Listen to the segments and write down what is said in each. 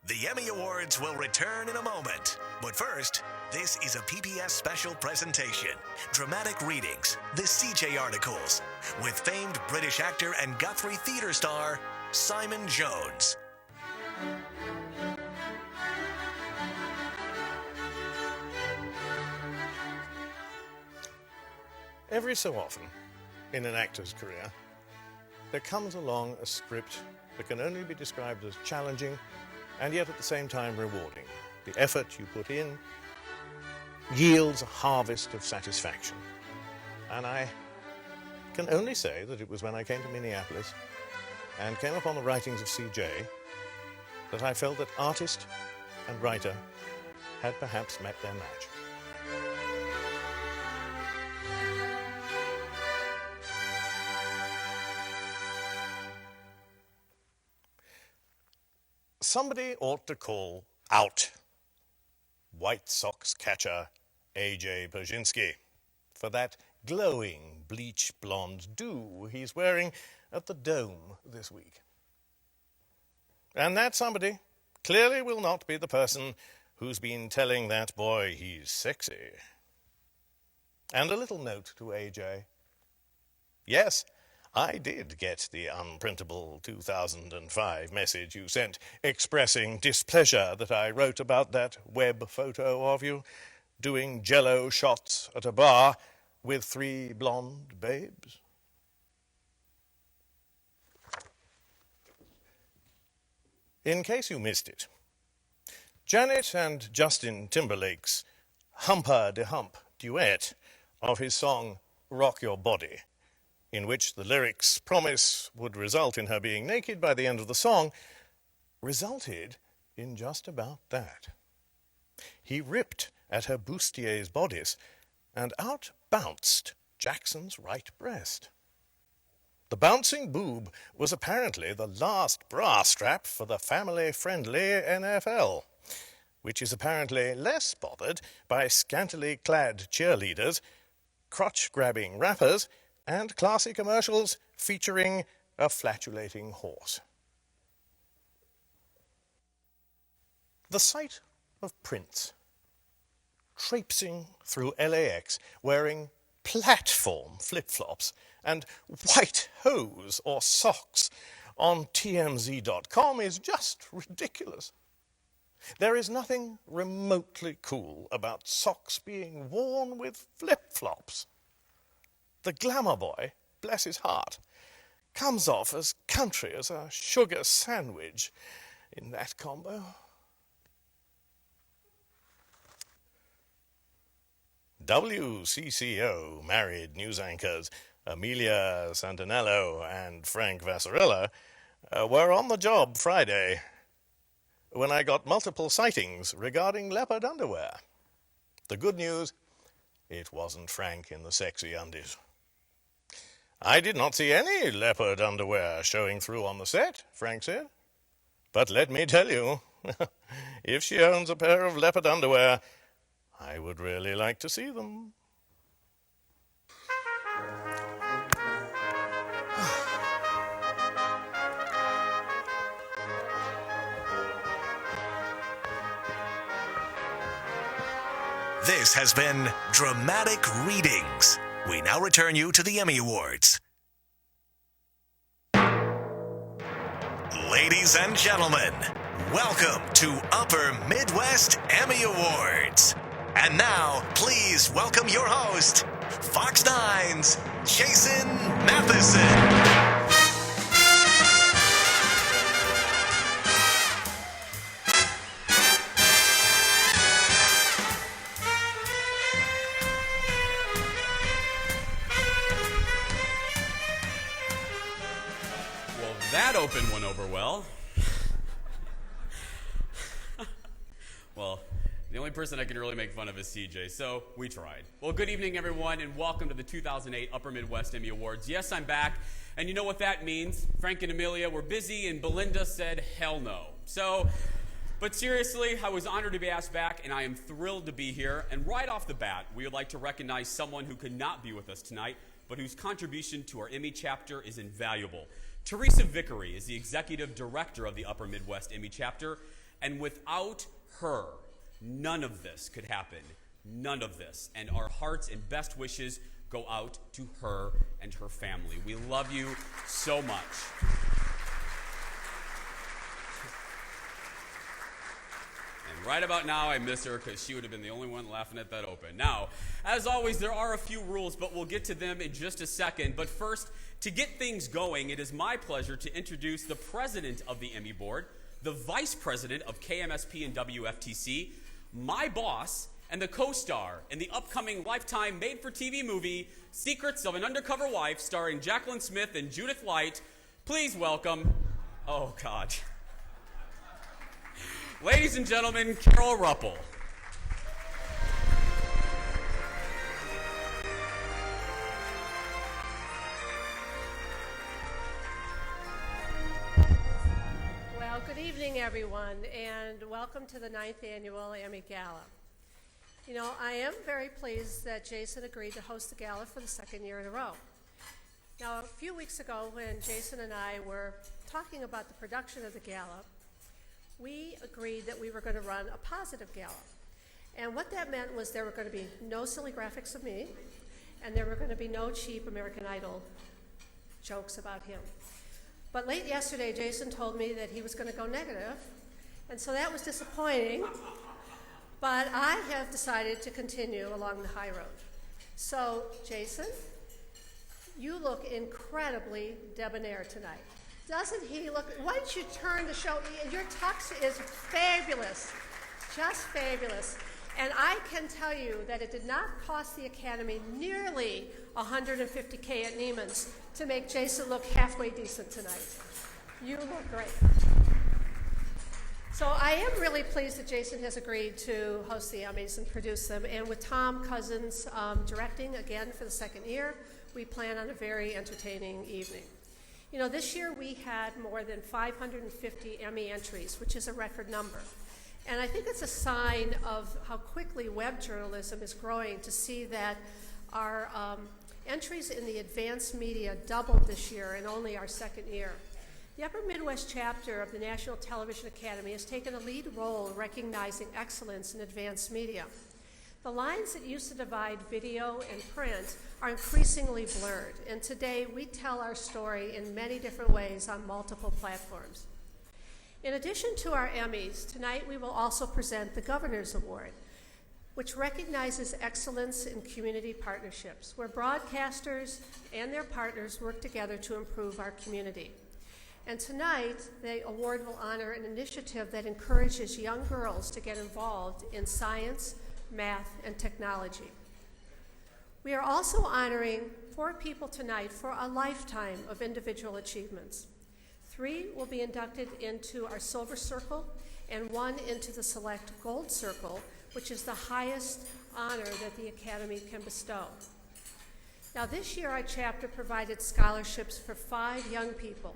The Emmy Awards will return in a moment. But first, this is a PBS special presentation. Dramatic readings, the CJ articles, with famed British actor and Guthrie theater star, Simon Jones. Every so often, in an actor's career, there comes along a script that can only be described as challenging and yet at the same time rewarding. The effort you put in yields a harvest of satisfaction. And I can only say that it was when I came to Minneapolis and came upon the writings of CJ that I felt that artist and writer had perhaps met their match. Somebody ought to call out White Sox catcher A.J. Perzinski for that glowing bleach blonde do he's wearing at the Dome this week. And that somebody clearly will not be the person who's been telling that boy he's sexy. And a little note to A.J. Yes, I did get the unprintable 2005 message you sent expressing displeasure that I wrote about that web photo of you doing jello shots at a bar with 3 blonde babes. In case you missed it, Janet and Justin Timberlake's Humper de Hump duet of his song Rock Your Body, in which the lyrics promise would result in her being naked by the end of the song, resulted in just about that. He ripped at her bustier's bodice and out bounced Jackson's right breast. The bouncing boob was apparently the last bra strap for the family-friendly NFL, which is apparently less bothered by scantily clad cheerleaders, crotch-grabbing rappers, and classy commercials featuring a flatulating horse. The sight of Prince traipsing through LAX wearing platform flip-flops and white hose or socks on TMZ.com is just ridiculous. There is nothing remotely cool about socks being worn with flip-flops. The glamour boy, bless his heart, comes off as country as a sugar sandwich in that combo. WCCO married news anchors Amelia Santinello and Frank Vassarella were on the job Friday when I got multiple sightings regarding leopard underwear. The good news, it wasn't Frank in the sexy undies. I did not see any leopard underwear showing through on the set, Frank said. But let me tell you, if she owns a pair of leopard underwear, I would really like to see them. This has been Dramatic Readings. We now return you to the Emmy Awards. Ladies and gentlemen, welcome to Upper Midwest Emmy Awards. And now, please welcome your host, Fox 9's Jason Matheson. That open went over well. Well, the only person I can really make fun of is CJ, so we tried. Well, good evening, everyone, and welcome to the 2008 Upper Midwest Emmy Awards. Yes, I'm back, and you know what that means. Frank and Amelia were busy, and Belinda said hell no. But seriously, I was honored to be asked back, and I am thrilled to be here. And right off the bat, we would like to recognize someone who could not be with us tonight, but whose contribution to our Emmy chapter is invaluable. Teresa Vickery is the executive director of the Upper Midwest Emmy chapter, And without her, none of this could happen. None of this. And our hearts and best wishes go out to her and her family. We love you so much. And right about now, I miss her because she would have been the only one laughing at that open. Now, as always, there are a few rules, but we'll get to them in just a second. But first, to get things going, it is my pleasure to introduce the president of the Emmy Board, the vice president of KMSP and WFTC, my boss, and the co-star in the upcoming Lifetime made-for-TV movie, Secrets of an Undercover Wife, starring Jacqueline Smith and Judith Light. Please welcome, oh God, ladies and gentlemen, Carol Ruppel. Well, good evening, everyone, and welcome to the 9th Annual Emmy Gala. You know, I am very pleased that Jason agreed to host the gala for the second year in a row. Now, a few weeks ago, when Jason and I were talking about the production of the gala, we agreed that we were going to run a positive gala. And what that meant was there were going to be no silly graphics of me, and there were going to be no cheap American Idol jokes about him. But late yesterday, Jason told me that he was going to go negative, and so that was disappointing. But I have decided to continue along the high road. So, Jason, you look incredibly debonair tonight. Doesn't he look? Why don't you turn the show? Your tux is fabulous, just fabulous. And I can tell you that it did not cost the Academy nearly $150K at Neiman's to make Jason look halfway decent tonight. You look great. So I am really pleased that Jason has agreed to host the Emmys and produce them. And with Tom Cousins directing again for the second year, we plan on a very entertaining evening. You know, this year we had more than 550 Emmy entries, which is a record number. And I think it's a sign of how quickly web journalism is growing to see that our entries in the advanced media doubled this year in only our second year. The Upper Midwest chapter of the National Television Academy has taken a lead role in recognizing excellence in advanced media. The lines that used to divide video and print are increasingly blurred, and today we tell our story in many different ways on multiple platforms. In addition to our Emmys, tonight we will also present the Governor's Award, which recognizes excellence in community partnerships, where broadcasters and their partners work together to improve our community. And tonight, the award will honor an initiative that encourages young girls to get involved in science, math, and technology. We are also honoring 4 people tonight for a lifetime of individual achievements. 3 will be inducted into our Silver Circle and 1 into the Select Gold Circle, which is the highest honor that the Academy can bestow. Now, this year, our chapter provided scholarships for 5 young people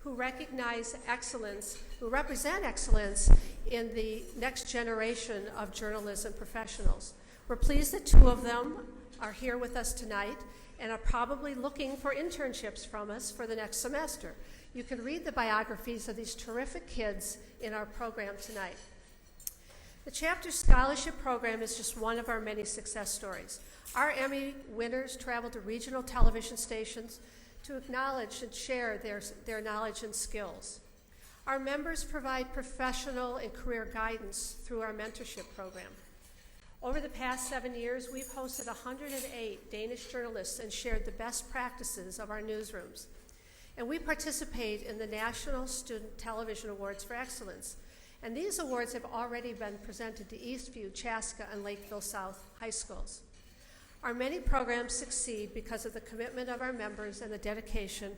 who recognize excellence, who represent excellence in the next generation of journalism professionals. We're pleased that 2 of them are here with us tonight and are probably looking for internships from us for the next semester. You can read the biographies of these terrific kids in our program tonight. The chapter scholarship program is just one of our many success stories. Our Emmy winners travel to regional television stations to acknowledge and share their knowledge and skills. Our members provide professional and career guidance through our mentorship program. Over the past 7 years, we've hosted 108 Danish journalists and shared the best practices of our newsrooms. And we participate in the National Student Television Awards for Excellence. And these awards have already been presented to Eastview, Chaska, and Lakeville South high schools. Our many programs succeed because of the commitment of our members and the dedication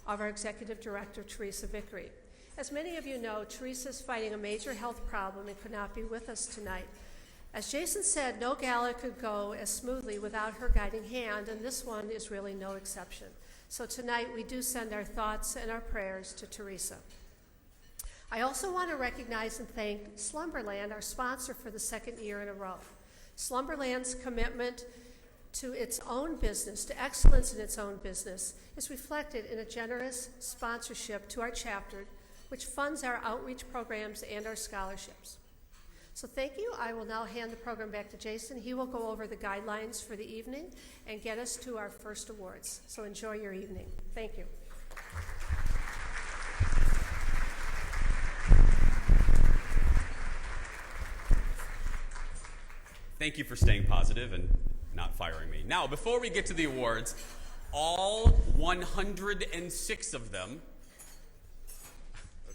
of our executive director, Teresa Vickery. As many of you know, Teresa is fighting a major health problem and could not be with us tonight. As Jason said, no gala could go as smoothly without her guiding hand, and this one is really no exception. So tonight we do send our thoughts and our prayers to Teresa. I also want to recognize and thank Slumberland, our sponsor for the second year in a row. Slumberland's commitment to its own business, to excellence in its own business, is reflected in a generous sponsorship to our chapter which funds our outreach programs and our scholarships. So thank you. I will now hand the program back to Jason. He will go over the guidelines for the evening and get us to our first awards. So enjoy your evening. Thank you. Thank you for staying positive and not firing me. Now, before we get to the awards, all 106 of them.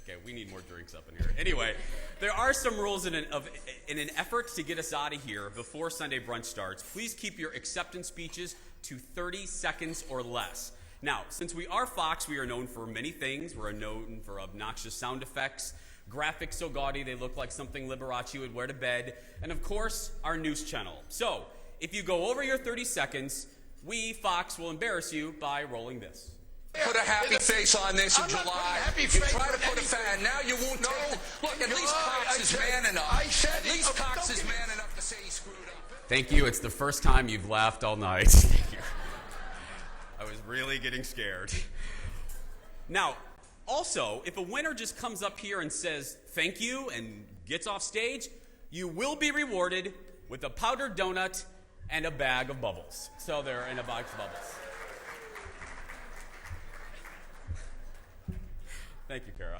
Okay, we need more drinks up in here. Anyway, there are some rules in an effort to get us out of here before Sunday brunch starts. Please keep your acceptance speeches to 30 seconds or less. Now, since we are Fox, we are known for many things. We're known for obnoxious sound effects, graphics so gaudy they look like something Liberace would wear to bed, and of course, our news channel. So, if you go over your 30 seconds, we, Fox, will embarrass you by rolling this. Put a happy face on this in July. You try to put a fan. Now you won't take it. Look, at least Cox is man enough. At least Cox is man enough to say he screwed up. Thank you. It's the first time you've laughed all night. Thank you. I was really getting scared. Now, also, if a winner just comes up here and says thank you and gets off stage, you will be rewarded with a powdered donut and a bag of bubbles. So they're in a box of bubbles. Thank you, Kara.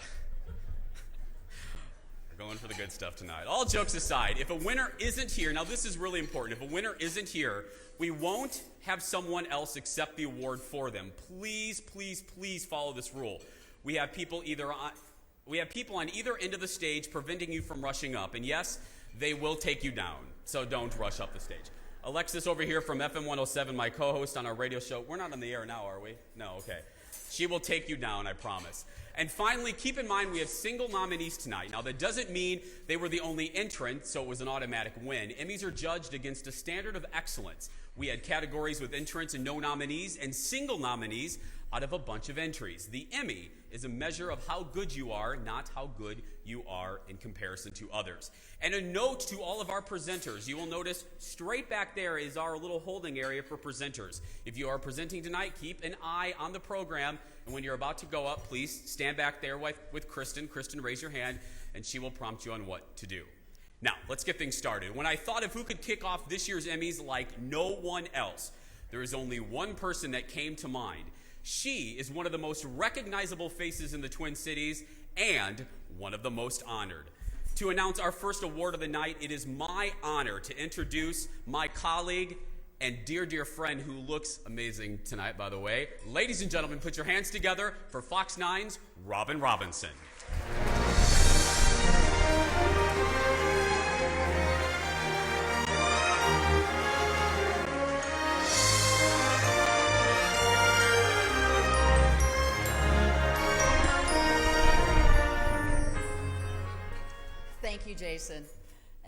We're going for the good stuff tonight. All jokes aside, if a winner isn't here, now this is really important. If a winner isn't here, we won't have someone else accept the award for them. Please, please, please follow this rule. We have people on either end of the stage preventing you from rushing up. And yes, they will take you down. So don't rush up the stage. Alexis over here from FM 107, my co-host on our radio show. We're not on the air now, are we? No, okay. She will take you down, I promise. And finally, keep in mind we have single nominees tonight. Now, that doesn't mean they were the only entrant, so it was an automatic win. Emmys are judged against a standard of excellence. We had categories with entrants and no nominees, and single nominees out of a bunch of entries. The Emmy is a measure of how good you are, not how good you are in comparison to others. And a note to all of our presenters. You will notice straight back there is our little holding area for presenters. If you are presenting tonight, keep an eye on the program. And when you're about to go up, please stand back there with Kristen. Kristen, raise your hand, and she will prompt you on what to do. Now, let's get things started. When I thought of who could kick off this year's Emmys like no one else, there is only one person that came to mind. She is one of the most recognizable faces in the Twin Cities and one of the most honored. To announce our first award of the night, it is my honor to introduce my colleague and dear, dear friend who looks amazing tonight, by the way. Ladies and gentlemen, put your hands together for Fox 9's Robin Robinson. Thank you, Jason.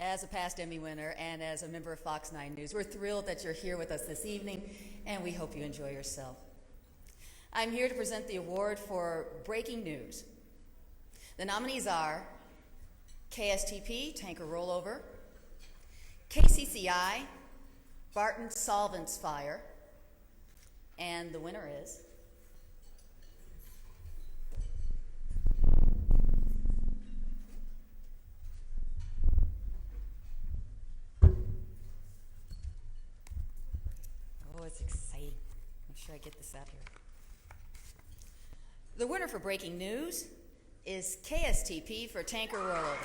As a past Emmy winner and as a member of Fox 9 News, we're thrilled that you're here with us this evening, and we hope you enjoy yourself. I'm here to present the award for Breaking News. The nominees are KSTP, Tanker Rollover, KCCI, Barton Solvents Fire, and the winner is it's exciting. Make sure I get this out here. The winner for Breaking News is KSTP for Tanker Rollover.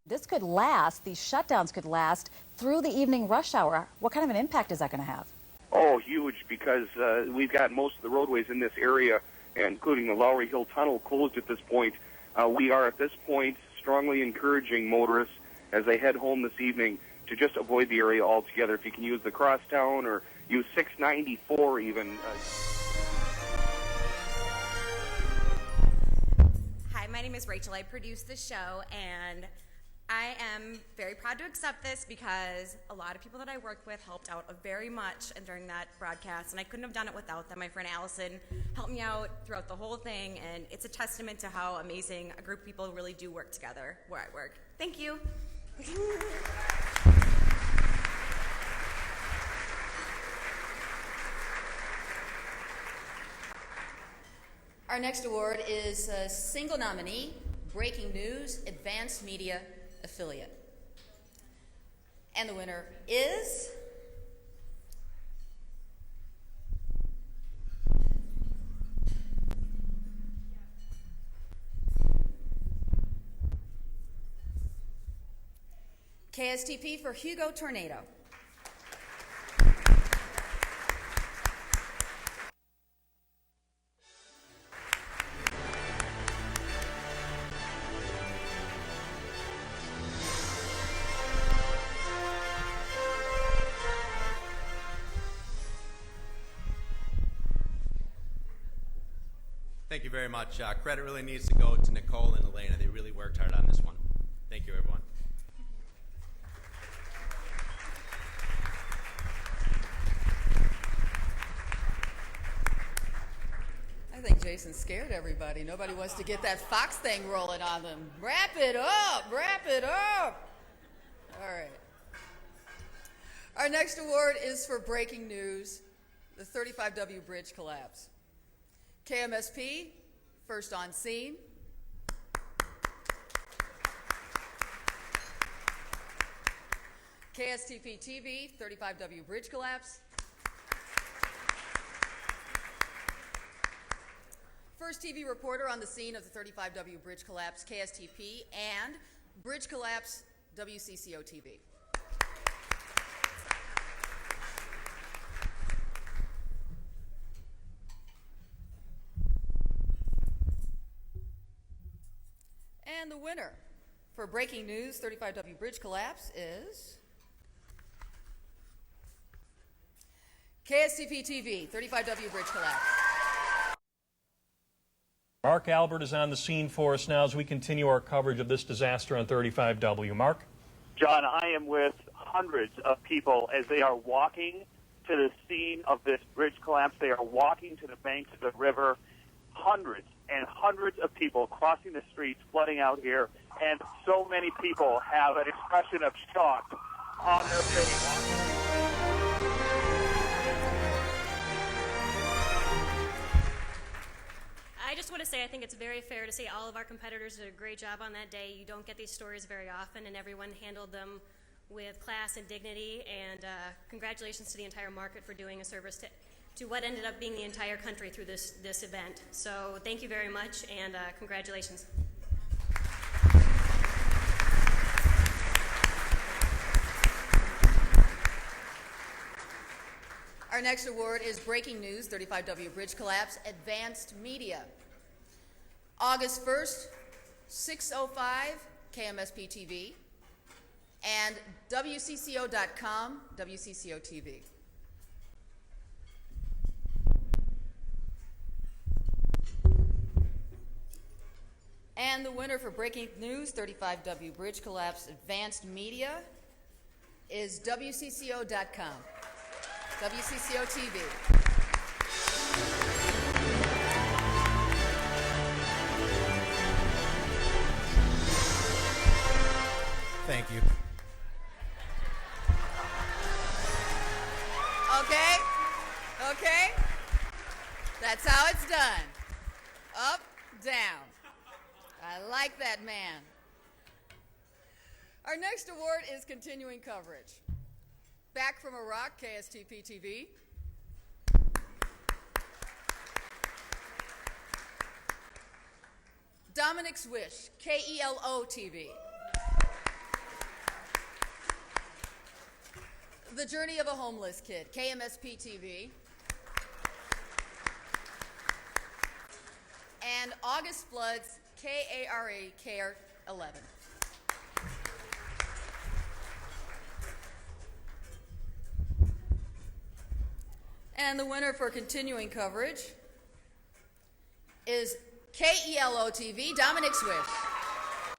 This could last, these shutdowns could last through the evening rush hour. What kind of an impact is that going to have? Oh, huge, because we've got most of the roadways in this area, including the Lowry Hill Tunnel, closed at this point. We are at this point strongly encouraging motorists as they head home this evening to just avoid the area altogether. If you can use the crosstown or use 694 even. Hi, my name is Rachel. I produce the show, and I am very proud to accept this because a lot of people that I worked with helped out very much during that broadcast, and I couldn't have done it without them. My friend Allison helped me out throughout the whole thing, and it's a testament to how amazing a group of people really do work together where I work. Thank you. Our next award is a single nominee, Breaking News Advanced Media Affiliate. And the winner is KSTP for Hugo Tornado. Thank you very much. Credit really needs to go to Nicole and Elena. They really worked hard on this one. Thank you, everyone. I think Jason scared everybody. Nobody wants to get that Fox thing rolling on them. Wrap it up! Wrap it up! All right. Our next award is for breaking news, the 35W bridge collapse. KMSP, first on scene. KSTP TV, 35W bridge collapse. First TV reporter on the scene of the 35W bridge collapse, KSTP, and bridge collapse, WCCO TV. And the winner for breaking news, 35W bridge collapse, is KSTP TV, 35W bridge collapse. Mark Albert is on the scene for us now as we continue our coverage of this disaster on 35W. Mark? John, I am with hundreds of people as they are walking to the scene of this bridge collapse. They are walking to the banks of the river. Hundreds and hundreds of people crossing the streets, flooding out here, and so many people have an expression of shock on their face. I just want to say I think it's very fair to say all of our competitors did a great job on that day. You don't get these stories very often, and everyone handled them with class and dignity, and congratulations to the entire market for doing a service to what ended up being the entire country through this event. So thank you very much, and congratulations. Our next award is Breaking News, 35W Bridge Collapse, Advanced Media. August 1st, 6:05, KMSP TV, and WCCO.com, WCCO TV. And the winner for Breaking News, 35W Bridge Collapse, Advanced Media, is WCCO.com. WCCO TV. Thank you. Okay. That's how it's done. Up, down. I like that man. Our next award is continuing coverage. Back from Iraq, KSTP TV. Dominic's Wish, KELO TV. The Journey of a Homeless Kid, KMSP TV. And August Floods, KARA CARE 11. And the winner for continuing coverage is KELO TV, Dominic's Wish.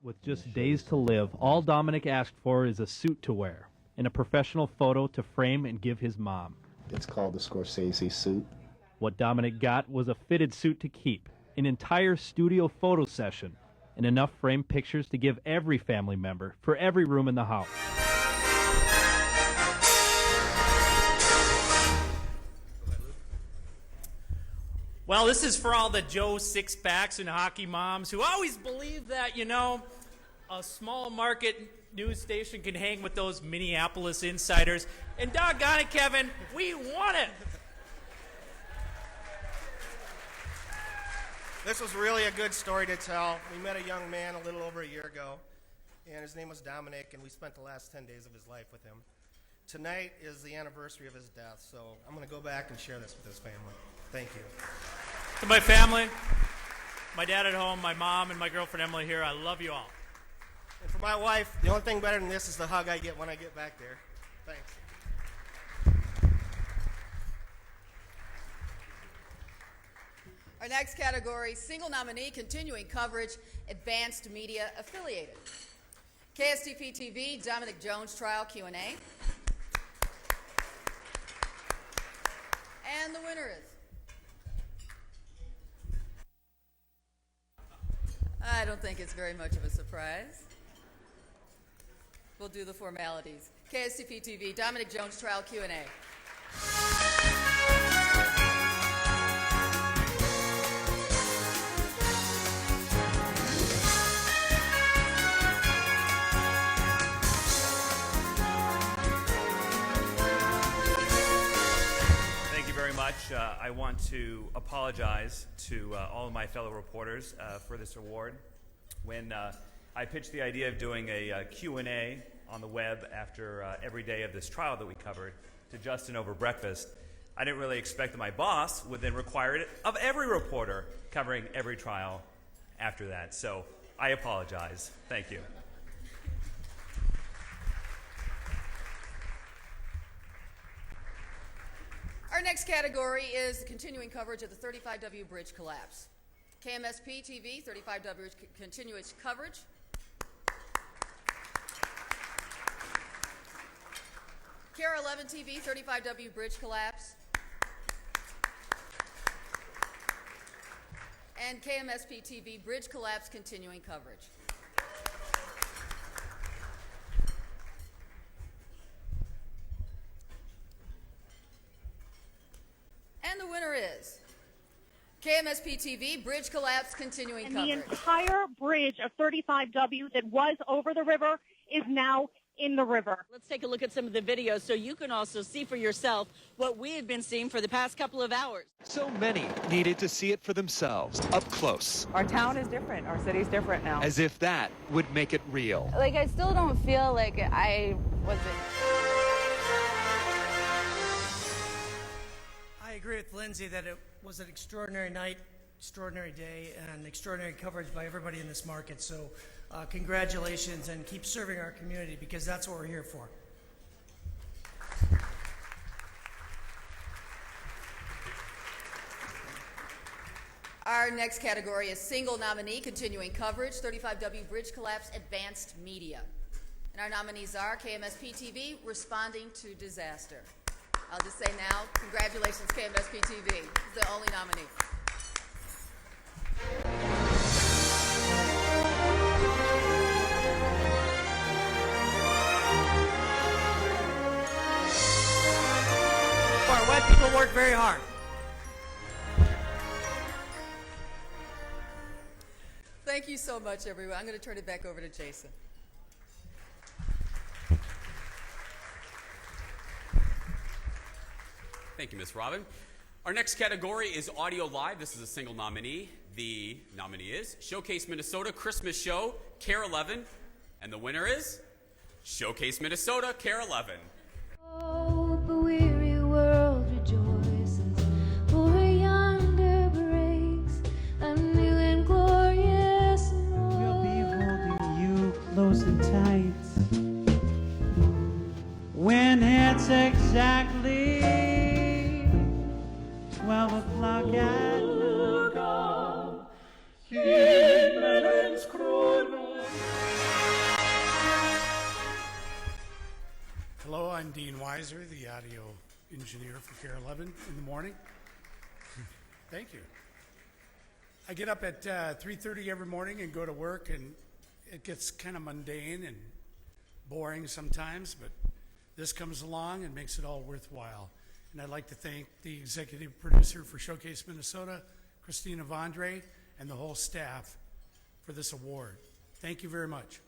With just days to live, all Dominic asked for is a suit to wear and a professional photo to frame and give his mom. It's called the Scorsese suit. What Dominic got was a fitted suit to keep, an entire studio photo session, and enough framed pictures to give every family member for every room in the house. Well, this is for all the Joe Six-Packs and hockey moms who always believe that, a small market news station can hang with those Minneapolis insiders. And doggone it, Kevin, we won it. This was really a good story to tell. We met a young man a little over a year ago, and his name was Dominic, and we spent the last 10 days of his life with him. Tonight is the anniversary of his death, so I'm going to go back and share this with his family. Thank you. To my family, my dad at home, my mom, and my girlfriend Emily here, I love you all. And for my wife, the only thing better than this is the hug I get when I get back there. Thanks. Our next category, single nominee, continuing coverage, advanced media affiliated. KSTP TV, Dominic Jones trial Q&A. And the winner is... I don't think it's very much of a surprise. We'll do the formalities. KSTP TV, Dominic Jones trial Q&A. I want to apologize to all of my fellow reporters for this award. When I pitched the idea of doing a Q&A on the web after every day of this trial that we covered to Justin over breakfast, I didn't really expect that my boss would then require it of every reporter covering every trial after that. So I apologize. Thank you. Our next category is the continuing coverage of the 35W bridge collapse. KMSP TV, 35W continuous coverage. KARE 11 TV, 35W bridge collapse. And KMSP TV, bridge collapse continuing coverage. And the winner is KMSP TV, bridge collapse continuing coverage. And the entire bridge of 35W that was over the river is now in the river. Let's take a look at some of the videos so you can also see for yourself what we have been seeing for the past couple of hours. So many needed to see it for themselves, up close. Our town is different. Our city's different now. As if that would make it real. Like, I still don't feel like I wasn't... I agree with Lindsay that it was an extraordinary night, extraordinary day, and extraordinary coverage by everybody in this market. So congratulations, and keep serving our community, because that's what we're here for. Our next category is single nominee, continuing coverage, 35W bridge collapse, advanced media. And our nominees are KMSP TV, responding to disaster. I'll just say now, congratulations, KMSP TV. It's the only nominee. Our white people work very hard. Thank you so much, everyone. I'm going to turn it back over to Jason. Thank you, Ms. Robin. Our next category is Audio Live. This is a single nominee. The nominee is Showcase Minnesota Christmas Show, KARE 11. And the winner is Showcase Minnesota, KARE 11. Oh, the weary world rejoices, for yonder breaks a new and glorious morn. We'll be holding you close and tight when it's exactly 12 o'clock at noon. Hello, I'm Dean Weiser, the audio engineer for KARE 11 in the morning. Thank you. I get up at 3:30 every morning and go to work, and it gets kind of mundane and boring sometimes, but this comes along and makes it all worthwhile. And I'd like to thank the executive producer for Showcase Minnesota Christina Vondre, and the whole staff for this award. Thank you very much.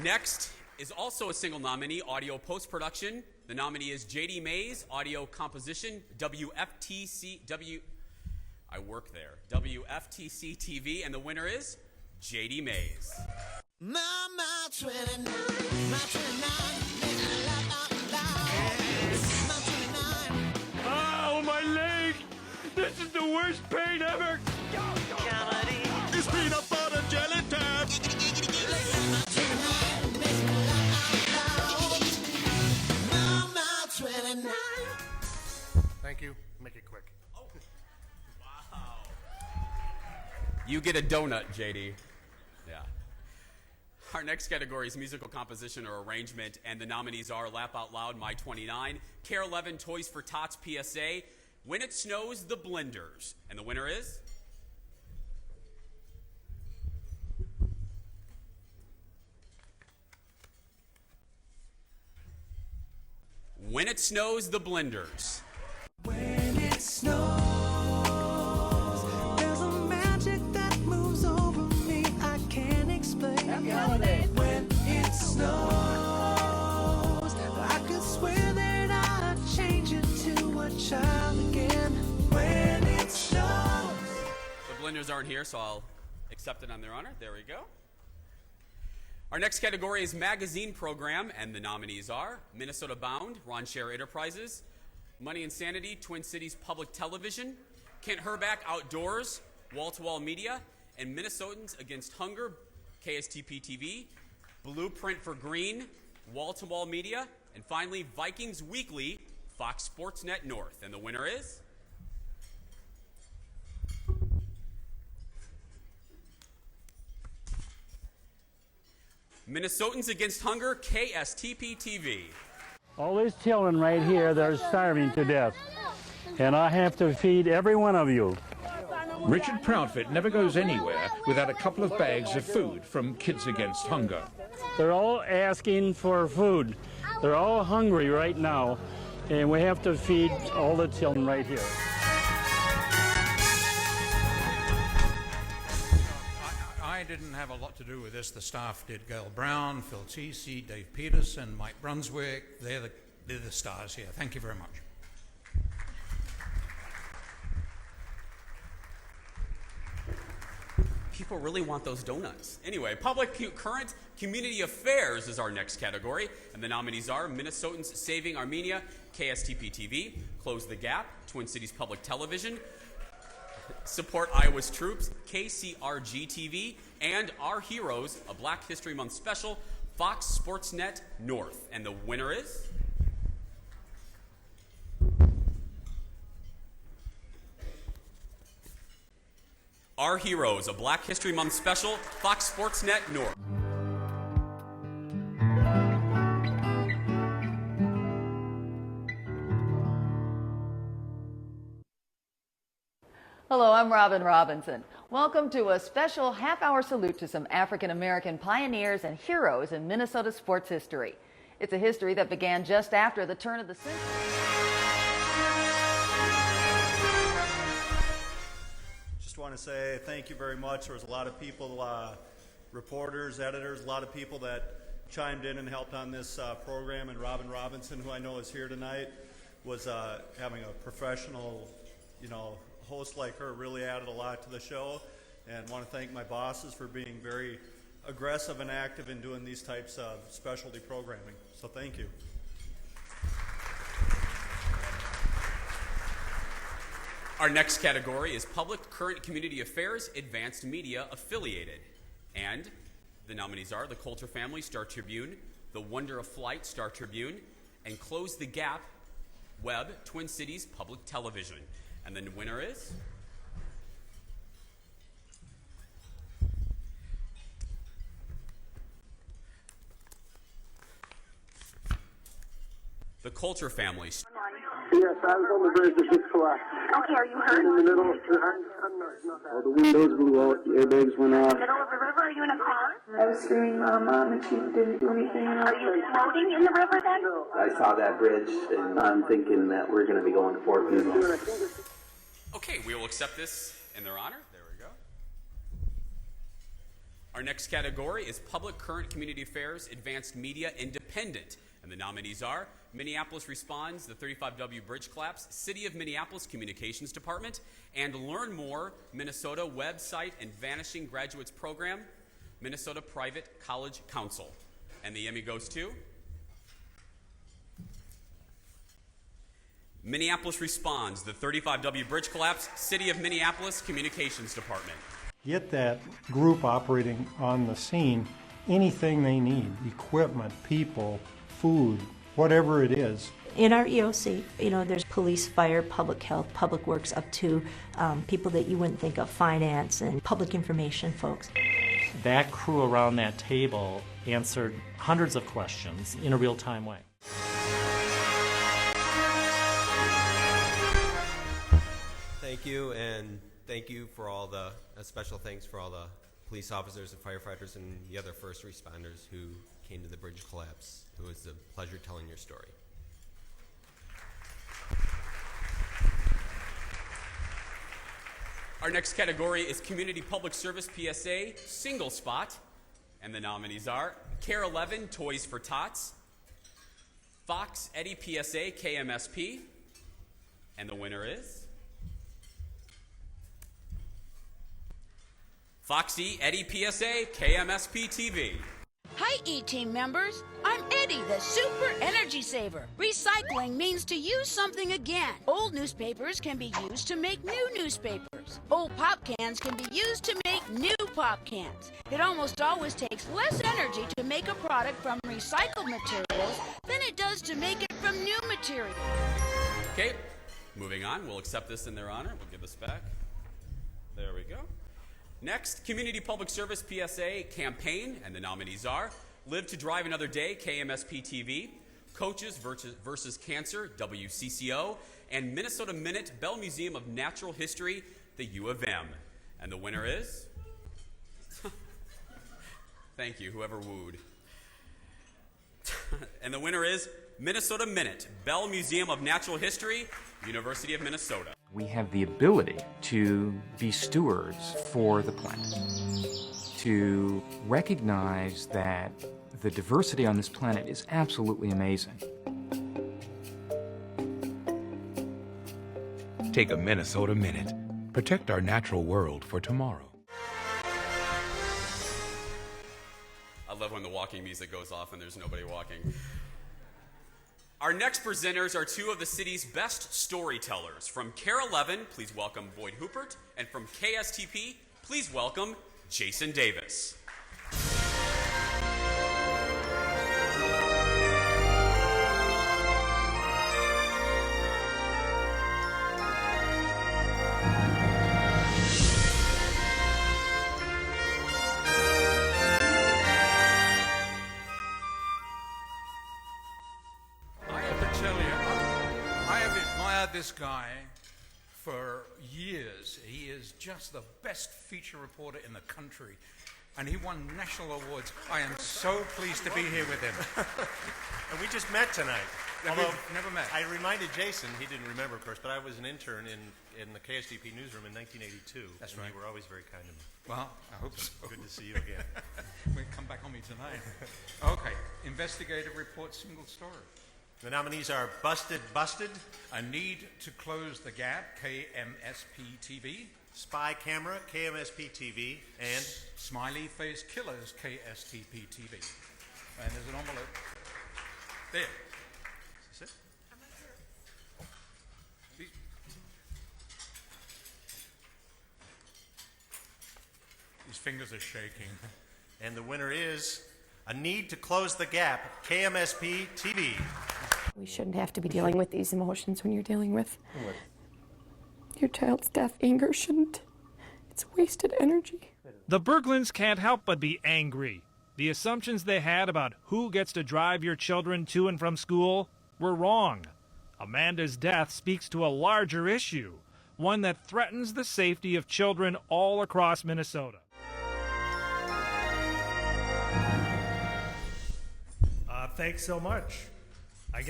Next is also a single nominee, audio post-production. The nominee is J.D. Mays, audio composition, WFTC TV, and the winner is J.D. Mays. My 29, my 29. Oh, my leg! This is the worst pain ever! It's peanut butter jelly time. Thank you. Make it quick. Wow. You get a donut, JD. Yeah. Our next category is musical composition or arrangement, and the nominees are Laugh Out Loud, My 29, Care 11, Toys for Tots, PSA, When It Snows, The Blenders. And the winner is? When It Snows, The Blenders. When it snows, there's a magic that moves over me. I can't explain. When it snows, I could swear that I'd change into a child again. When it snows. The Blenders aren't here, so I'll accept it on their honor. There we go. Our next category is Magazine Program, and the nominees are Minnesota Bound, Ron Scherer Enterprises, Money and Sanity, Twin Cities Public Television, Kent Herback Outdoors, Wall to Wall Media, and Minnesotans Against Hunger, KSTP TV, Blueprint for Green, Wall to Wall Media, and finally Vikings Weekly, Fox Sports Net North. And the winner is? Minnesotans Against Hunger, KSTP TV. All these children right here, they're starving to death. And I have to feed every one of you. Richard Proudfit never goes anywhere without a couple of bags of food from Kids Against Hunger. They're all asking for food. They're all hungry right now. And we have to feed all the children right here. I didn't have a lot to do with this. The staff did. Gail Brown, Phil Teesey, Dave Peterson, Mike Brunswick. They're the stars here. Thank you very much. People really want those donuts. Anyway, Current Community Affairs is our next category, and the nominees are Minnesotans Saving Armenia, KSTP TV, Close the Gap, Twin Cities Public Television, Support Iowa's Troops, KCRG TV, and Our Heroes, a Black History Month special, Fox Sports Net North. And the winner is? Our Heroes, a Black History Month special, Fox Sports Net North. Hello, I'm Robin Robinson. Welcome to a special half-hour salute to some African-American pioneers and heroes in Minnesota sports history. It's a history that began just after the turn of the century. Just want to say thank you very much. There was a lot of people, reporters, editors, a lot of people that chimed in and helped on this program, and Robin Robinson, who I know is here tonight, was having a professional, host like her really added a lot to the show, and want to thank my bosses for being very aggressive and active in doing these types of specialty programming. So thank you. Our next category is Public Current Community Affairs Advanced Media Affiliated. And the nominees are the Coulter Family, Star Tribune, The Wonder of Flight, Star Tribune, and Close the Gap Web, Twin Cities Public Television. And the winner is? The Coulter Family. Yes, I was on the bridge that just collapsed. Okay, are you hurt? In the middle. All the windows blew out, the airbags went off. Middle of the river? Are you in a car? I was screaming, Mom, and she didn't do anything. Are you floating in the river then? I saw that bridge, and I'm thinking that we're going to be going to Fort Bugle. Okay, we will accept this in their honor. There we go. Our next category is Public Current Community Affairs Advanced Media Independent. And the nominees are Minneapolis Responds, the 35W Bridge Collapse, City of Minneapolis Communications Department, and Learn More, Minnesota Website and Vanishing Graduates Program, Minnesota Private College Council. And the Emmy goes to Minneapolis Responds, the 35W Bridge Collapse, City of Minneapolis Communications Department. Get that group operating on the scene anything they need, equipment, people, food, whatever it is. In our EOC, there's police, fire, public health, public works, up to people that you wouldn't think of, finance and public information folks. That crew around that table answered hundreds of questions in a real-time way. Thank you, and thank you for all the special thanks for all the police officers and firefighters and the other first responders who came to the bridge collapse. It was a pleasure telling your story. Our next category is Community Public Service PSA Single Spot. And the nominees are Care 11 Toys for Tots, Fox Eddy PSA KMSP, and the winner is Foxy Eddy PSA KMSP TV. Hi, E-Team members. I'm Eddie, the Super Energy Saver. Recycling means to use something again. Old newspapers can be used to make new newspapers. Old pop cans can be used to make new pop cans. It almost always takes less energy to make a product from recycled materials than it does to make it from new material. Okay, moving on. We'll accept this in their honor. We'll give this back. There we go. Next, Community Public Service PSA Campaign, and the nominees are Live to Drive Another Day, KMSP TV, Coaches versus Cancer, WCCO, and Minnesota Minute, Bell Museum of Natural History, the U of M. And the winner is? Thank you, whoever wooed. And the winner is Minnesota Minute, Bell Museum of Natural History, University of Minnesota. We have the ability to be stewards for the planet, to recognize that the diversity on this planet is absolutely amazing. Take a Minnesota Minute. Protect our natural world for tomorrow. I love when the walking music goes off and there's nobody walking. Our next presenters are two of the city's best storytellers. From Care 11, please welcome Boyd Hoopert, and from KSTP, please welcome Jason Davis. This guy for years. He is just the best feature reporter in the country, and he won national awards. I am so pleased to be here with him. And we just met tonight. Although never met. I reminded Jason, he didn't remember, of course, but I was an intern in the KSDP newsroom in 1982. That's and right. You were always very kind to me. Well, I hope so. Good to see you again. We'll come back on me tonight. Okay, investigative report, single story. The nominees are Busted, A Need to Close the Gap, KMSP TV. Spy Camera, KMSP TV, and Smiley Face Killers, KSTP TV. And there's an envelope. There. Is this it? I'm not sure. His fingers are shaking. And the winner is A Need to Close the Gap, KMSP TV. We shouldn't have to be dealing with these emotions when you're dealing with your child's death. Anger shouldn't. It's wasted energy. The Berglunds can't help but be angry. The assumptions they had about who gets to drive your children to and from school were wrong. Amanda's death speaks to a larger issue, one that threatens the safety of children all across Minnesota. Thanks so much. I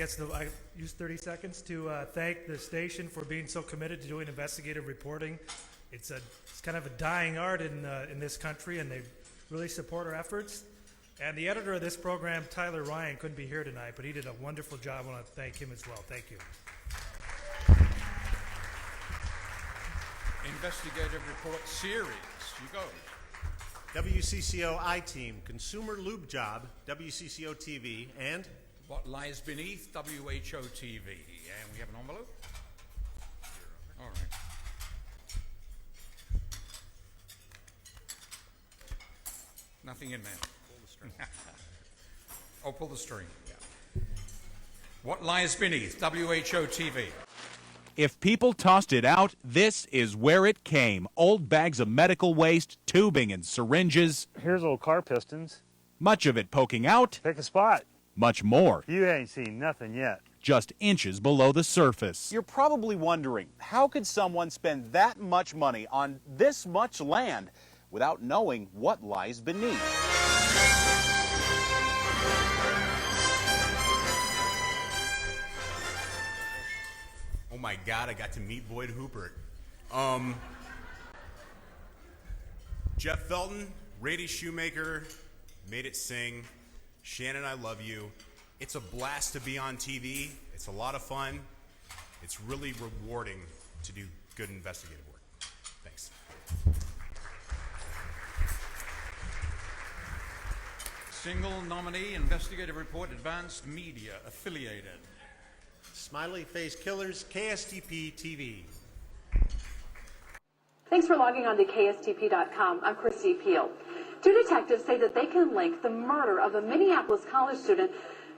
use 30 seconds to thank the station for being so committed to doing investigative reporting. It's kind of a dying art in this country, and they really support our efforts. And the editor of this program, Tyler Ryan, couldn't be here tonight, but he did a wonderful job. I want to thank him as well. Thank you. Investigative report series. You go. WCCO I-Team, Consumer Lube Job, WCCO TV, and What Lies Beneath, WHO TV. And we have an envelope? All right. Nothing in there. Pull the string. Oh, pull the string. Yeah. What Lies Beneath, WHO TV. If people tossed it out, this is where it came. Old bags of medical waste, tubing and syringes. Here's old car pistons. Much of it poking out. Pick a spot. Much more. You ain't seen nothing yet. Just inches below the surface. You're probably wondering, how could someone spend that much money on this much land without knowing what lies beneath? Oh my God, I got to meet Boyd Hooper. Jeff Felton, Rady Shoemaker, Made It Sing, Shannon, I Love You. It's a blast to be on TV. It's a lot of fun. It's really rewarding to do good investigative work. Thanks. Single nominee, investigative report, advanced media, affiliated. Smiley Face Killers, KSTP TV. Thanks for logging on to KSTP.com. I'm Christy Peel. Two detectives say that they can link the murder of a Minneapolis college student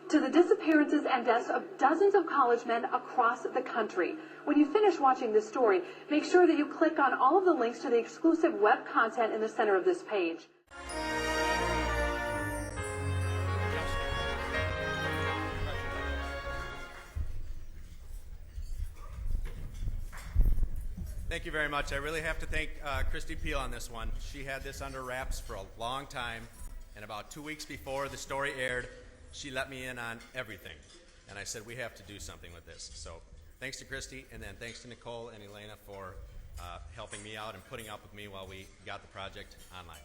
to the disappearances and deaths of dozens of college men across the country. When you finish watching this story, make sure that you click on all of the links to the exclusive web content in the center of this page. Thank you very much. I really have to thank Christy Peel on this one. She had this under wraps for a long time, and about 2 weeks before the story aired, she let me in on everything. And I said, we have to do something with this. So thanks to Christy, and then thanks to Nicole and Elena for helping me out and putting up with me while we got the project online.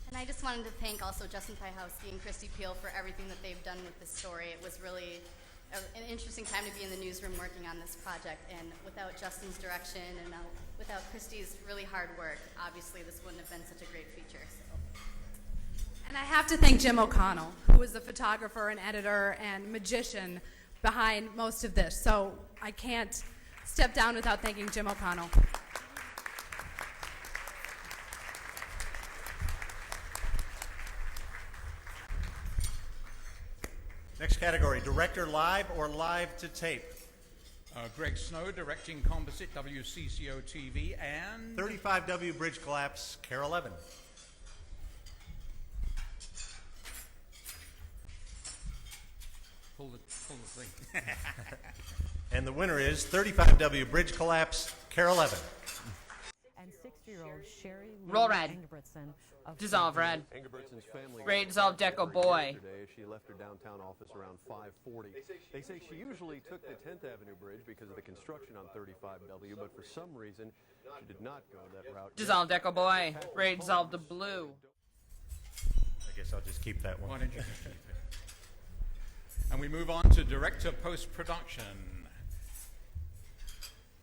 And I just wanted to thank also Justin Pyhowski and Christy Peel for everything that they've done with this story. It was really an interesting time to be in the newsroom working on this project, and without Justin's direction and without Christy's really hard work, obviously this wouldn't have been such a great feature. So. And I have to thank Jim O'Connell, who was the photographer and editor and magician behind most of this. So I can't step down without thanking Jim O'Connell. Next category, director live or live to tape. Greg Snow, directing Composite, WCCO TV, and 35W Bridge Collapse, Care 11. Pull the thing. And the winner is 35W Bridge Collapse, Care 11. And 60-year-old Sherry Roll Red. Ingebrigtsen of Dissolve Red. Ingebrigtsen's family Ray Dissolve Deco Boy. She left her downtown office around 5:40. They say she usually took the 10th Avenue Bridge because of the construction on 35W, but for some reason she did not go that route. Dissolve Deco Boy. Ray Dissolve the Blue. I guess I'll just keep that one. Why don't you just keep it? And we move on to director post-production.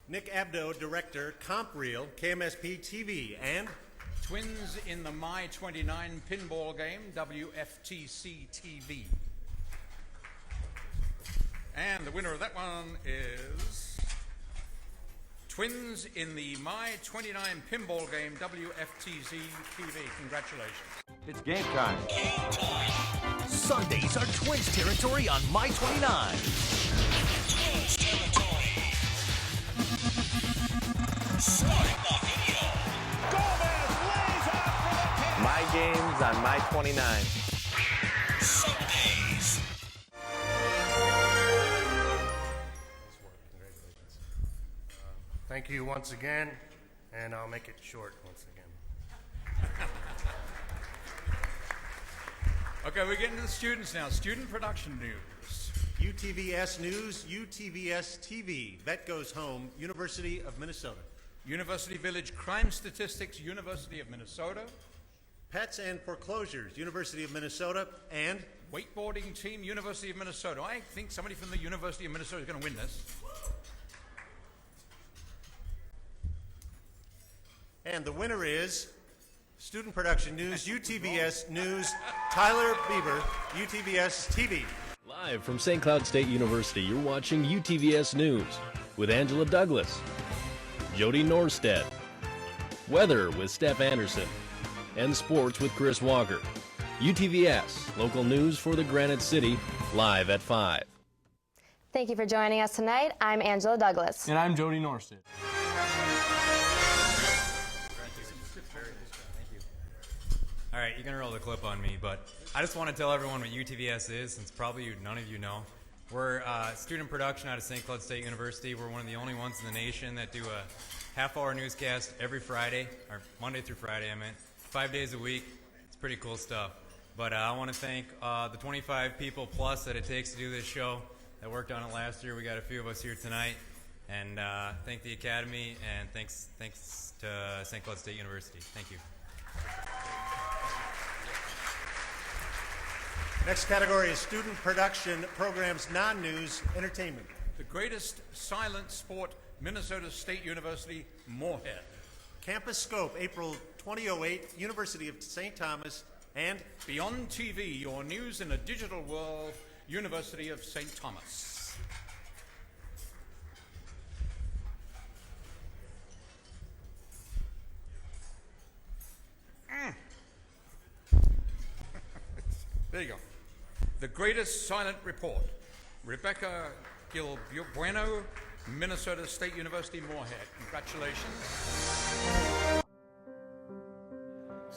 Nick Abdo, director, Comp Reel, KMSP TV, and Twins in the My 29 pinball game, WFTC TV. And the winner of that one is Twins in the My 29 pinball game, WFTC TV. Congratulations. It's game time. Game time. Sundays are Twins territory on My 29. Twins territory. Start the video. My games on My 29. Sundays. Thank you once again, and I'll make it short once again. Okay, we're getting to the students now. Student production news. UTVS News, UTVS TV. Vet goes home, University of Minnesota. University Village Crime Statistics, University of Minnesota. Pets and Foreclosures, University of Minnesota. And Wakeboarding Team, University of Minnesota. I think somebody from the University of Minnesota is going to win this. And the winner is Student Production News, UTVS News, Tyler Bieber, UTVS TV. Live from St. Cloud State University, you're watching UTVS News with Angela Douglas, Jody Norstead, Weather with Steph Anderson, and Sports with Chris Walker. UTVS, local news for the Granite City, live at 5. Thank you for joining us tonight. I'm Angela Douglas. And I'm Jody Norstead. All right, you're going to roll the clip on me, but I just want to tell everyone what UTVS is, since probably none of you know. We're student production out of St. Cloud State University. We're one of the only ones in the nation that do a half-hour newscast every Friday, or Monday through Friday, 5 days a week. It's pretty cool stuff. But I want to thank the 25 people plus that it takes to do this show that worked on it last year. We got a few of us here tonight. And thank the Academy, and thanks to St. Cloud State University. Thank you. Next category is Student Production Programs, Non-News, Entertainment. The greatest silent sport, Minnesota State University, Moorhead. Campus Scope, April 2008, University of St. Thomas. And Beyond TV, your news in a digital world, University of St. Thomas. There you go. The greatest silent report, Rebecca Gilbueno, Minnesota State University, Moorhead. Congratulations.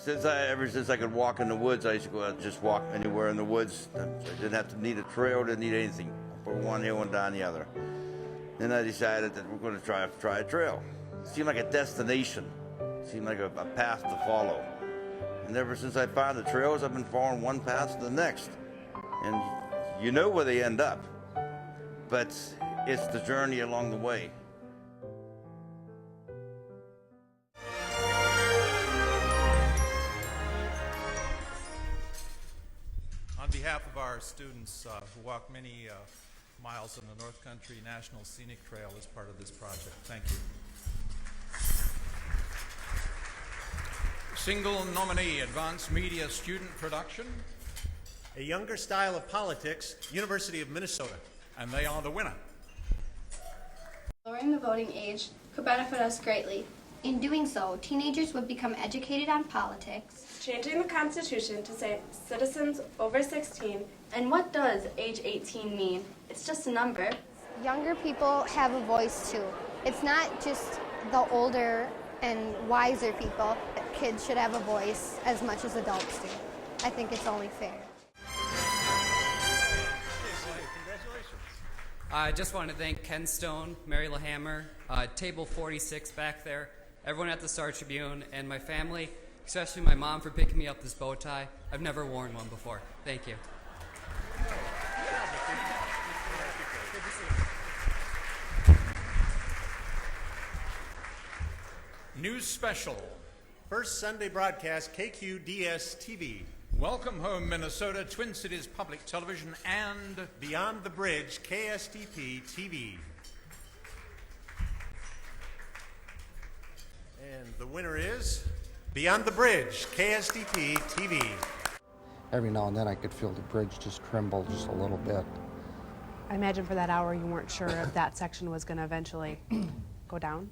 Ever since I could walk in the woods, I used to go out and just walk anywhere in the woods. I didn't have to need a trail, didn't need anything. Put one here, one down the other. Then I decided that we're going to try a trail. It seemed like a destination. It seemed like a path to follow. And ever since I found the trails, I've been following one path to the next. And you know where they end up, but it's the journey along the way. On behalf of our students who walk many miles in the North Country National Scenic Trail as part of this project, thank you. Single nominee, Advanced Media Student Production. A Younger Style of Politics, University of Minnesota. And they are the winner. Lowering the voting age could benefit us greatly. In doing so, teenagers would become educated on politics. Changing the Constitution to say citizens over 16. And what does age 18 mean? It's just a number. Younger people have a voice too. It's not just the older and wiser people. Kids should have a voice as much as adults do. I think it's only fair. I just want to thank Ken Stone, Mary LaHammer, Table 46 back there, everyone at the Star Tribune, and my family, especially my mom for picking me up this bow tie. I've never worn one before. Thank you. News Special. First Sunday broadcast, KQDS TV. Welcome Home Minnesota, Twin Cities Public Television, and Beyond the Bridge, KSTP TV. And the winner is Beyond the Bridge, KSTP TV. Every now and then I could feel the bridge just tremble just a little bit. I imagine for that hour you weren't sure if that section was going to eventually go down?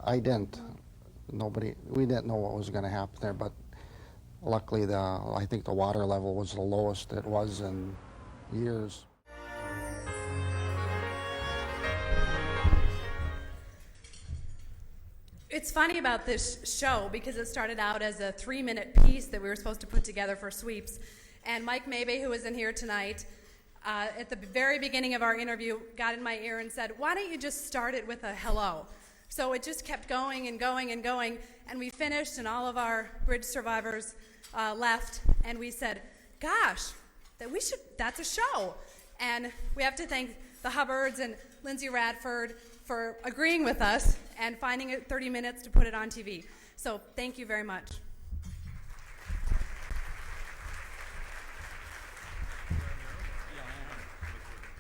I didn't. We didn't know what was going to happen there, but luckily I think the water level was the lowest it was in years. It's funny about this show because it started out as a 3-minute piece that we were supposed to put together for sweeps. And Mike Mabey, who is in here tonight, at the very beginning of our interview, got in my ear and said, "Why don't you just start it with a hello?" So it just kept going and going and going, and we finished, and all of our bridge survivors left, and we said, gosh, that's a show. And we have to thank the Hubbards and Lindsay Radford for agreeing with us and finding it 30 minutes to put it on TV. So thank you very much.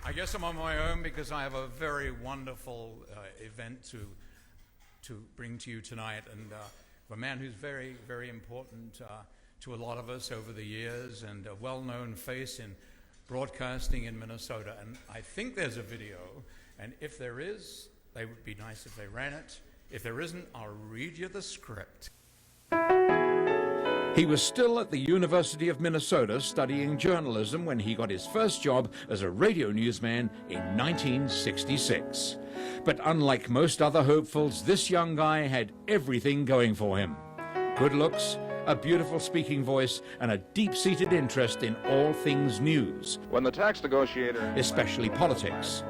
I guess I'm on my own because I have a very wonderful event to bring to you tonight, and a man who's very, very important to a lot of us over the years, and a well-known face in broadcasting in Minnesota. And I think there's a video, and if there is, they would be nice if they ran it. If there isn't, I'll read you the script. He was still at the University of Minnesota studying journalism when he got his first job as a radio newsman in 1966. But unlike most other hopefuls, this young guy had everything going for him. Good looks, a beautiful speaking voice, and a deep-seated interest in all things news. When the tax negotiator... especially politics.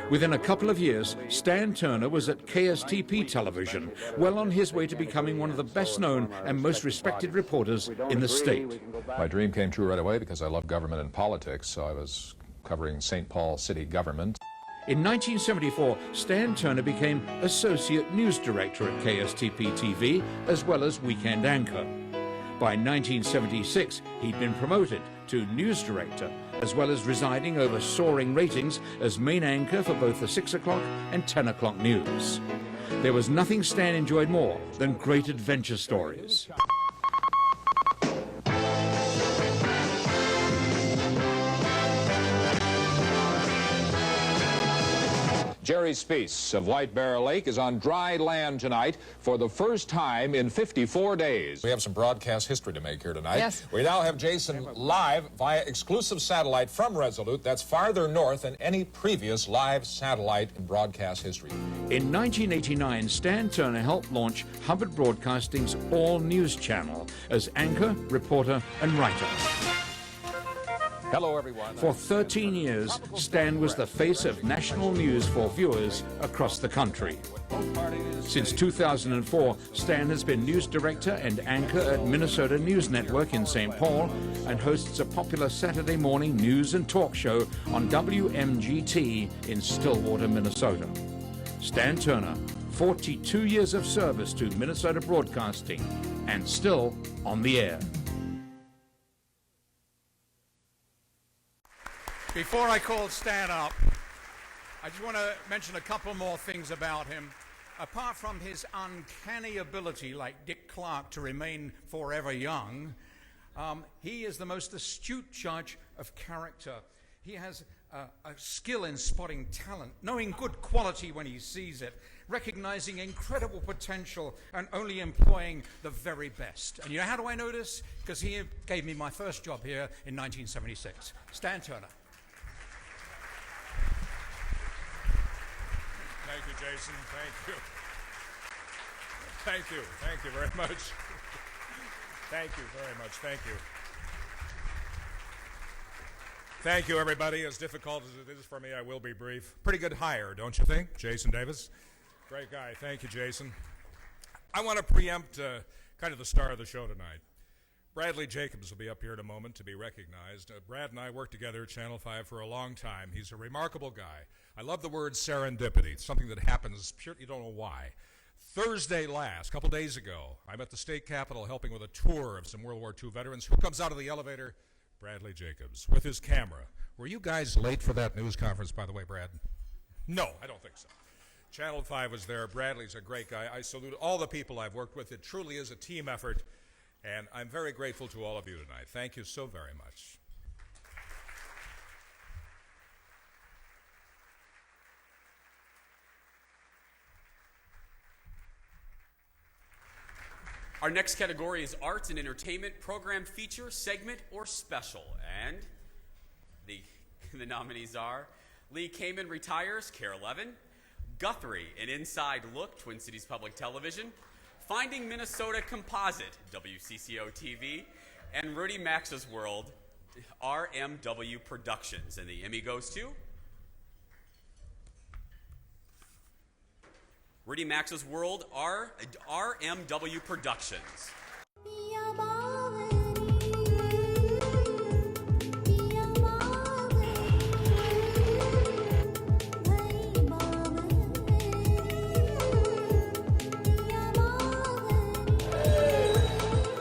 Within a couple of years, Stan Turner was at KSTP television, well on his way to becoming one of the best-known and most respected reporters in the state. My dream came true right away because I love government and politics, so I was covering St. Paul city government. In 1974, Stan Turner became Associate News Director at KSTP TV, as well as weekend anchor. By 1976, he'd been promoted to News Director, as well as residing over soaring ratings as main anchor for both the 6 o'clock and 10 o'clock news. There was nothing Stan enjoyed more than great adventure stories. Jerry Speece of White Bear Lake is on dry land tonight for the first time in 54 days. We have some broadcast history to make here tonight. Yes. We now have Jason live via exclusive satellite from Resolute. That's farther north than any previous live satellite in broadcast history. In 1989, Stan Turner helped launch Hubbard Broadcasting's All News channel as anchor, reporter, and writer. Hello, everyone. For 13 years, Stan was the face of national news for viewers across the country. Since 2004, Stan has been news director and anchor at Minnesota News Network in St. Paul and hosts a popular Saturday morning news and talk show on WMGT in Stillwater, Minnesota. Stan Turner, 42 years of service to Minnesota Broadcasting, and still on the air. Before I call Stan up, I just want to mention a couple more things about him. Apart from his uncanny ability, like Dick Clark, to remain forever young, he is the most astute judge of character. He has a skill in spotting talent, knowing good quality when he sees it, recognizing incredible potential, and only employing the very best. And you know how do I know this? Because he gave me my first job here in 1976. Stan Turner. Thank you, Jason. Thank you. Thank you. Thank you very much. Thank you very much. Thank you. Thank you, everybody. As difficult as it is for me, I will be brief. Pretty good hire, don't you think? Jason Davis. Great guy. Thank you, Jason. I want to preempt kind of the star of the show tonight. Bradley Jacobs will be up here in a moment to be recognized. Brad and I worked together at Channel 5 for a long time. He's a remarkable guy. I love the word serendipity. It's something that happens, you don't know why. Thursday last, a couple days ago, I'm at the state capitol helping with a tour of some World War II veterans. Who comes out of the elevator? Bradley Jacobs with his camera. Were you guys late for that news conference, by the way, Brad? No, I don't think so. Channel 5 was there. Bradley's a great guy. I salute all the people I've worked with. It truly is a team effort. And I'm very grateful to all of you tonight. Thank you so very much. Our next category is Arts and Entertainment, Program Feature, Segment, or Special. And the nominees are Lee Kamen Retires, KARE 11, Guthrie, An Inside Look, Twin Cities Public Television, Finding Minnesota Composite, WCCO TV, and Rudy Max's World, RMW Productions. And the Emmy goes to Rudy Max's World, RMW Productions.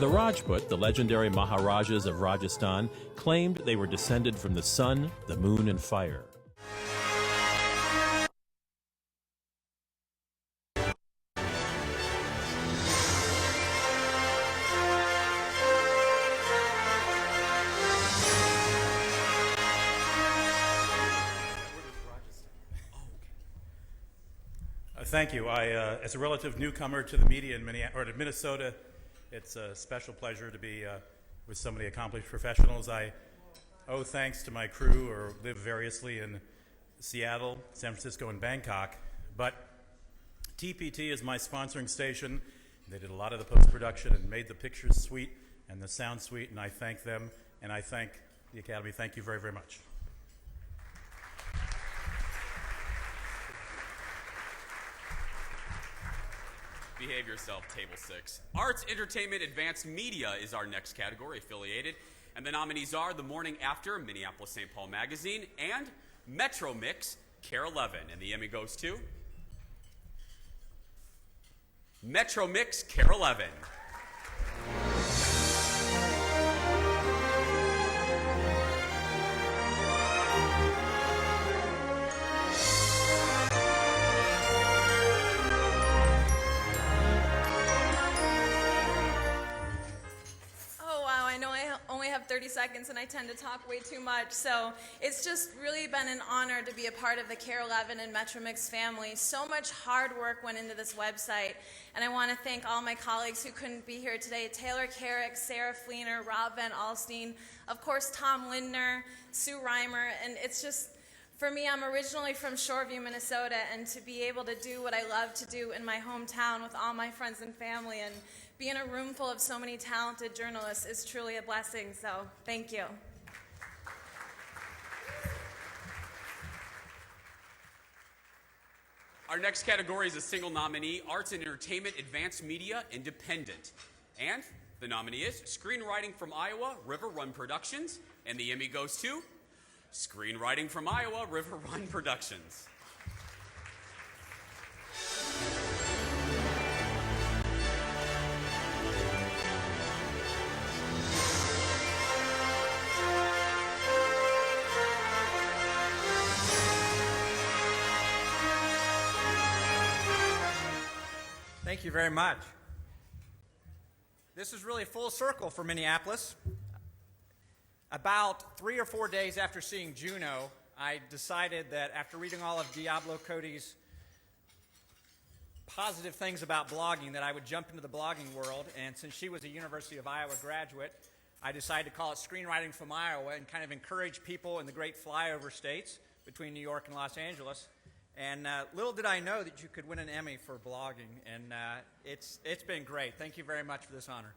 The Rajput, the legendary Maharajas of Rajasthan, claimed they were descended from the sun, the moon, and fire. Thank you. As a relative newcomer to the media in Minnesota, it's a special pleasure to be with so many accomplished professionals. I owe thanks to my crew who live variously in Seattle, San Francisco, and Bangkok. But TPT is my sponsoring station. They did a lot of the post-production and made the pictures sweet and the sound sweet, and I thank them, and I thank the Academy. Thank you very, very much. Behave yourself, table 6. Arts, Entertainment, Advanced Media is our next category affiliated. And the nominees are The Morning After, Minneapolis St. Paul Magazine, and Metro Mix, Care 11. And the Emmy goes to Metro Mix, Care 11. I know I only have 30 seconds and I tend to talk way too much, so it's just really been an honor to be a part of the Care 11 and Metromix family. So much hard work went into this website, and I want to thank all my colleagues who couldn't be here today: Taylor Carrick, Sarah Fleener, Rob Van Alstyne, of course Tom Lindner, Sue Reimer, and it's just, for me, I'm originally from Shoreview, Minnesota, and to be able to do what I love to do in my hometown with all my friends and family and be in a room full of so many talented journalists is truly a blessing, so thank you. Our next category is a single nominee, Arts and Entertainment, Advanced Media, Independent. And the nominee is Screenwriting from Iowa, River Run Productions, and the Emmy goes to Screenwriting from Iowa, River Run Productions. Thank you very much. This is really full circle for Minneapolis. About 3 or 4 days after seeing Juno, I decided that after reading all of Diablo Cody's positive things about blogging, that I would jump into the blogging world. And since she was a University of Iowa graduate, I decided to call it Screenwriting from Iowa and kind of encourage people in the great flyover states between New York and Los Angeles. And little did I know that you could win an Emmy for blogging, and it's been great. Thank you very much for this honor.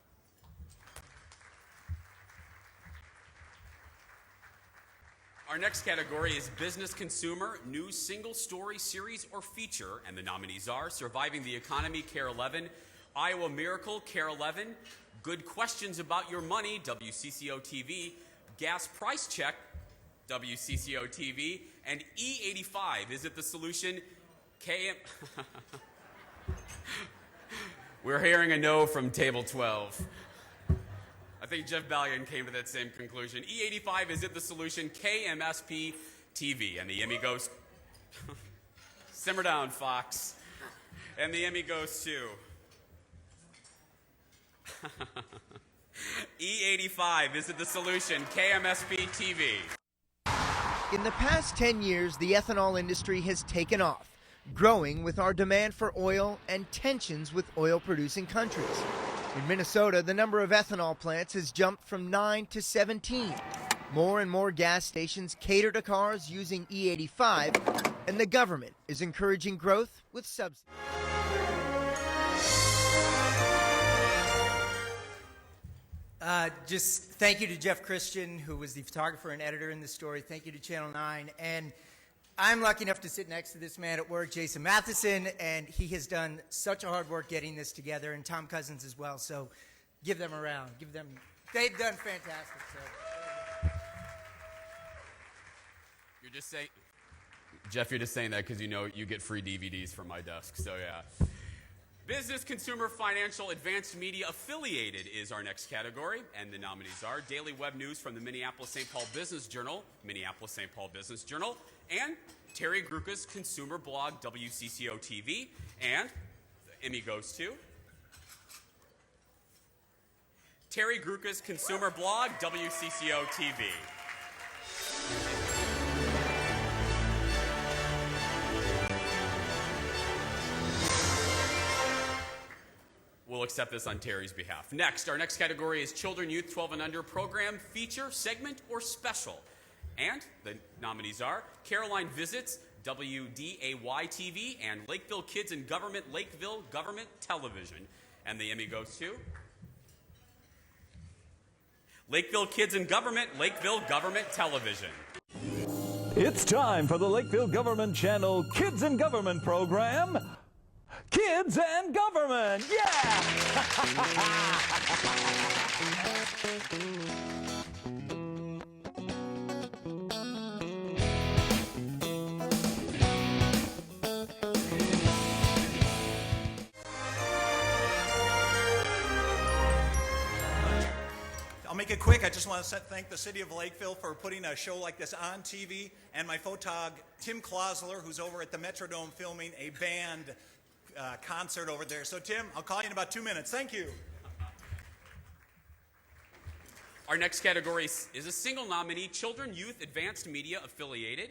Our next category is Business Consumer, News Single Story, Series, or Feature, and the nominees are Surviving the Economy, Care 11, Iowa Miracle, Care 11, Good Questions About Your Money, WCCO TV, Gas Price Check, WCCO TV, and E85, Is It the Solution? We're hearing a no from table 12. I think Jeff Ballion came to that same conclusion. E85, Is It the Solution? KMSP TV, and the Emmy goes... Simmer down, Fox. And the Emmy goes to... E85, Is It the Solution? KMSP TV. In the past 10 years, the ethanol industry has taken off, growing with our demand for oil and tensions with oil-producing countries. In Minnesota, the number of ethanol plants has jumped from 9 to 17. More and more gas stations cater to cars using E85, and the government is encouraging growth with subsidies. Just thank you to Jeff Christian, who was the photographer and editor in this story. Thank you to Channel 9. And I'm lucky enough to sit next to this man at work, Jason Matheson, and he has done such a hard work getting this together, and Tom Cousins as well. So give them a round. They've done fantastic. So. You're just saying, Jeff, you're just saying that because you know you get free DVDs from my desk. So yeah. Business, Consumer, Financial, Advanced Media Affiliated is our next category, and the nominees are Daily Web News from the Minneapolis-St. Paul Business Journal, Minneapolis-St. Paul Business Journal, and Terry Gruca's consumer blog, WCCO TV, and the Emmy goes to Terry Gruca's consumer blog, WCCO TV. We'll accept this on Terry's behalf. Next, our next category is Children, Youth, 12 and Under Program, Feature, Segment, or Special. And the nominees are Caroline Visits, WDAY-TV, and Lakeville Kids in Government, Lakeville Government Television. And the Emmy goes to Lakeville Kids in Government, Lakeville Government Television. It's time for the Lakeville Government Channel Kids in Government program. Kids and Government, yeah! I'll make it quick. I just want to thank the city of Lakeville for putting a show like this on TV, and my photog, Tim Klausler, who's over at the Metrodome filming a band concert over there. So, Tim, I'll call you in about 2 minutes. Thank you. Our next category is a single nominee, Children, Youth, Advanced Media Affiliated.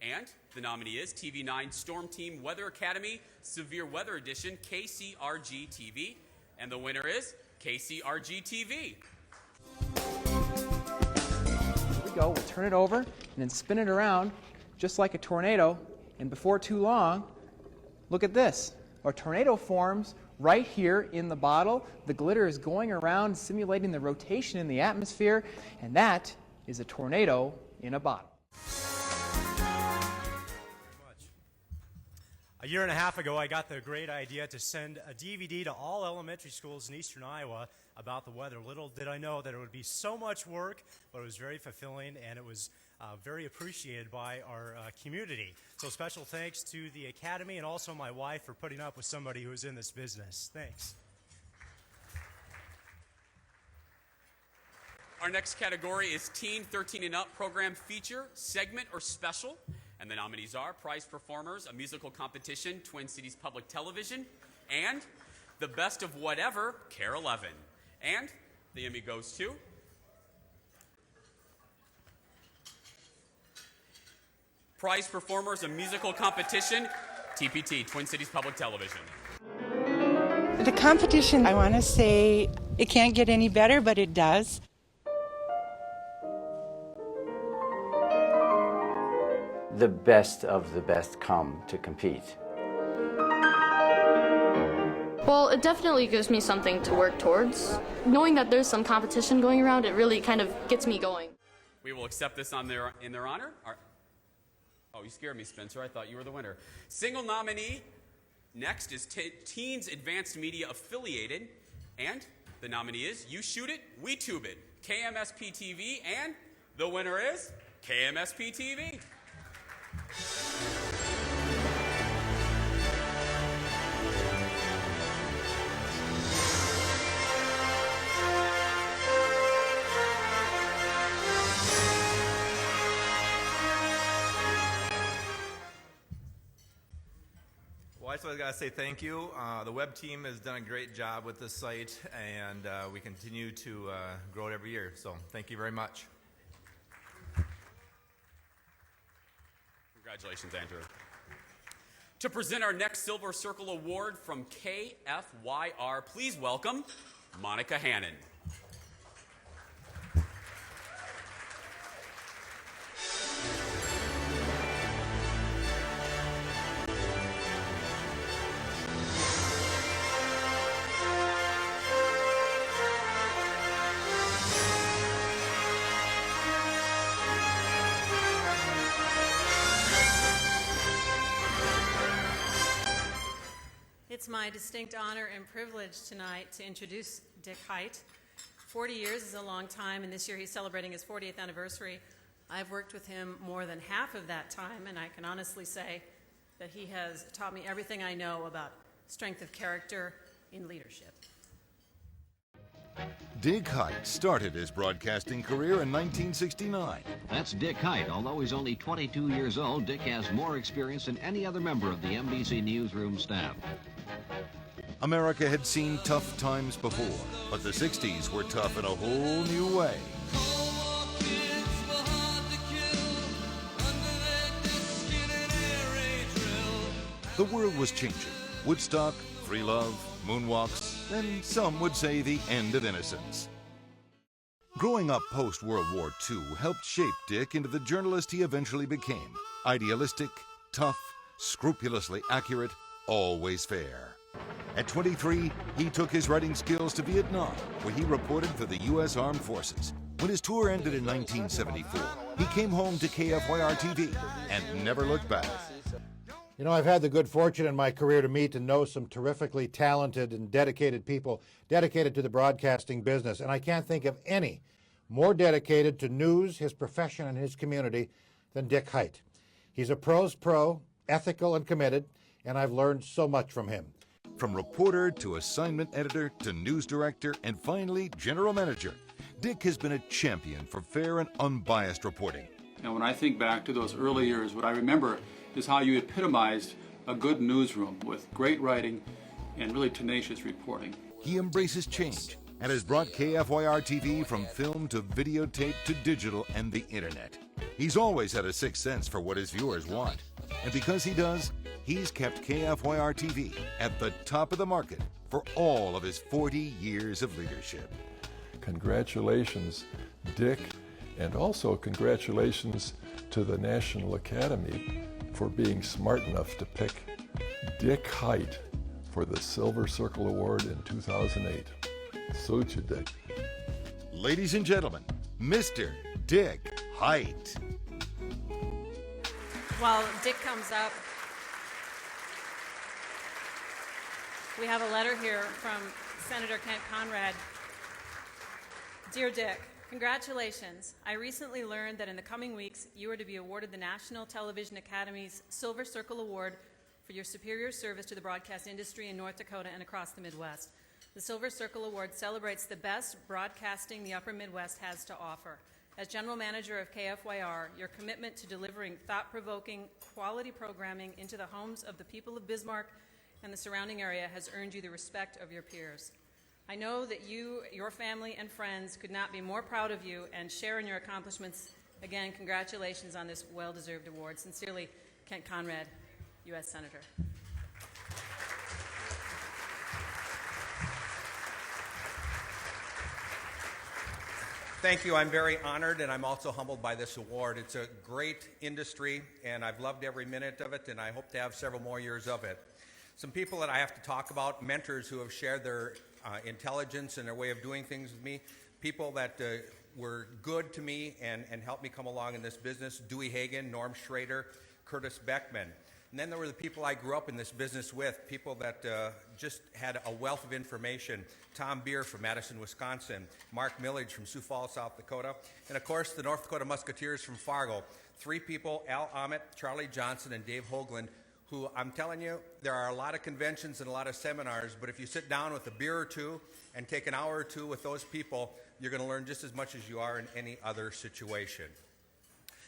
And the nominee is TV9 Storm Team Weather Academy Severe Weather Edition, KCRG TV. And the winner is KCRG TV. Here we go. We'll turn it over and then spin it around just like a tornado. And before too long, look at this. A tornado forms right here in the bottle. The glitter is going around simulating the rotation in the atmosphere, and that is a tornado in a bottle. A year and a half ago, I got the great idea to send a DVD to all elementary schools in eastern Iowa about the weather. Little did I know that it would be so much work, but it was very fulfilling, and it was very appreciated by our community. So special thanks to the Academy and also my wife for putting up with somebody who's in this business. Thanks. Our next category is Teen 13 and Up Program Feature, Segment, or Special. And the nominees are Prize Performers, a musical competition, Twin Cities Public Television, and The Best of Whatever, Care 11. And the Emmy goes to Prize Performers, a musical competition, TPT, Twin Cities Public Television. The competition, I want to say it can't get any better, but it does. The best of the best come to compete. Well, it definitely gives me something to work towards. Knowing that there's some competition going around, it really kind of gets me going. We will accept this in their honor. Oh, you scared me, Spencer. I thought you were the winner. Single nominee next is Teens Advanced Media Affiliated. And the nominee is You Shoot It, We Tube It, KMSP TV. And the winner is KMSP TV. Well, I just got to say thank you. The web team has done a great job with this site, and we continue to grow it every year. So thank you very much. Congratulations, Andrew. To present our next Silver Circle Award from KFYR, please welcome Monica Hannon. It's my distinct honor and privilege tonight to introduce Dick Height. 40 years is a long time, and this year he's celebrating his 40th anniversary. I've worked with him more than half of that time, and I can honestly say that he has taught me everything I know about strength of character in leadership. Dick Height started his broadcasting career in 1969. That's Dick Height. Although he's only 22 years old, Dick has more experience than any other member of the NBC newsroom staff. America had seen tough times before, but the 60s were tough in a whole new way. The world was changing. Woodstock, free love, moonwalks, and some would say the end of innocence. Growing up post-World War II helped shape Dick into the journalist he eventually became. Idealistic, tough, scrupulously accurate, always fair. At 23, he took his writing skills to Vietnam, where he reported for the U.S. Armed Forces. When his tour ended in 1974, he came home to KFYR-TV and never looked back. You know, I've had the good fortune in my career to meet and know some terrifically talented and dedicated people dedicated to the broadcasting business, and I can't think of any more dedicated to news, his profession, and his community than Dick Height. He's a pro's pro, ethical and committed, and I've learned so much from him. From reporter to assignment editor to news director and finally general manager, Dick has been a champion for fair and unbiased reporting. And when I think back to those early years, what I remember is how you epitomized a good newsroom with great writing and really tenacious reporting. He embraces change and has brought KFYR-TV from film to videotape to digital and the internet. He's always had a sixth sense for what his viewers want. And because he does, he's kept KFYR-TV at the top of the market for all of his 40 years of leadership. Congratulations, Dick, and also congratulations to the National Academy for being smart enough to pick Dick Height for the Silver Circle Award in 2008. Salute you, Dick. Ladies and gentlemen, Mr. Dick Height. While Dick comes up, we have a letter here from Senator Kent Conrad. Dear Dick, congratulations. I recently learned that in the coming weeks, you are to be awarded the National Television Academy's Silver Circle Award for your superior service to the broadcast industry in North Dakota and across the Midwest. The Silver Circle Award celebrates the best broadcasting the Upper Midwest has to offer. As General Manager of KFYR, your commitment to delivering thought-provoking, quality programming into the homes of the people of Bismarck and the surrounding area has earned you the respect of your peers. I know that you, your family, and friends could not be more proud of you and share in your accomplishments. Again, congratulations on this well-deserved award. Sincerely, Kent Conrad, U.S. Senator. Thank you. I'm very honored, and I'm also humbled by this award. It's a great industry, and I've loved every minute of it, and I hope to have several more years of it. Some people that I have to talk about, mentors who have shared their intelligence and their way of doing things with me, people that were good to me and helped me come along in this business, Dewey Hagen, Norm Schrader, Curtis Beckman. And then there were the people I grew up in this business with, people that just had a wealth of information. Tom Beer from Madison, Wisconsin, Mark Millage from Sioux Falls, South Dakota, and of course the North Dakota Musketeers from Fargo. Three people, Al Ahmet, Charlie Johnson, and Dave Hoagland, who I'm telling you, there are a lot of conventions and a lot of seminars, but if you sit down with a beer or two and take an hour or two with those people, you're going to learn just as much as you are in any other situation.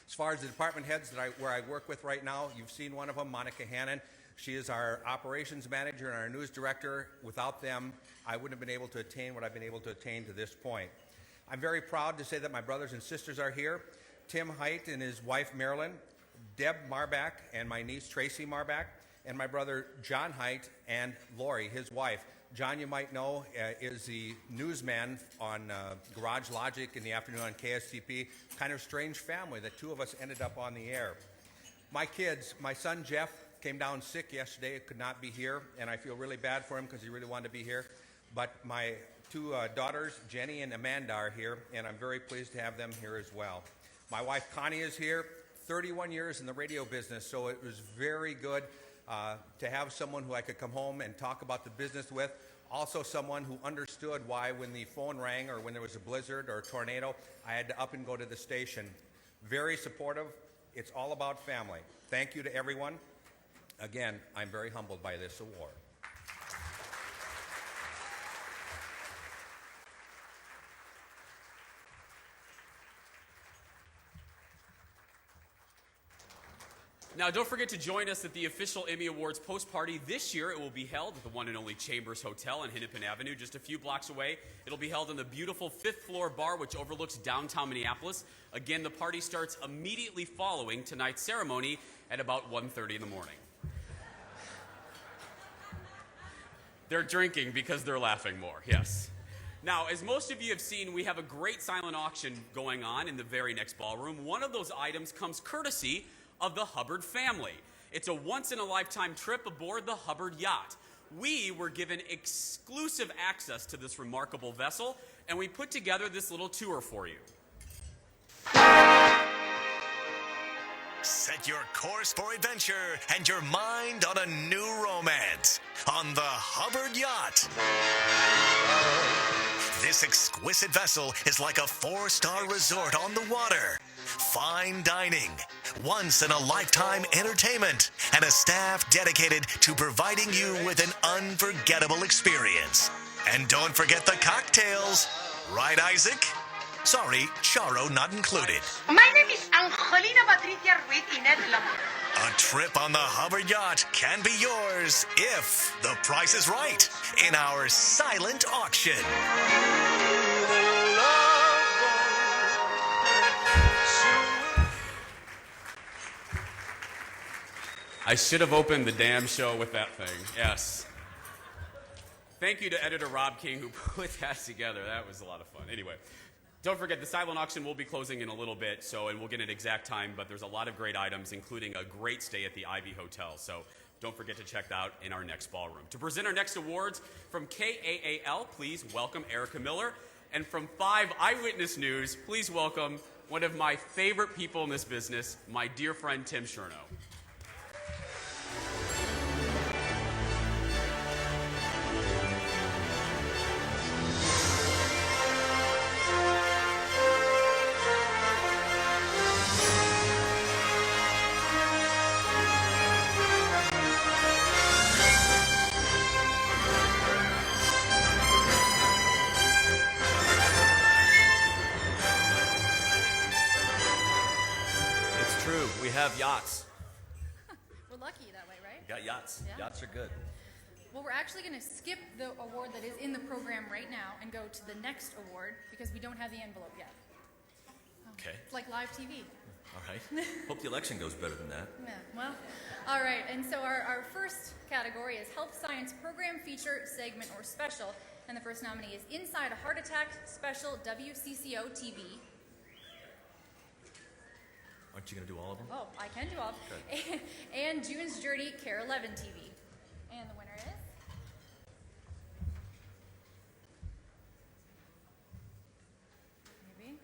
As far as the department heads where I work with right now, you've seen one of them, Monica Hannon. She is our operations manager and our news director. Without them, I wouldn't have been able to attain what I've been able to attain to this point. I'm very proud to say that my brothers and sisters are here. Tim Height and his wife, Marilyn, Deb Marbach and my niece, Tracy Marbach, and my brother, John Height, and Lori, his wife. John, you might know, is the newsman on Garage Logic in the afternoon on KSTP. Kind of strange family that two of us ended up on the air. My kids, my son Jeff came down sick yesterday, could not be here, and I feel really bad for him because he really wanted to be here. But my two daughters, Jenny and Amanda, are here, and I'm very pleased to have them here as well. My wife Connie is here, 31 years in the radio business, so it was very good to have someone who I could come home and talk about the business with. Also someone who understood why when the phone rang or when there was a blizzard or a tornado, I had to up and go to the station. Very supportive. It's all about family. Thank you to everyone. Again, I'm very humbled by this award. Now, don't forget to join us at the official Emmy Awards post party. This year, it will be held at the one and only Chambers Hotel on Hennepin Avenue, just a few blocks away. It'll be held in the beautiful 5th floor bar, which overlooks downtown Minneapolis. Again, the party starts immediately following tonight's ceremony at about 1:30 in the morning. They're drinking because they're laughing more, yes. Now, as most of you have seen, we have a great silent auction going on in the very next ballroom. One of those items comes courtesy of the Hubbard family. It's a once-in-a-lifetime trip aboard the Hubbard yacht. We were given exclusive access to this remarkable vessel, and we put together this little tour for you. Set your course for adventure and your mind on a new romance on the Hubbard yacht. This exquisite vessel is like a 4-star resort on the water. Fine dining, once-in-a-lifetime entertainment, and a staff dedicated to providing you with an unforgettable experience. And don't forget the cocktails. Right, Isaac? Sorry, Charo not included. My name is Angelina Patricia Ruiz Inedlam. A trip on the Hubbard yacht can be yours if the price is right in our silent auction. I should have opened the damn show with that thing, yes. Thank you to editor Rob King who put that together. That was a lot of fun. Anyway, don't forget the silent auction will be closing in a little bit, and we'll get an exact time, but there's a lot of great items, including a great stay at the Ivy Hotel. So don't forget to check that out in our next ballroom. To present our next awards from KAAL, please welcome Erica Miller. And from 5 Eyewitness News, please welcome one of my favorite people in this business, my dear friend Tim Chernow. Have yachts. We're lucky that way, right? We got yachts. Yeah. Yachts are good. Well, we're actually going to skip the award that is in the program right now and go to the next award because we don't have the envelope yet. Okay. It's like live TV. All right. Hope the election goes better than that. Yeah, well, all right. And so our first category is Health Science Program Feature, Segment, or Special. And the first nominee is Inside a Heart Attack Special WCCO TV. Aren't you going to do all of them? Oh, I can do all of them. Okay. And June's Journey, Care 11 TV. And the winner is? Maybe.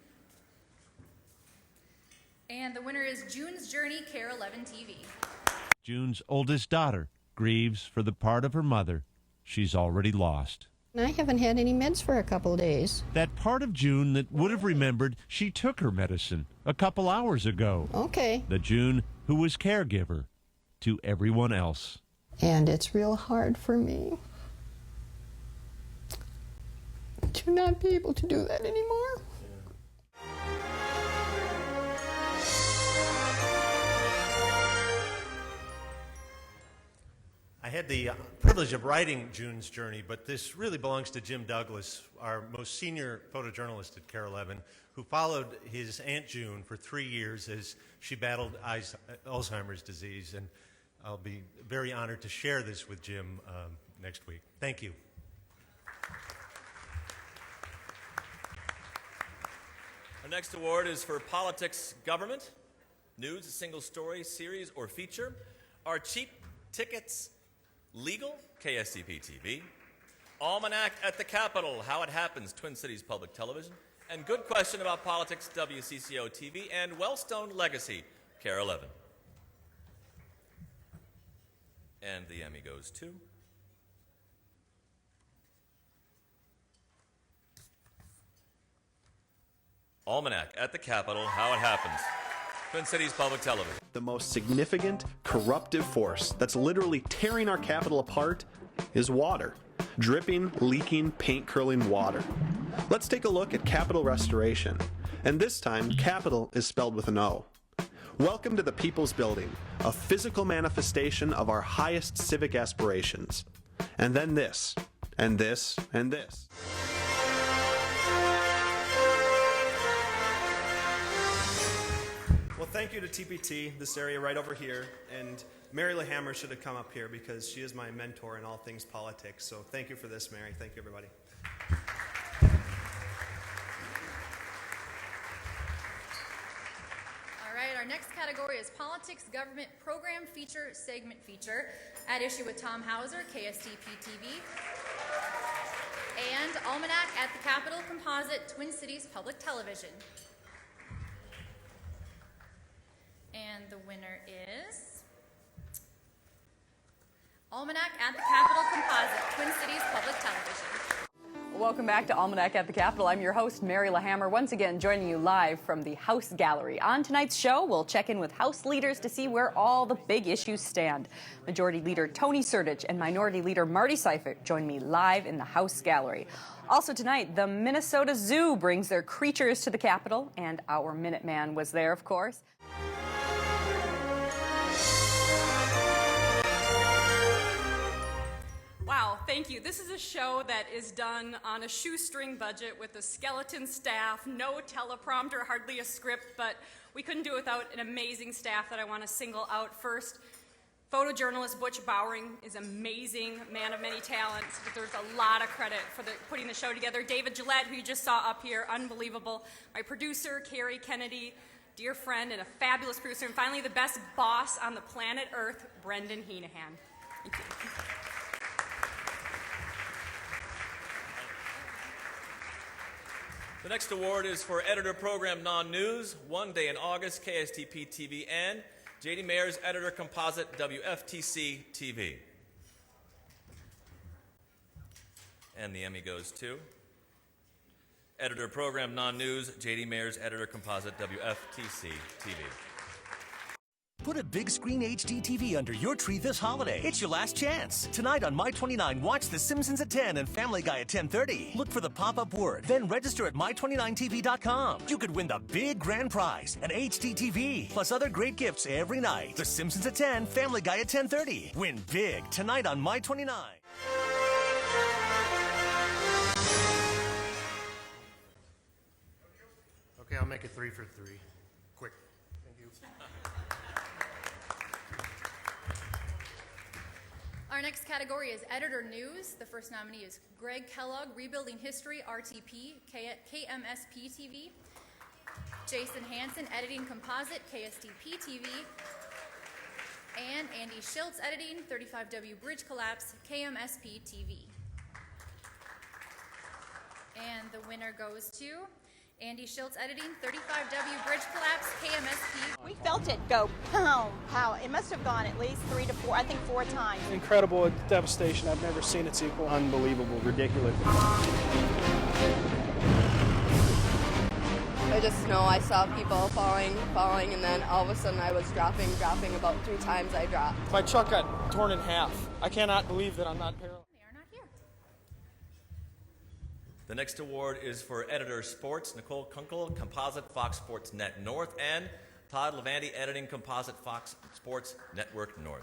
And the winner is June's Journey, Care 11 TV. June's oldest daughter grieves for the part of her mother she's already lost. I haven't had any meds for a couple days. That part of June that would have remembered she took her medicine a couple hours ago. Okay. The June who was caregiver to everyone else. And it's real hard for me to not be able to do that anymore. I had the privilege of writing June's Journey, but this really belongs to Jim Douglas, our most senior photojournalist at Care 11, who followed his Aunt June for 3 years as she battled Alzheimer's disease. And I'll be very honored to share this with Jim next week. Thank you. Our next award is for Politics Government, News, a Single Story, Series, or Feature. Are cheap tickets legal? KSCP TV. Almanac at the Capitol, How It Happens, Twin Cities Public Television. And Good Question About Politics, WCCO TV. And Wellstone Legacy, Care 11. And the Emmy goes to Almanac at the Capitol, How It Happens. Twin Cities Public Television. The most significant corruptive force that's literally tearing our capital apart is water. Dripping, leaking, paint-curling water. Let's take a look at Capitol Restoration. And this time, Capitol is spelled with an O. Welcome to the People's Building, a physical manifestation of our highest civic aspirations. And then this, and this, and this. Well, thank you to TPT, this area right over here, and Mary LaHammer should have come up here because she is my mentor in all things politics. So thank you for this, Mary. Thank you, everybody. All right, our next category is Politics, Government, Program Feature, Segment Feature, at issue with Tom Hauser, KSTP-TV, and Almanac at the Capitol Composite, Twin Cities Public Television. And the winner is Almanac at the Capitol Composite, Twin Cities Public Television. Welcome back to Almanac at the Capitol. I'm your host, Mary LaHammer, once again joining you live from the House Gallery. On tonight's show, we'll check in with House leaders to see where all the big issues stand. Majority Leader Tony Sertich and Minority Leader Marty Seifert join me live in the House Gallery. Also tonight, the Minnesota Zoo brings their creatures to the Capitol, and our Minuteman was there, of course. Wow, thank you. This is a show that is done on a shoestring budget with a skeleton staff, no teleprompter, hardly a script, but we couldn't do it without an amazing staff that I want to single out first. Photojournalist Butch Bowering is amazing, man of many talents. There's a lot of credit for putting the show together. David Gillette, who you just saw up here, unbelievable. My producer, Carrie Kennedy, dear friend and a fabulous producer. And finally, the best boss on the planet Earth, Brendan Heenahan. Thank you. The next award is for Editor Program Non-News, One Day in August, KSTP-TV, and J.D. Mayer's Editor Composite, WFTC-TV. And the Emmy goes to Editor Program Non-News, J.D. Mayer's Editor Composite, WFTC-TV. Put a big screen HD TV under your tree this holiday. It's your last chance. Tonight on My29, watch The Simpsons at 10 and Family Guy at 10:30. Look for the pop-up word, then register at my29tv.com. You could win the big grand prize, an HD TV, plus other great gifts every night. The Simpsons at 10, Family Guy at 10:30. Win big tonight on My29. Okay, I'll make it 3 for 3. Quick. Thank you. Our next category is Editor News. The first nominee is Greg Kellogg, Rebuilding History, RTP, KMSP-TV. Jason Hansen, Editing Composite, KSTP-TV. And Andy Schiltz, Editing, 35W Bridge Collapse, KMSP-TV. And the winner goes to Andy Schiltz, Editing, 35W Bridge Collapse, KMSP. We felt it go pow, pow. It must have gone at least 3 to 4, I think 4 times. Incredible devastation. I've never seen its equal. Unbelievable, ridiculous. I just know I saw people falling, and then all of a sudden I was dropping. About 3 times I dropped. My truck got torn in half. I cannot believe that I'm not paralyzed. The next award is for Editor Sports, Nicole Kunkel, Composite Fox Sports Net North, and Todd Levanti, Editing Composite Fox Sports Network North.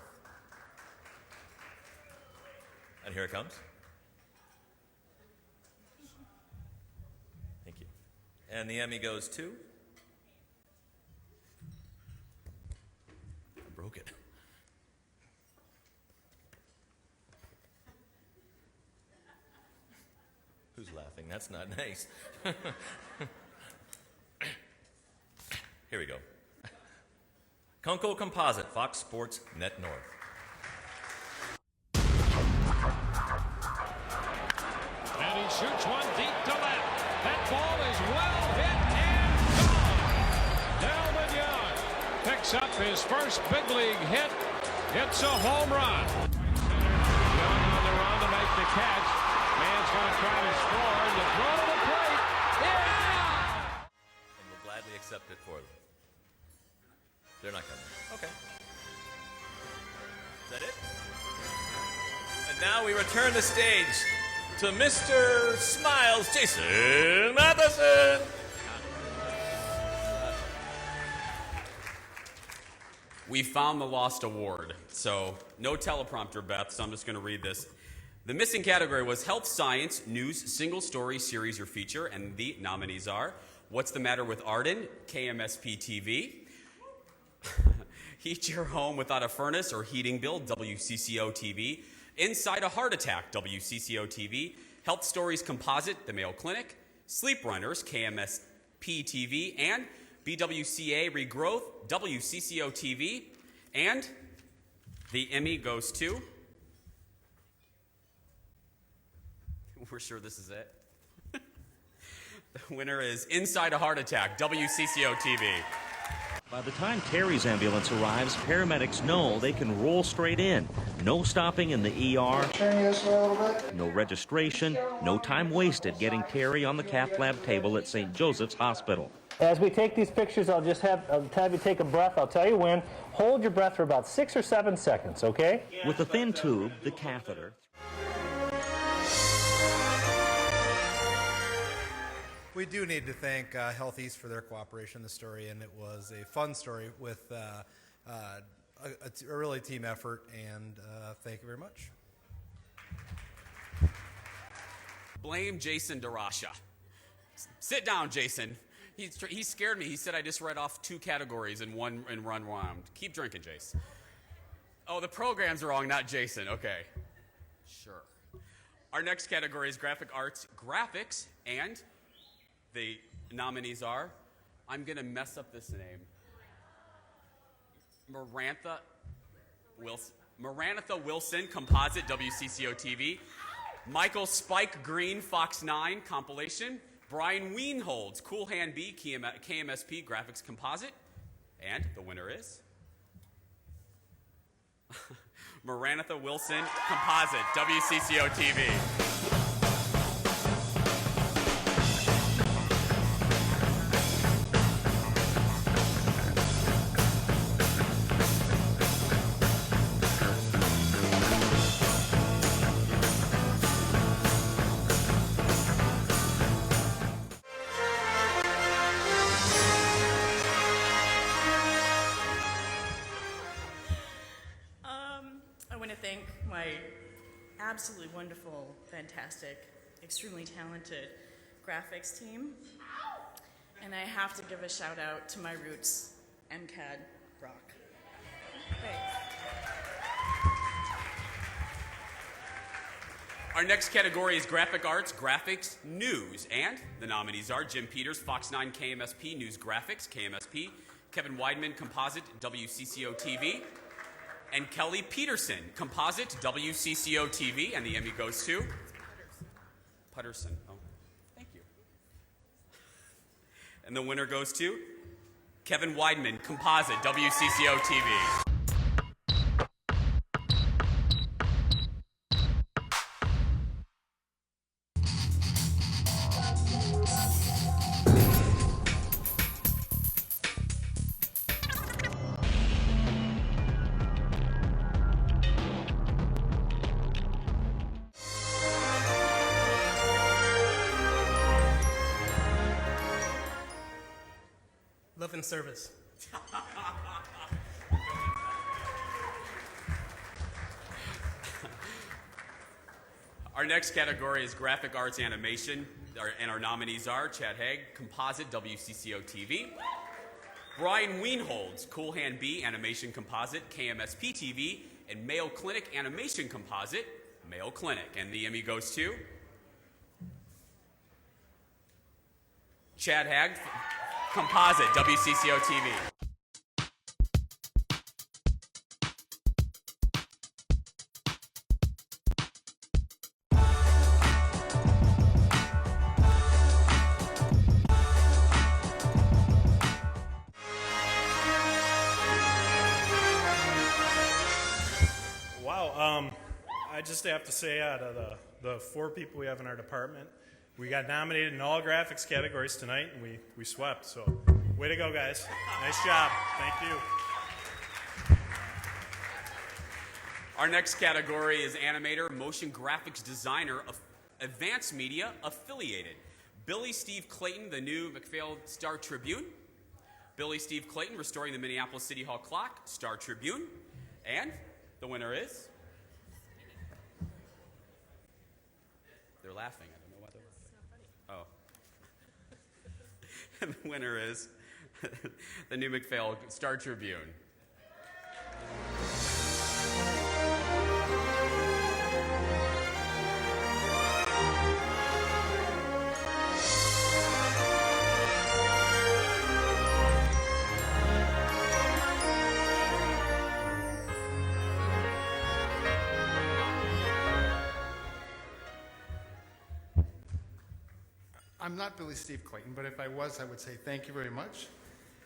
And here it comes. Thank you. And the Emmy goes to? I broke it. Who's laughing? That's not nice. Here we go. Kunkel Composite, Fox Sports Net North. And he shoots one deep to left. That ball is well hit and gone. Delvin Young picks up his first big league hit It's a home run. Young on the run to make the catch. Man's going to try to score. And the throw to the plate. Yeah! And we'll gladly accept it for them. They're not coming. Okay. Is that it? And now we return the stage to Mr. Smiles, Jason Matheson. We found the lost award. So no teleprompter, Beth, so I'm just going to read this. The missing category was Health Science, News, Single Story, Series, or Feature, and the nominees are What's the Matter with Arden, KMSP TV, Heat Your Home Without a Furnace or Heating Bill, WCCO TV, Inside a Heart Attack, WCCO TV, Health Stories Composite, the Mayo Clinic, Sleep Runners, KMSP TV, and BWCA Regrowth, WCCO TV, and the Emmy goes to... We're sure this is it. The winner is Inside a Heart Attack, WCCO TV. By the time Terry's ambulance arrives, paramedics know they can roll straight in. No stopping in the ER, no registration, no time wasted getting Terry on the cath lab table at St. Joseph's Hospital. As we take these pictures, I'll have you take a breath. I'll tell you when. Hold your breath for about 6 or 7 seconds, okay? With the thin tube, the catheter. We do need to thank Health East for their cooperation in the story, and it was a fun story with a really team effort, and thank you very much. Blame Jason DeRasha. Sit down, Jason. He scared me. He said I just read off 2 categories in one round. Keep drinking, Jace. Oh, the programs are wrong, not Jason. Okay. Sure. Our next category is Graphic Arts Graphics, and the nominees are, I'm going to mess up this name, Marantha Wilson, Composite, WCCO TV, Michael Spike Green, Fox 9, Compilation, Brian Wienholz, Cool Hand B, KMSP, Graphics Composite, and the winner is Marantha Wilson, Composite, WCCO TV. I want to thank my absolutely wonderful, fantastic, extremely talented graphics team. And I have to give a shout out to my roots, MCAD Rock. Thanks. Our next category is Graphic Arts, Graphics, News. And the nominees are Jim Peters, Fox 9, KMSP, News Graphics, KMSP, Kevin Weidman, Composite, WCCO TV, and Kelly Peterson, Composite, WCCO TV, and the Emmy goes to Putterson. Oh, thank you. And the winner goes to Kevin Weidman, Composite, WCCO TV. Love and service. Our next category is Graphic Arts Animation, and our nominees are Chad Haig, Composite, WCCO TV, Brian Wienholz, Cool Hand B, Animation Composite, KMSP TV, and Mayo Clinic Animation Composite, Mayo Clinic. And the Emmy goes to Chad Haig, Composite, WCCO TV. just have to say, out of the 4 people we have in our department, we got nominated in all graphics categories tonight, and we swept. So, way to go, guys. Nice job. Thank you. Our next category is animator, motion graphics designer, advanced media, affiliated. Billy Steve Clayton, the new McPhail Star Tribune. Billy Steve Clayton, restoring the Minneapolis City Hall clock, Star Tribune. And the winner is... They're laughing. I don't know why they're laughing. Oh. And the winner is the new McPhail Star Tribune. I'm not Billy Steve Clayton, but if I was, I would say thank you very much.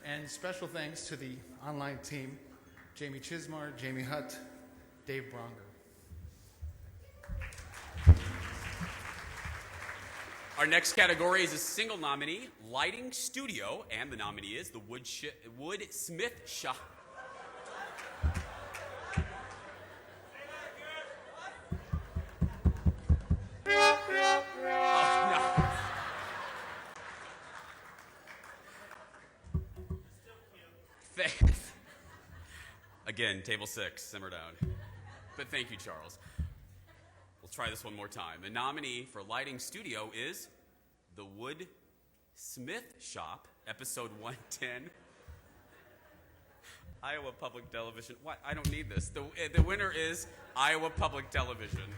And special thanks to the online team, Jamie Chismar, Jamie Hutt, Dave Bronger. Our next category is a single nominee, lighting studio, and the nominee is the Woodsmith Shop. Again, table 6, simmer down. But thank you, Charles. We'll try this one more time. The nominee for lighting studio is the Woodsmith Shop, episode 110. Iowa Public Television. What? I don't need this. The winner is Iowa Public Television.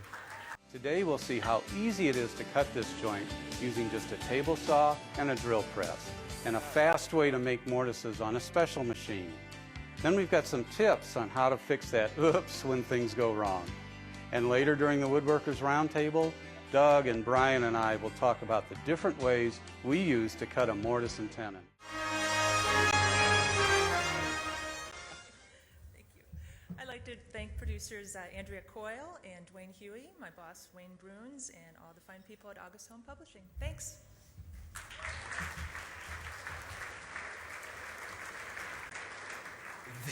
Today we'll see how easy it is to cut this joint using just a table saw and a drill press, and a fast way to make mortises on a special machine. Then we've got some tips on how to fix that oops when things go wrong. And later during the Woodworkers Roundtable, Doug and Brian and I will talk about the different ways we use to cut a mortise and tenon. Thank you. I'd like to thank producers Andrea Coyle and Dwayne Huey, my boss Wayne Bruns, and all the fine people at August Home Publishing. Thanks.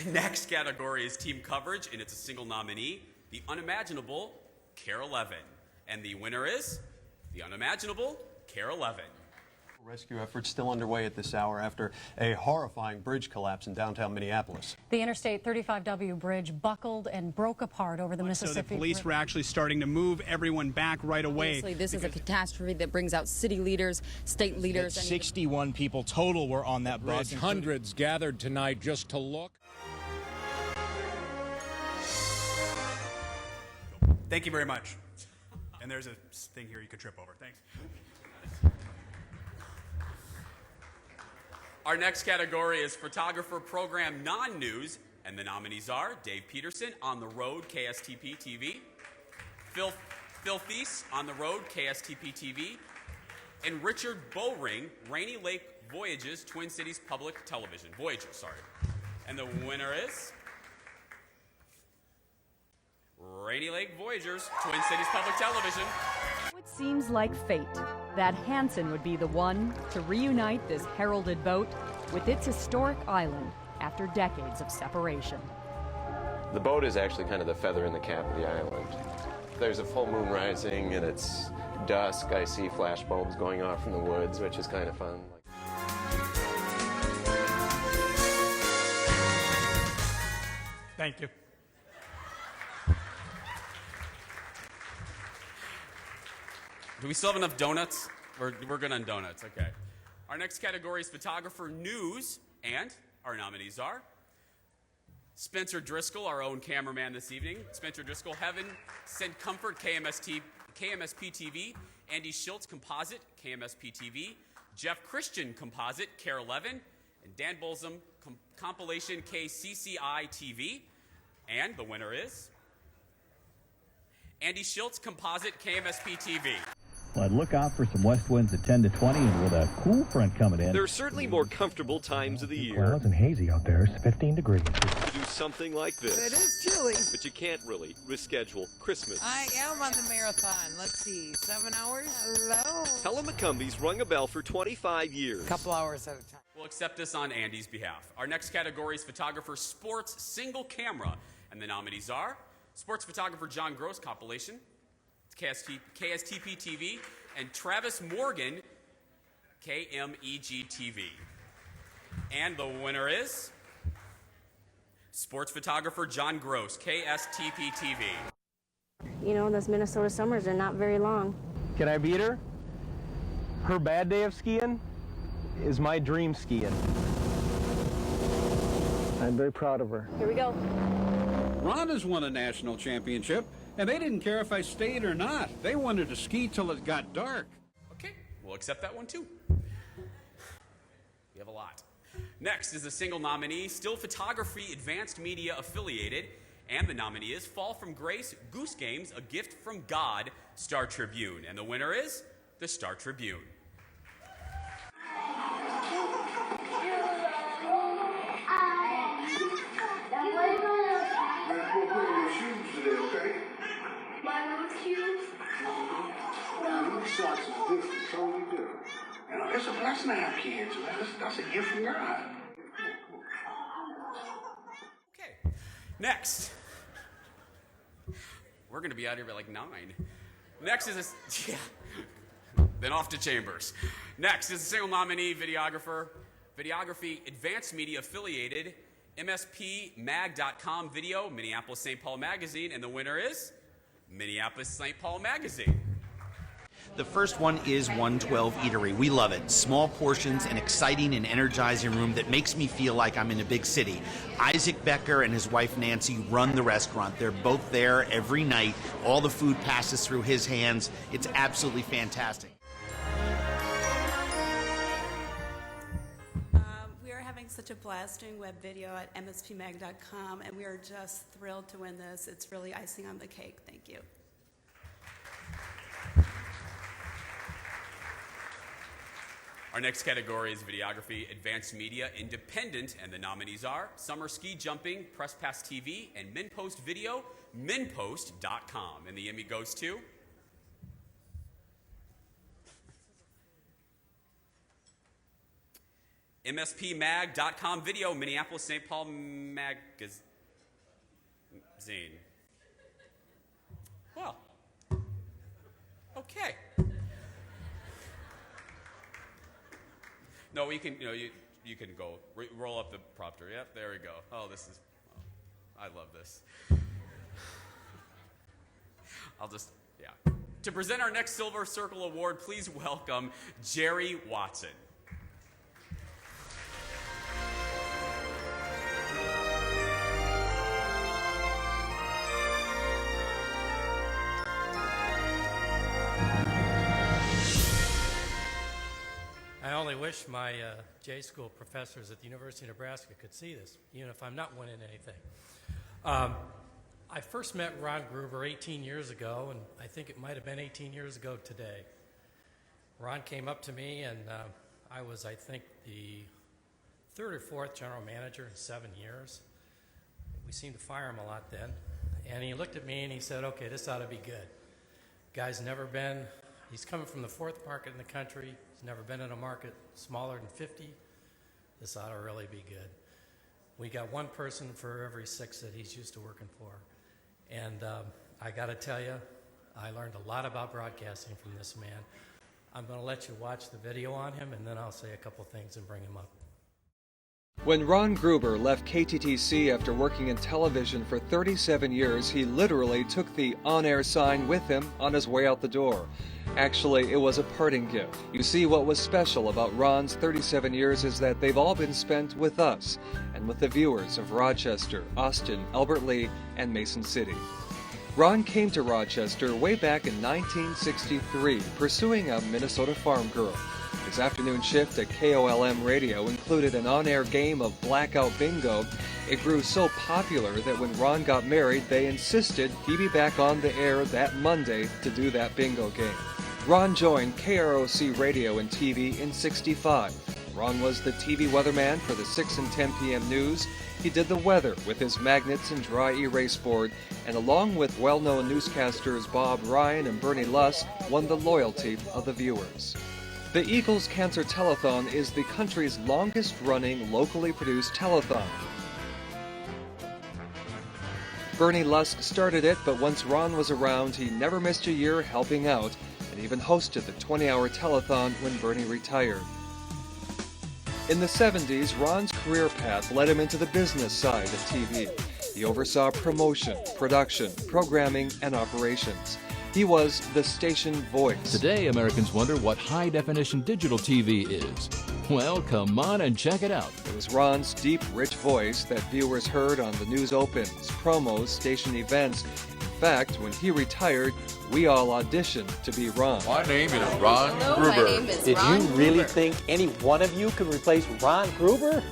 The next category is team coverage, and it's a single nominee, the unimaginable Care 11. And the winner is the unimaginable Care 11. Rescue effort still underway at this hour after a horrifying bridge collapse in downtown Minneapolis. The Interstate 35W bridge buckled and broke apart over the Mississippi. So the police were actually starting to move everyone back right away. Obviously, this is a catastrophe that brings out city leaders, state leaders. 61 people total were on that bridge. Hundreds gathered tonight just to look. Thank you very much. And there's a thing here you could trip over. Thanks. Our next category is photographer program non-news, and the nominees are Dave Peterson, On the Road, KSTP TV, Phil Thies, On the Road, KSTP TV, and Richard Bowring, Rainy Lake Voyages, Twin Cities Public Television. Voyager, sorry. And the winner is Rainy Lake Voyagers, Twin Cities Public Television. It seems like fate that Hansen would be the one to reunite this heralded boat with its historic island after decades of separation. The boat is actually kind of the feather in the cap of the island. There's a full moon rising and it's dusk. I see flash bulbs going off in the woods, which is kind of fun. Thank you. Do we still have enough donuts? We're good on donuts, okay. Our next category is photographer news, and our nominees are Spencer Driscoll, our own cameraman this evening. Spencer Driscoll, Heaven Sent Comfort, KMSP TV. Andy Schultz, Composite, KMSP TV. Jeff Christian, Composite, Care 11. And Dan Bolzum, Compilation, KCCI TV. And the winner is Andy Schultz, Composite, KMSP TV. Well, I'd look out for some west winds at 10 to 20, and with a cool front coming in. There are certainly more comfortable times of the year. Clouds and hazy out there. It's 15 degrees. to do something like this. It is chilly. But you can't really reschedule Christmas. I am on the marathon. Let's see, 7 hours? Hello. Helen McCumbie's rung a bell for 25 years. A couple hours at a time. We'll accept this on Andy's behalf. Our next category is Photographer Sports Single Camera. And the nominees are Sports Photographer John Gross Compilation, KSTP TV, and Travis Morgan, KMEG TV. And the winner is Sports Photographer John Gross, KSTP TV. You know, those Minnesota summers are not very long. Can I beat her? Her bad day of skiing is my dream skiing. I'm very proud of her. Here we go. Ron has won a national championship, and they didn't care if I stayed or not. They wanted to ski till it got dark. Okay, we'll accept that one too. We have a lot. Next is the single nominee, Still Photography Advanced Media Affiliated, and the nominee is Fall from Grace, Goose Games, A Gift from God, Star Tribune. And the winner is the Star Tribune. Socks is different, totally different. You know, it's a blessing to have kids, man. That's a gift from God. Okay, next. We're going to be out here by like 9. Next is a, yeah, then off to Chambers. Next is a single nominee videography Advanced Media Affiliated, MSPmag.com video, Minneapolis St. Paul Magazine, and the winner is Minneapolis St. Paul Magazine. The first one is 112 Eatery. We love it. Small portions, an exciting and energizing room that makes me feel like I'm in a big city. Isaac Becker and his wife Nancy run the restaurant. They're both there every night. All the food passes through his hands. It's absolutely fantastic. We are having such a blast doing web video at mspmag.com, and we are just thrilled to win this. It's really icing on the cake. Thank you. Our next category is Videography Advanced Media Independent, and the nominees are Summer Ski Jumping, Press Pass TV, and MinPost Video, minpost.com. And the Emmy goes to MSPmag.com Video, Minneapolis St. Paul Magazine. Well, okay. No, you can go roll up the prompter. Yep, there we go. Oh, this is. Oh, I love this. Yeah. To present our next Silver Circle Award, please welcome Jerry Watson. I only wish my J-School professors at the University of Nebraska could see this, even if I'm not winning anything. I first met Ron Gruber 18 years ago, and I think it might have been 18 years ago today. Ron came up to me, and I was, I think, the 3rd or 4th general manager in 7 years. We seemed to fire him a lot then. And he looked at me and he said, okay, this ought to be good. Guy's never been, he's coming from the 4th market in the country. He's never been in a market smaller than 50. This ought to really be good. We got one person for every 6 that he's used to working for. And I got to tell you, I learned a lot about broadcasting from this man. I'm going to let you watch the video on him, and then I'll say a couple things and bring him up. When Ron Gruber left KTTC after working in television for 37 years, he literally took the on-air sign with him on his way out the door. Actually, it was a parting gift. You see, what was special about Ron's 37 years is that they've all been spent with us and with the viewers of Rochester, Austin, Albert Lee, and Mason City. Ron came to Rochester way back in 1963, pursuing a Minnesota farm girl. His afternoon shift at KOLM Radio included an on-air game of Blackout Bingo. It grew so popular that when Ron got married, they insisted he be back on the air that Monday to do that bingo game. Ron joined KROC Radio and TV in '65. Ron was the TV weatherman for the 6 and 10 p.m. news He did the weather with his magnets and dry erase board, and along with well-known newscasters Bob Ryan and Bernie Lusk, won the loyalty of the viewers. The Eagles Cancer Telethon is the country's longest-running locally produced telethon. Bernie Lusk started it, but once Ron was around, he never missed a year helping out, and even hosted the 20-hour telethon when Bernie retired. In the 70s, Ron's career path led him into the business side of TV. He oversaw promotion, production, programming, and operations. He was the station voice. Today, Americans wonder what high-definition digital TV is. Well, come on and check it out. It was Ron's deep, rich voice that viewers heard on the news opens, promos, station events. In fact, when he retired, we all auditioned to be Ron. My name is Ron Gruber. My name is Did Ron you really think any one of you could replace Ron Gruber?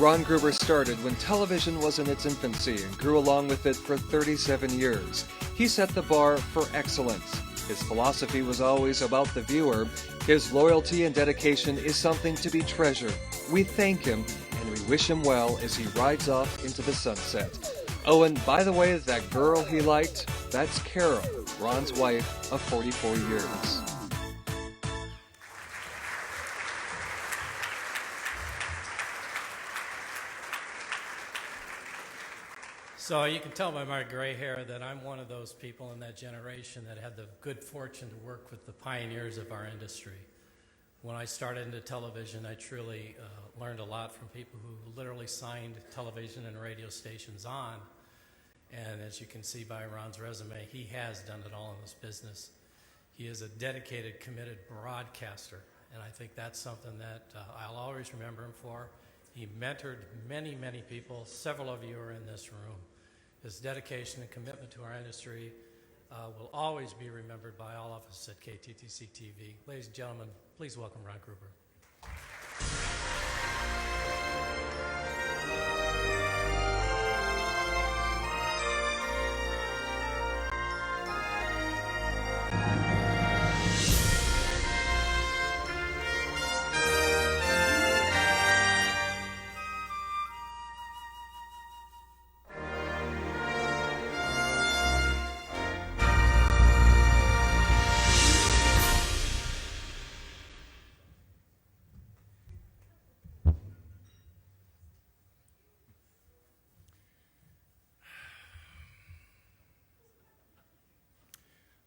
Ron Gruber started when television was in its infancy and grew along with it for 37 years. He set the bar for excellence. His philosophy was always about the viewer. His loyalty and dedication is something to be treasured. We thank him and we wish him well as he rides off into the sunset. Oh, and by the way, that girl he liked, that's Carol, Ron's wife of 44 years. So you can tell by my gray hair that I'm one of those people in that generation that had the good fortune to work with the pioneers of our industry. When I started into television, I truly learned a lot from people who literally signed television and radio stations on. And as you can see by Ron's resume, he has done it all in this business. He is a dedicated, committed broadcaster, and I think that's something that I'll always remember him for. He mentored many, many people. Several of you are in this room. His dedication and commitment to our industry will always be remembered by all of us at KTTC TV. Ladies and gentlemen, please welcome Ron Gruber.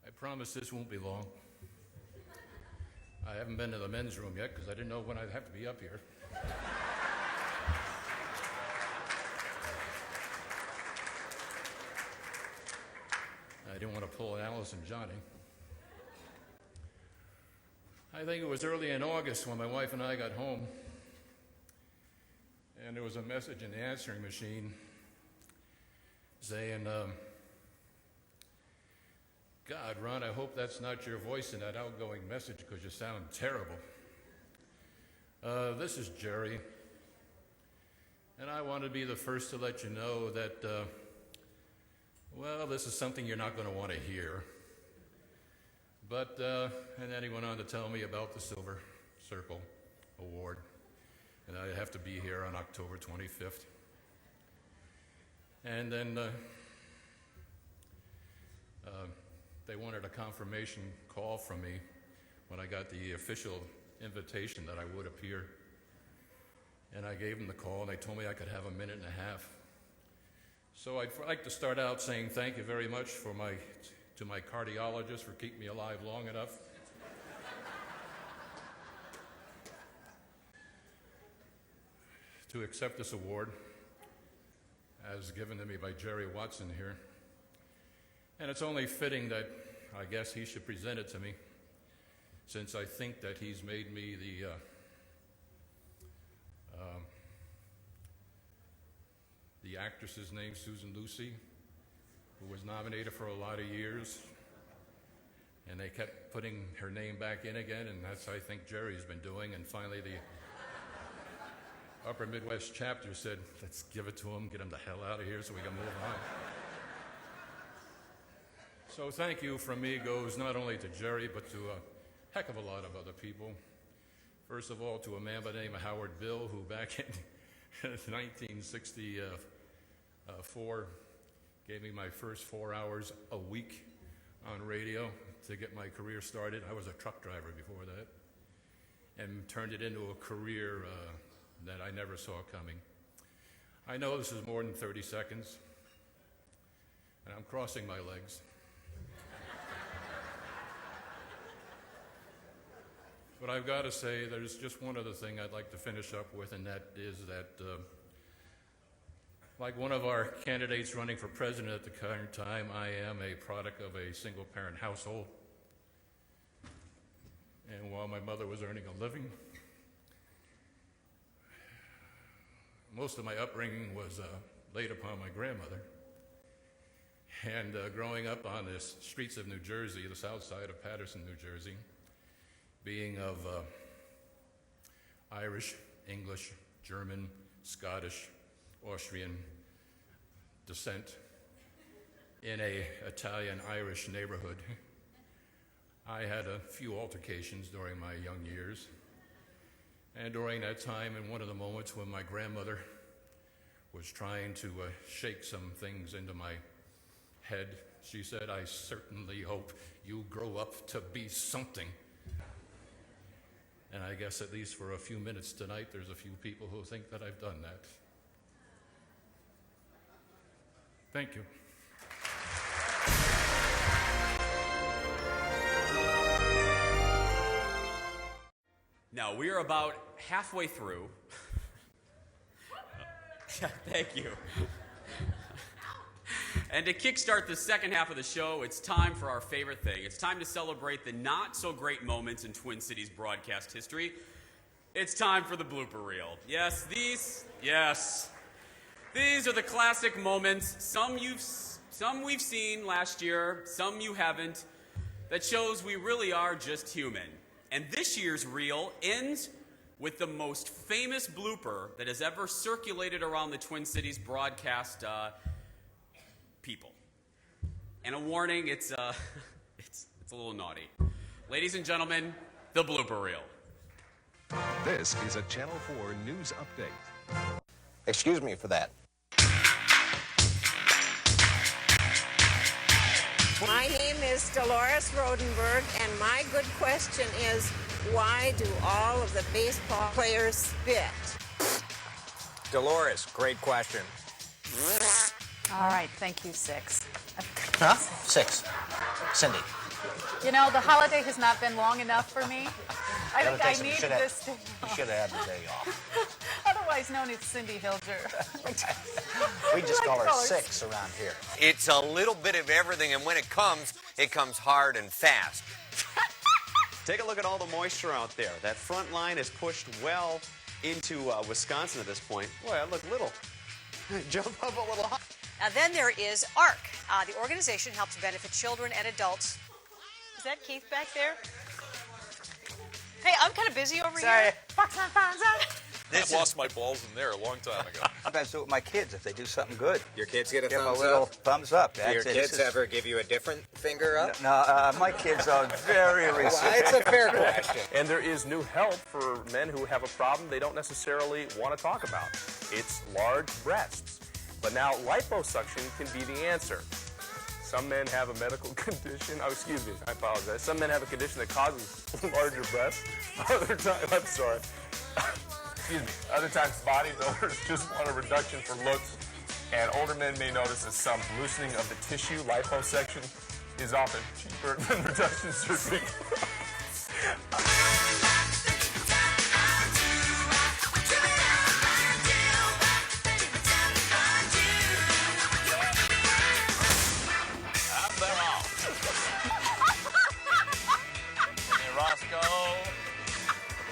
I promise this won't be long. I haven't been to the men's room yet because I didn't know when I'd have to be up here. I didn't want to pull an Alice and Johnny. I think it was early in August when my wife and I got home, and there was a message in the answering machine saying, God, Ron, I hope that's not your voice in that outgoing message because you sound terrible. This is Jerry, and I want to be the first to let you know that, well, this is something you're not going to want to hear. But, and then he went on to tell me about the Silver Circle Award, and I have to be here on October 25th. And then they wanted a confirmation call from me when I got the official invitation that I would appear. And I gave them the call, and they told me I could have a minute and a half. So I'd like to start out saying thank you very much to my cardiologist for keeping me alive long enough. To accept this award as given to me by Jerry Watson here. And it's only fitting that I guess he should present it to me, since I think that he's made me the actress's name, Susan Lucy, who was nominated for a lot of years, and they kept putting her name back in again, and that's, I think, Jerry's been doing, and finally the Upper Midwest chapter said, let's give it to him, get him the hell out of here so we can move on. So thank you from me goes not only to Jerry, but to a heck of a lot of other people. First of all, to a man by the name of Howard Bill, who back in 1964 gave me my first 4 hours a week on radio to get my career started. I was a truck driver before that, and turned it into a career that I never saw coming. I know this is more than 30 seconds, and I'm crossing my legs. But I've got to say, there's just one other thing I'd like to finish up with, and that is that, like one of our candidates running for president at the current time, I am a product of a single-parent household. And while my mother was earning a living, most of my upbringing was laid upon my grandmother. And growing up on the streets of New Jersey, the south side of Paterson, New Jersey, being of Irish, English, German, Scottish, Austrian descent in a Italian-Irish neighborhood, I had a few altercations during my young years. And during that time, in one of the moments when my grandmother was trying to shake some things into my head, she said, "I certainly hope you grow up to be something." And I guess at least for a few minutes tonight, there's a few people who think that I've done that. Thank you. Now, we are about halfway through. Thank you. And to kickstart the second half of the show, it's time for our favorite thing. It's time to celebrate the not-so-great moments in Twin Cities broadcast history. It's time for the blooper reel. Yes, these are the classic moments, some we've seen last year, some you haven't, that shows we really are just human. And this year's reel ends with the most famous blooper that has ever circulated around the Twin Cities broadcast people. And a warning, it's a little naughty. Ladies and gentlemen, the blooper reel. This is a Channel 4 news update. Excuse me for that. My name is Dolores Rodenberg, and my good question is, why do all of the baseball players spit? Dolores, great question. All right, thank you, Six. Huh? Six. Cindy. You know, the holiday has not been long enough for me. I think I needed this day You off. should have had the day off. Otherwise known as Cindy Hilger. We just call her Six around here. It's a little bit of everything, and when it comes hard and fast. Take a look at all the moisture out there. That front line is pushed well into Wisconsin at this point. Boy, I look little. Jump up a little high. Then there is ARC. The organization helps benefit children and adults. Is that Keith back there? Hey, I'm kind of busy over here. I lost my balls in there a long time ago. Sometimes do it with my kids if they do something good. Your kids get a Give them thumbs a little up? thumbs up. Do That's your it. kids ever give you a different finger up? No, my kids are very receptive. It's a fair question. And there is new help for men who have a problem they don't necessarily want to talk about. It's large breasts. But now liposuction can be the answer. Some men have a medical condition. Oh, excuse me. I apologize. Some men have a condition that causes larger breasts. Other times, I'm sorry. Excuse me. Other times, bodybuilders just want a reduction for looks. And older men may notice that some loosening of the tissue, liposuction, is often cheaper than reduction surgery.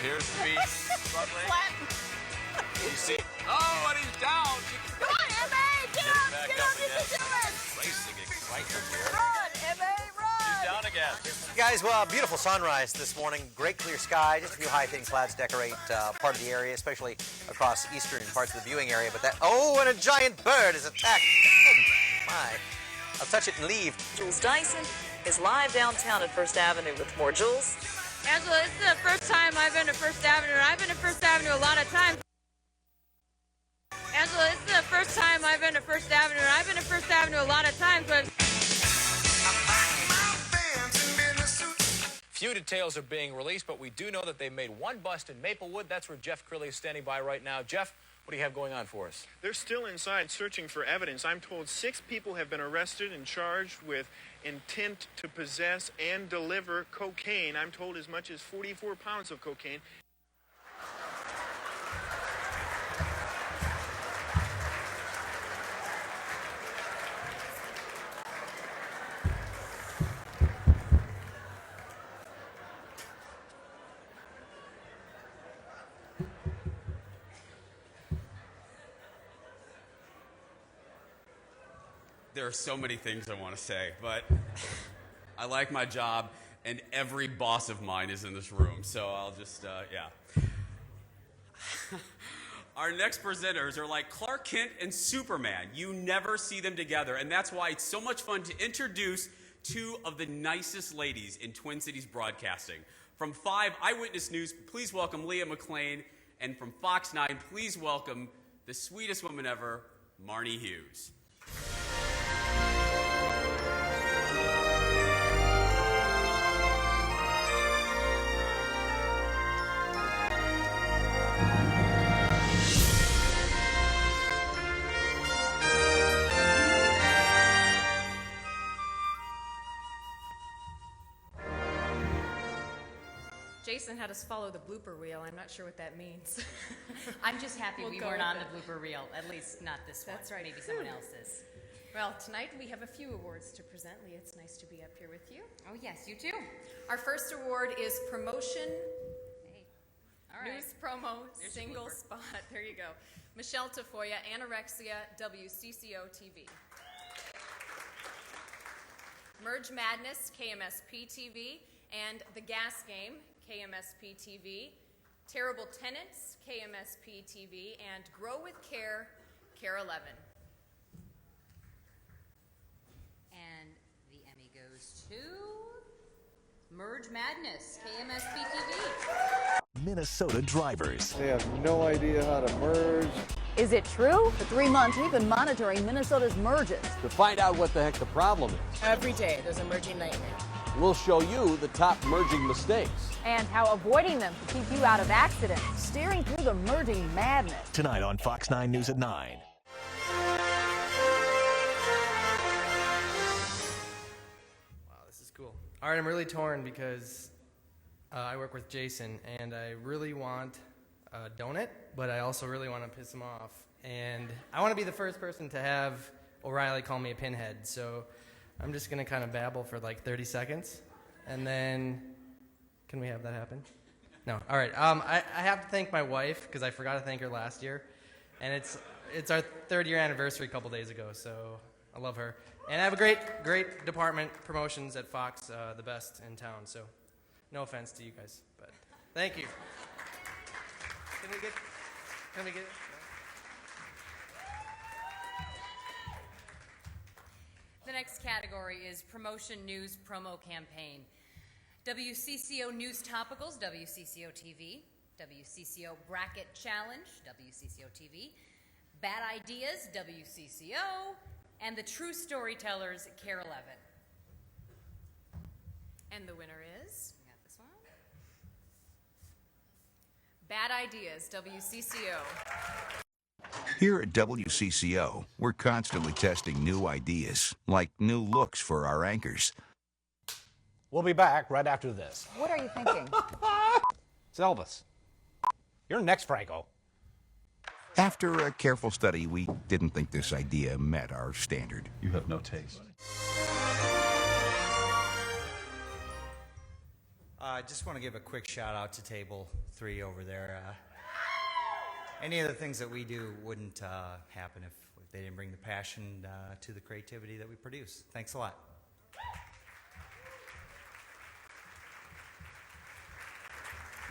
Appears to be struggling. You see? Oh, and he's down. Come on, M.A., get up! Back Get up up! You again. can do it! Racing excitement here. Run, M.A., run! He's down again. Guys, well, beautiful sunrise this morning. Great clear sky. Just a few high-thin clouds decorate part of the area, especially across eastern parts of the viewing area. But that, oh, and a giant bird is attacked. Oh, my. I'll touch it and leave. Jules Dyson is live downtown at First Avenue with more. Jules? Angela, this is the first time I've been to First Avenue, and I've been to First Avenue a lot of times. well, this is the first time I've been to First Avenue, and I've been to First Avenue a lot of times, but... Few details are being released, but we do know that they made one bust in Maplewood. That's where Jeff Crilly is standing by right now. Jeff, what do you have going on for us? They're still inside searching for evidence. I'm told 6 people have been arrested and charged with intent to possess and deliver cocaine. I'm told as much as 44 pounds of cocaine. There are so many things I want to say, but I like my job, and every boss of mine is in this room, so I'll just, yeah. Our next presenters are like Clark Kent and Superman. You never see them together, and that's why it's so much fun to introduce 2 of the nicest ladies in Twin Cities broadcasting. From 5 Eyewitness News, please welcome Leah McLean, and from Fox 9, please welcome the sweetest woman ever, Marnie Hughes. Jason had us follow the blooper reel. I'm not sure what that means. I'm just happy We'll we go weren't with on it. the blooper reel, at least not this one. That's right. Maybe someone else's. Well, tonight we have a few awards to present. Leah, it's nice to be up here with you. Oh, yes, you too. Our first award is Promotion All right. News Promo There's your Single blooper. Spot. There you go. Michelle Tafoya, Anorexia, WCCO TV. Merge Madness, KMSP TV, and The Gas Game, KMSP TV. Terrible Tenants, KMSP TV, and Grow with Care, Care 11. And the Emmy goes to Merge Madness, KMSP TV. Minnesota drivers. They have no idea how to merge. Is it true? For 3 months, we've been monitoring Minnesota's merges. To find out what the heck the problem is, Every day there's a merging nightmare. we'll show you the top merging mistakes. And how avoiding them can keep you out of accidents. Steering through the merging madness. Tonight on Fox 9 News at 9. Wow, this is cool. All right, I'm really torn because I work with Jason, and I really want a donut, but I also really want to piss him off. And I want to be the first person to have O'Reilly call me a pinhead, so I'm just going to kind of babble for like 30 seconds, and then, can we have that happen? No. All right. I have to thank my wife, because I forgot to thank her last year, and it's our 3rd-year anniversary a couple days ago, so I love her. And I have a great department, promotions at Fox, the best in town, so no offense to you guys, but thank you. Can we get it? The next category is Promotion News Promo Campaign. WCCO News Topicals, WCCO TV. WCCO Bracket Challenge, WCCO TV. Bad Ideas, WCCO. And the True Storytellers, Care 11. And the winner is We got this one. Bad Ideas, WCCO. Here at WCCO, we're constantly testing new ideas, like new looks for our anchors. We'll be back right after this. What are you thinking? It's Elvis. You're next, Franco. After a careful study, we didn't think this idea met our standard. You have no taste. I just want to give a quick shout out to Table 3 over there. Any of the things that we do wouldn't happen if they didn't bring the passion to the creativity that we produce. Thanks a lot.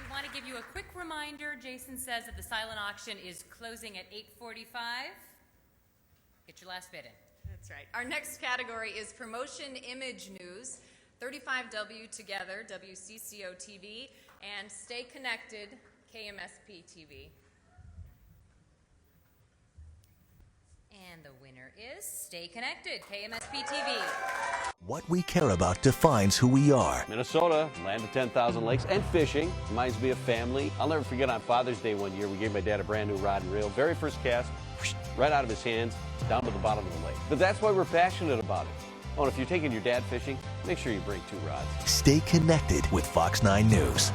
We want to give you a quick reminder. Jason says that the silent auction is closing at 8:45. Get your last bid in. That's right. Our next category is Promotion Image News, 35W Together, WCCO TV, and Stay Connected, KMSP TV. And the winner is Stay Connected, KMSP TV. What we care about defines who we are. Minnesota, land of 10,000 lakes and fishing. Reminds me of family. I'll never forget on Father's Day one year, we gave my dad a brand new rod and reel. Very first cast, right out of his hands, down to the bottom of the lake. But that's why we're passionate about it. Oh, and if you're taking your dad fishing, make sure you bring 2 rods. Stay connected with Fox 9 News.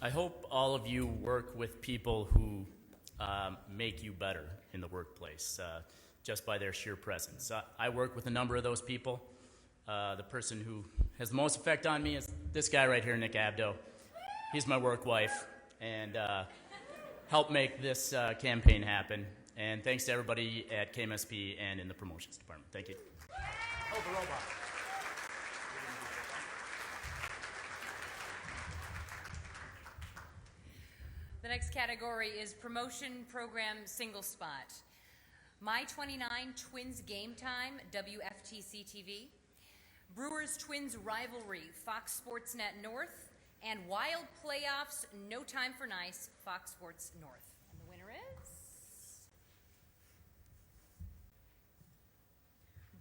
I hope all of you work with people who make you better in the workplace just by their sheer presence. I work with a number of those people. The person who has the most effect on me is this guy right here, Nick Abdo. He's my work wife and helped make this campaign happen. And thanks to everybody at KMSP and in the promotions department. Thank you. Oh, the robot. The next category is Promotion Program Single Spot. My 29 Twins Game Time, WFTC TV. Brewers Twins Rivalry, Fox Sports Net North. And Wild Playoffs, No Time for Nice, Fox Sports North. And the winner is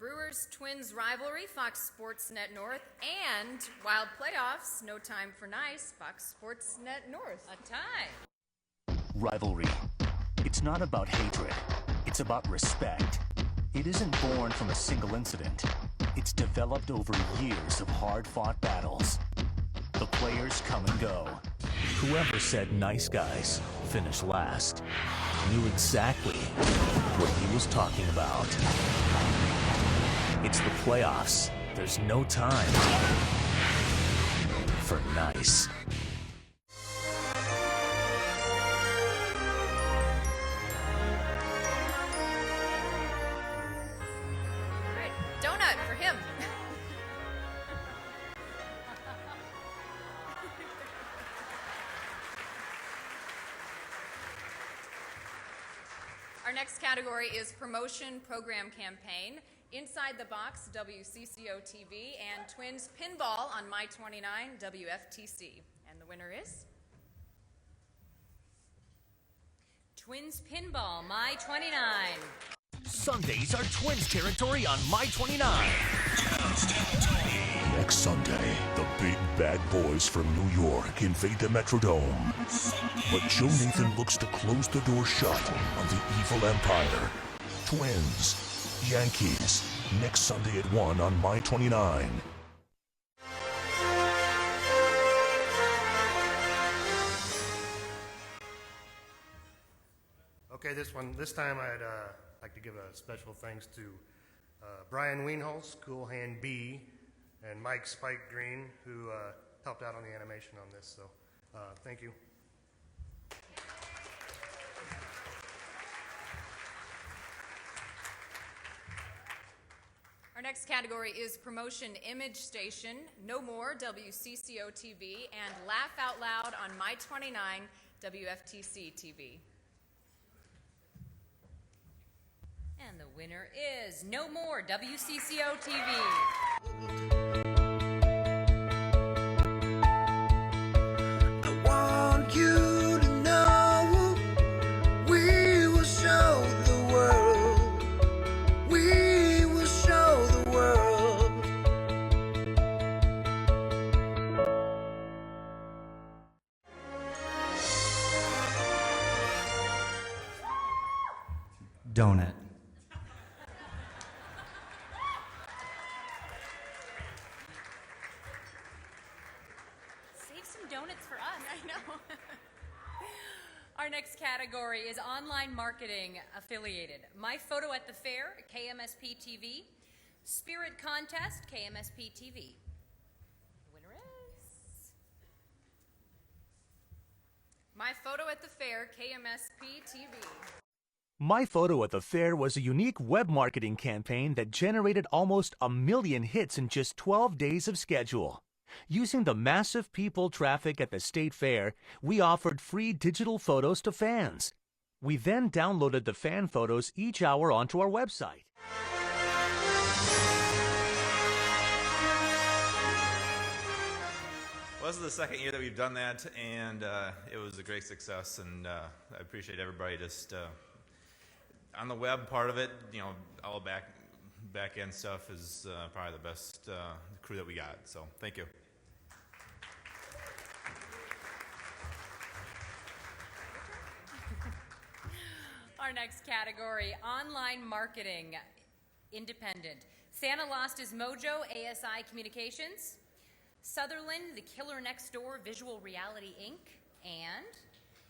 Brewers Twins Rivalry, Fox Sports Net North, and Wild Playoffs, No Time for Nice, Fox Sports Net North. A tie. Rivalry. It's not about hatred. It's about respect. It isn't born from a single incident. It's developed over years of hard-fought battles. The players come and go. Whoever said nice guys finish last knew exactly what he was talking about. It's the playoffs. There's no time for nice. Donut for him. Our next category is Promotion Program Campaign. Inside the Box, WCCO TV, and Twins Pinball on My 29, WFTC. And the winner is Twins Pinball, My 29. Sundays are Twins territory on My 29. Next Sunday, the big bad boys from New York invade the Metrodome. But Joe Nathan looks to close the door shut on the evil empire. Twins, Yankees, next Sunday at 1 on My 29. Okay, this time I'd like to give a special thanks to Brian Wienholz, Cool Hand B, and Mike Spike Green, who helped out on the animation on this, so thank you. Our next category is Promotion Image Station, No More, WCCO TV, and Laugh Out Loud on My 29, WFTC TV. And the winner is No More, WCCO TV. I want you to know we will show the world. We will show the world. Donut. Save some donuts for us. I know. Our next category is Online Marketing Affiliated. My Photo at the Fair, KMSP TV. Spirit Contest, KMSP TV. The winner is My Photo at the Fair, KMSP TV. My Photo at the Fair was a unique web marketing campaign that generated almost 1 million hits in just 12 days of schedule. Using the massive people traffic at the state fair, we offered free digital photos to fans. We then downloaded the fan photos each hour onto our website. Well, this is the second year that we've done that, and it was a great success, and I appreciate everybody just on the web part of it, you know, all back end stuff is probably the best crew that we got, so thank you. Our next category, online marketing, independent. Santa lost his mojo, ASI Communications. Sutherland, The Killer Next Door, Visual Reality Inc. And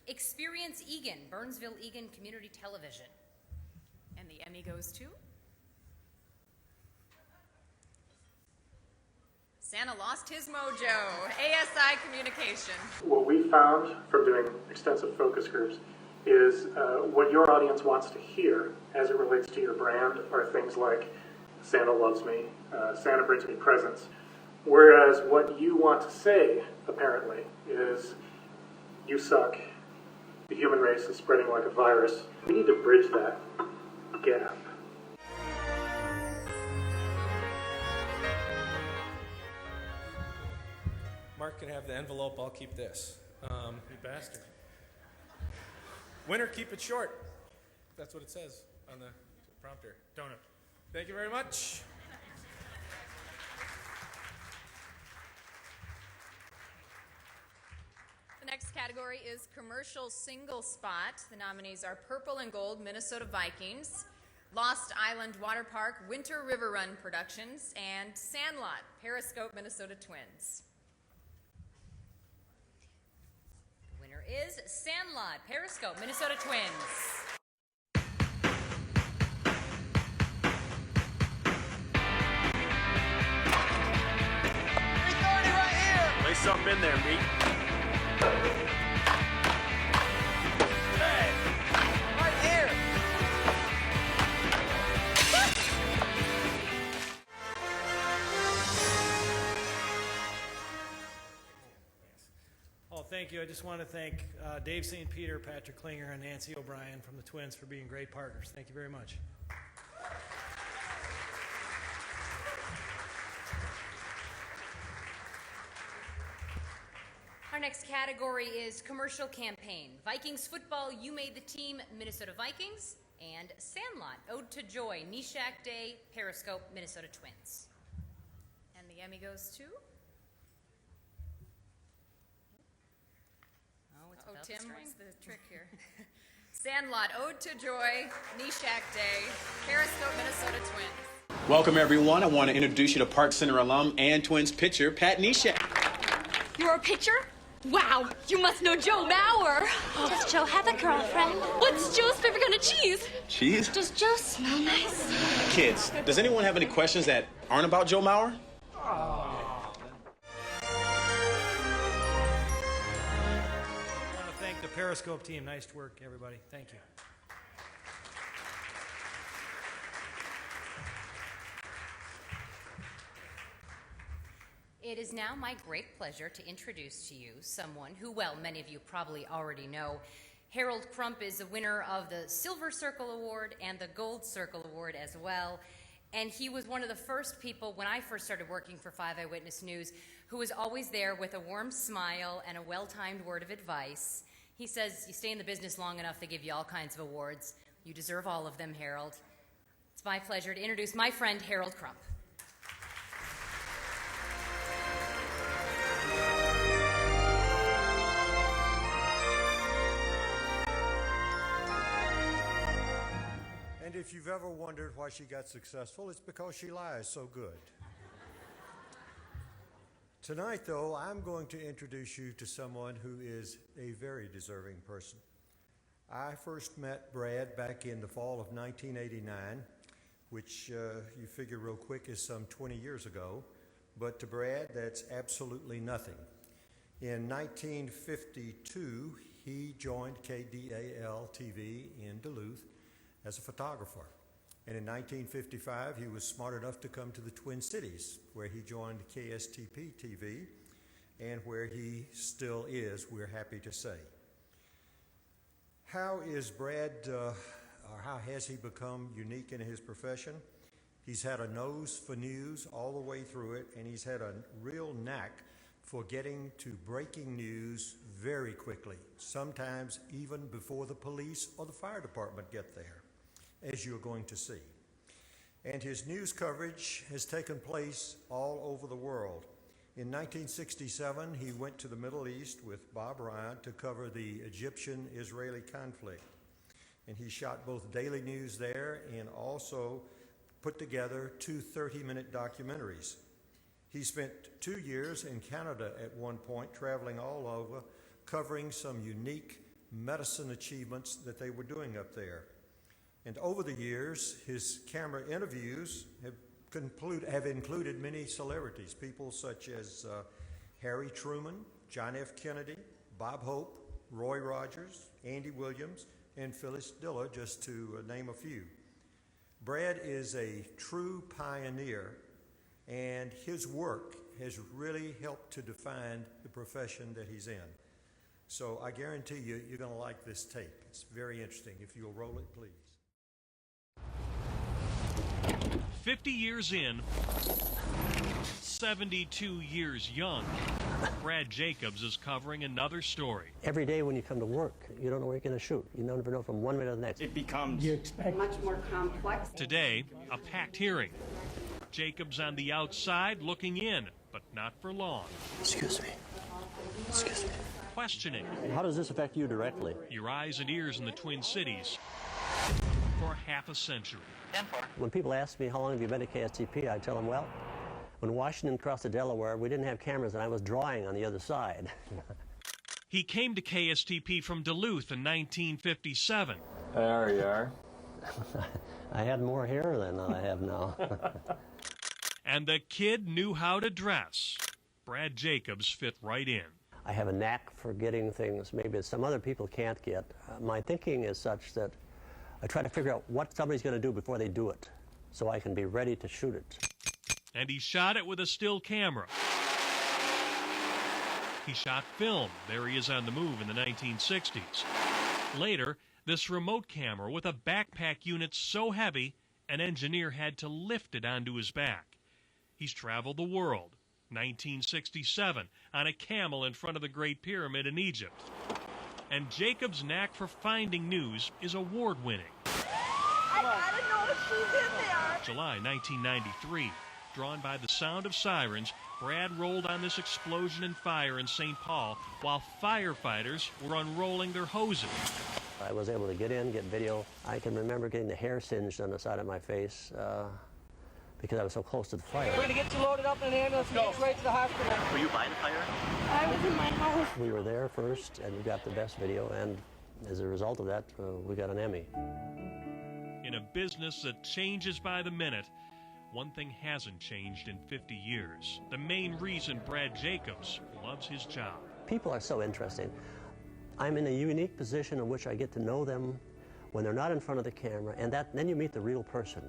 Experience Egan, Burnsville Egan Community Television. And the Emmy goes to? Santa lost his mojo, ASI Communication. What we found from doing extensive focus groups is what your audience wants to hear as it relates to your brand are things like Santa loves me, Santa brings me presents. Whereas what you want to say, apparently, is you suck, the human race is spreading like a virus. We need to bridge that gap. Mark can have the envelope, I'll keep this. You bastard. Winner, keep it short. That's what it says on the prompter. Don't it? Thank you very much. The next category is commercial single spot. The nominees are Purple and Gold, Minnesota Vikings, Lost Island Water Park, Winter River Run Productions, and Sandlot, Periscope, Minnesota Twins. The winner is Sandlot, Periscope, Minnesota Twins. Lay something in there, meat. Hey, right here. Oh, thank you. I just want to thank Dave St. Peter, Patrick Klinger, and Nancy O'Brien from the Twins for being great partners. Thank you very much. Our next category is commercial campaign. Vikings football, You Made the Team, Minnesota Vikings, and Sandlot, Ode to Joy, Nishak Day, Periscope, Minnesota Twins. And the Emmy goes to? It's about Tim, the string. what's the trick here? Sandlot, Ode to Joy, Nishak Day, Periscope, Minnesota Twins. Welcome, everyone. I want to introduce you to Park Center alum and Twins pitcher, Pat Nishak. You're a pitcher? Wow, you must know Joe Mauer. Does Joe have a girlfriend? What's Joe's favorite kind of cheese? Cheese? Does Joe smell nice? Kids, does anyone have any questions that aren't about Joe Mauer? I want to thank the Periscope team. Nice work, everybody. Thank you. It is now my great pleasure to introduce to you someone who, well, many of you probably already know. Harold Crump is the winner of the Silver Circle Award and the Gold Circle Award as well. And he was one of the first people, when I first started working for 5 Eyewitness News, who was always there with a warm smile and a well-timed word of advice. He says, you stay in the business long enough, they give you all kinds of awards. You deserve all of them, Harold. It's my pleasure to introduce my friend, Harold Crump. And if you've ever wondered why she got successful, it's because she lies so good. Tonight, though, I'm going to introduce you to someone who is a very deserving person. I first met Brad back in the fall of 1989, which you figure real quick is some 20 years ago, but to Brad, that's absolutely nothing. In 1952, he joined KDAL-TV in Duluth as a photographer. And in 1955, he was smart enough to come to the Twin Cities, where he joined KSTP-TV, and where he still is, we're happy to say. How is Brad, or how has he become unique in his profession? He's had a nose for news all the way through it, and he's had a real knack for getting to breaking news very quickly, sometimes even before the police or the fire department get there, as you're going to see. And his news coverage has taken place all over the world. In 1967, he went to the Middle East with Bob Ryan to cover the Egyptian-Israeli conflict. And he shot both daily news there and also put together 2 30-minute documentaries. He spent 2 years in Canada at one point, traveling all over, covering some unique medicine achievements that they were doing up there. And over the years, his camera interviews have included many celebrities, people such as Harry Truman, John F. Kennedy, Bob Hope, Roy Rogers, Andy Williams, and Phyllis Diller, just to name a few. Brad is a true pioneer, and his work has really helped to define the profession that he's in. So I guarantee you, you're going to like this tape. It's very interesting. If you'll roll it, please. 50 years in, 72 years young, Brad Jacobs is covering another story. Every day when you come to work, you don't know where you're going to shoot. You never know from one minute to the next. It becomes You expect much more complex. Today, a packed hearing. Jacobs on the outside looking in, but not for long. Excuse me. Excuse me. Questioning. How does this affect you directly? Your eyes and ears in the Twin Cities for half a century. When people ask me how long have you been at KSTP, I tell them, well, when Washington crossed the Delaware, we didn't have cameras and I was drawing on the other side. He came to KSTP from Duluth in 1957. There you are. I had more hair than I have now. And the kid knew how to dress. Brad Jacobs fit right in. I have a knack for getting things maybe that some other people can't get. My thinking is such that I try to figure out what somebody's going to do before they do it, so I can be ready to shoot it. And he shot it with a still camera. He shot film. There he is on the move in the 1960s. Later, this remote camera with a backpack unit so heavy, an engineer had to lift it onto his back. He's traveled the world. 1967, on a camel in front of the Great Pyramid in Egypt. And Jacob's knack for finding news is award-winning. I gotta know if she's in there. July 1993, drawn by the sound of sirens, Brad rolled on this explosion and fire in St. Paul while firefighters were unrolling their hoses. I was able to get in, get video. I can remember getting the hair singed on the side of my face because I was so close to the fire. We're gonna get you loaded up in an ambulance and get you right to the hospital. Were you by the fire? I was in my house. We were there first, and we got the best video, and as a result of that, we got an Emmy. In a business that changes by the minute, one thing hasn't changed in 50 years. The main reason Brad Jacobs loves his job. People are so interesting. I'm in a unique position in which I get to know them when they're not in front of the camera, and then you meet the real person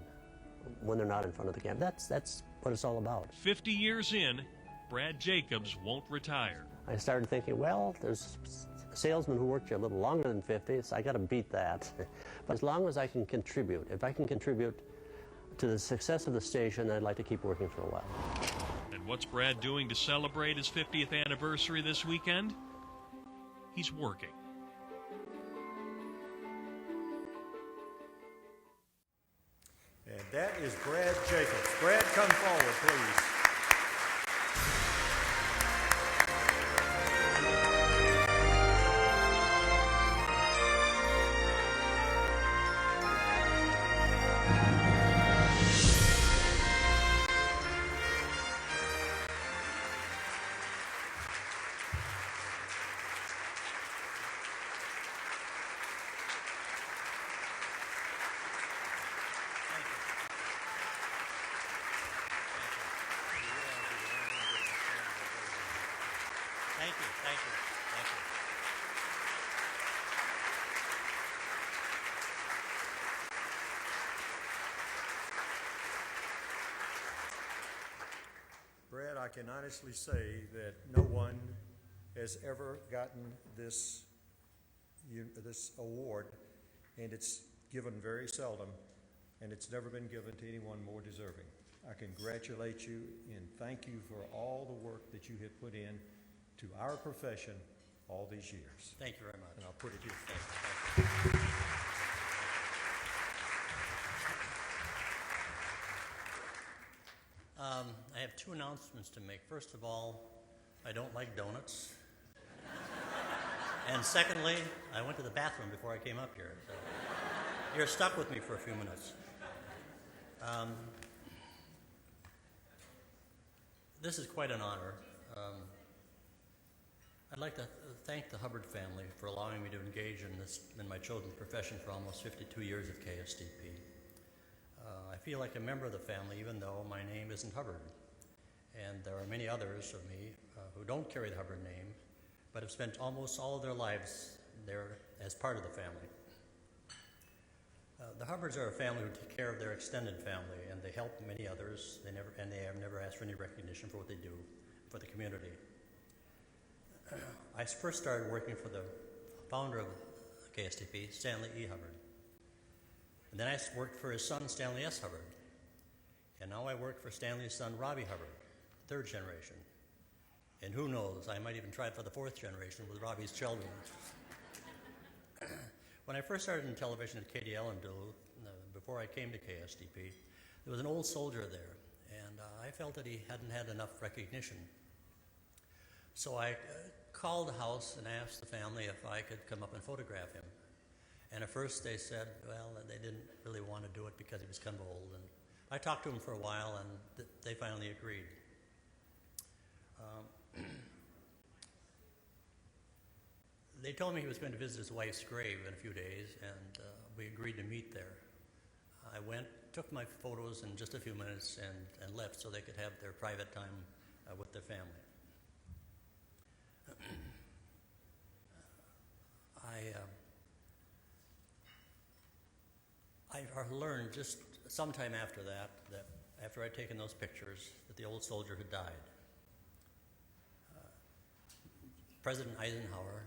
when they're not in front of the camera. That's what it's all about. 50 years in, Brad Jacobs won't retire. I started thinking, well, there's salesmen who worked here a little longer than 50, so I got to beat that. But as long as I can contribute, if I can contribute to the success of the station, I'd like to keep working for a while. And what's Brad doing to celebrate his 50th anniversary this weekend? He's working. And that is Brad Jacobs. Brad, come forward, please. Thank you, thank you, thank you. Brad, I can honestly say that no one has ever gotten this award, and it's given very seldom, and it's never been given to anyone more deserving. I congratulate you and thank you for all the work that you have put in to our profession all these years. Thank you very much. And I'll put it here. Thank you. I have two announcements to make. First of all, I don't like donuts. And secondly, I went to the bathroom before I came up here. So you're stuck with me for a few minutes. This is quite an honor. I'd like to thank the Hubbard family for allowing me to engage in my chosen profession for almost 52 years at KSTP. I feel like a member of the family even though my name isn't Hubbard. And there are many others of me who don't carry the Hubbard name, but have spent almost all of their lives there as part of the family. The Hubbards are a family who take care of their extended family, and they help many others. They have never asked for any recognition for what they do for the community. I first started working for the founder of KSTP, Stanley E. Hubbard. And then I worked for his son, Stanley S. Hubbard. And now I work for Stanley's son, Robbie Hubbard, third generation. And who knows, I might even try it for the fourth generation with Robbie's children. When I first started in television at KDL in Duluth, before I came to KSTP, there was an old soldier there, and I felt that he hadn't had enough recognition. So I called the house and asked the family if I could come up and photograph him. And at first they said, well, they didn't really want to do it because he was kind of old. And I talked to him for a while, and they finally agreed. They told me he was going to visit his wife's grave in a few days, and we agreed to meet there. I went, took my photos in just a few minutes, and left so they could have their private time with their family. I learned just sometime after that after I'd taken those pictures, that the old soldier had died. President Eisenhower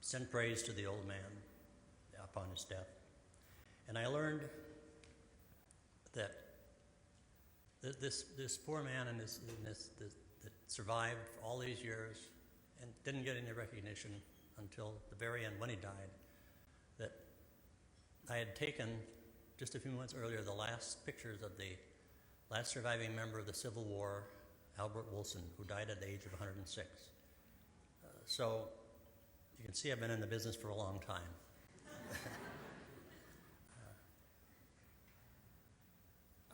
sent praise to the old man upon his death. And I learned that this poor man that survived all these years and didn't get any recognition until the very end when he died, that I had taken just a few months earlier the last pictures of the last surviving member of the Civil War, Albert Wilson, who died at the age of 106. So you can see I've been in the business for a long time.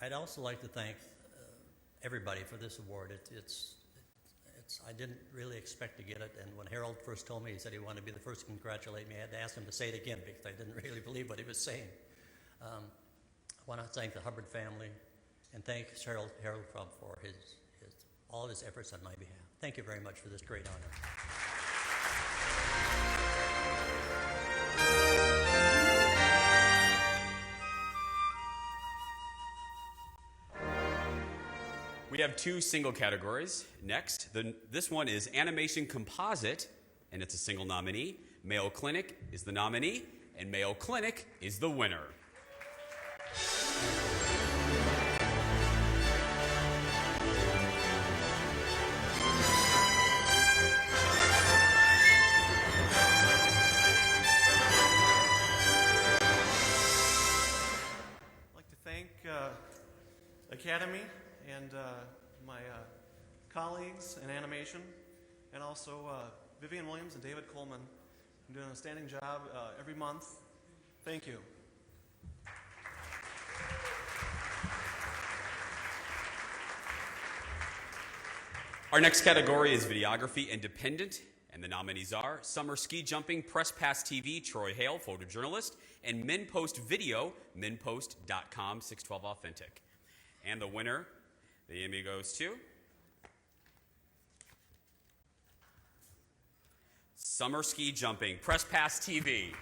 I'd also like to thank everybody for this award. I didn't really expect to get it, and when Harold first told me, he said he wanted to be the first to congratulate me, I had to ask him to say it again because I didn't really believe what he was saying. I want to thank the Hubbard family and thank Harold Crump for all of his efforts on my behalf. Thank you very much for this great honor. We have two single categories. Next, this one is Animation Composite, and it's a single nominee. Mayo Clinic is the nominee, and Mayo Clinic is the winner. I'd like to thank Academy and my colleagues in animation, and also Vivian Williams and David Coleman. I'm doing a outstanding job every month. Thank you. Our next category is Videography Independent, and the nominees are Summer Ski Jumping, Press Pass TV, Troy Hale, photojournalist, and MinPost Video, minpost.com, 612 Authentic. And the winner, the Emmy goes to Summer Ski Jumping, Press Pass TV.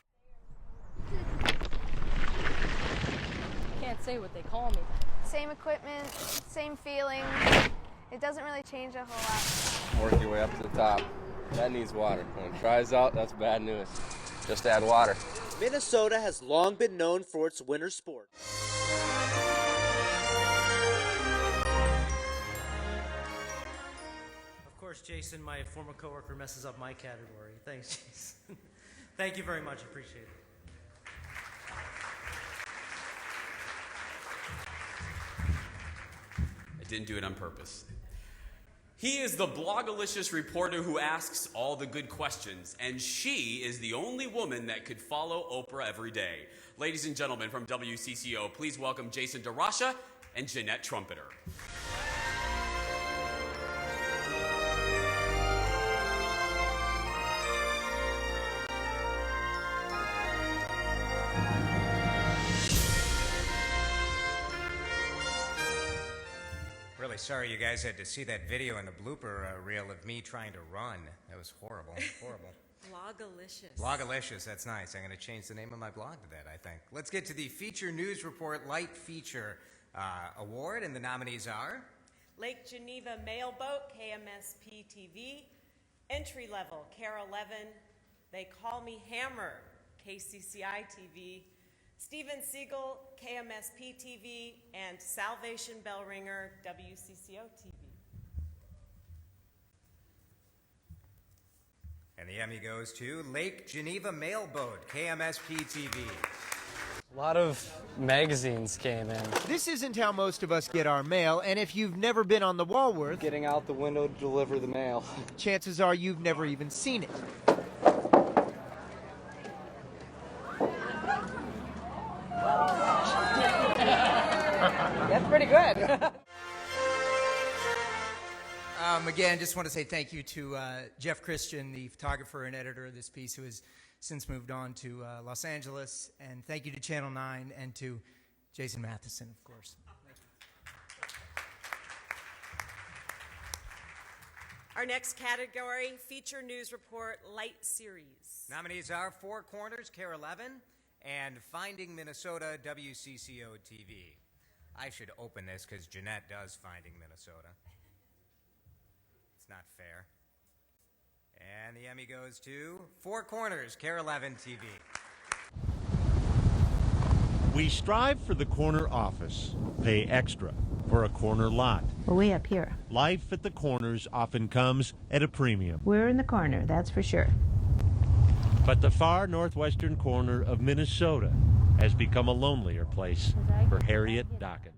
Can't say what they call me. Same equipment, same feeling. It doesn't really change a whole lot. Work your way up to the top. That needs water. When it dries out, that's bad news. Just add water. Minnesota has long been known for its winter sport. Of course, Jason, my former coworker, messes up my category. Thanks, Jason. Thank you very much. Appreciate it. I didn't do it on purpose. He is the blogalicious reporter who asks all the good questions, and she is the only woman that could follow Oprah every day. Ladies and gentlemen from WCCO, please welcome Jason DeRasha and Jeanette Trumpeter. Really sorry you guys had to see that video in the blooper reel of me trying to run. That was horrible, horrible. Blogalicious. Blogalicious, that's nice. I'm going to change the name of my blog to that, I think. Let's get to the Feature News Report Light Feature Award, and the nominees are... Lake Geneva Mailboat, KMSP TV. Entry Level, KARE 11. They Call Me Hammer, KCCI TV. Steven Siegel, KMSP TV, and Salvation Bell Ringer, WCCO TV. And the Emmy goes to Lake Geneva Mailboat, KMSP TV. A lot of magazines came in. This isn't how most of us get our mail, and if you've never been on the Walworth, Getting out the window to deliver the mail. chances are you've never even seen it. That's pretty good. Again, just want to say thank you to Jeff Christian, the photographer and editor of this piece, who has since moved on to Los Angeles. And thank you to Channel 9 and to Jason Matheson, of course. Our next category, Feature News Report Light Series. Nominees are Four Corners, KARE 11, and Finding Minnesota, WCCO TV. I should open this because Jeanette does Finding Minnesota. It's not fair. And the Emmy goes to Four Corners, KARE 11 TV. We strive for the corner office, pay extra for a corner lot. We're way up here. Life at the corners often comes at a premium. We're in the corner, that's for sure. But the far northwestern corner of Minnesota has become a lonelier place for Harriet Dokken.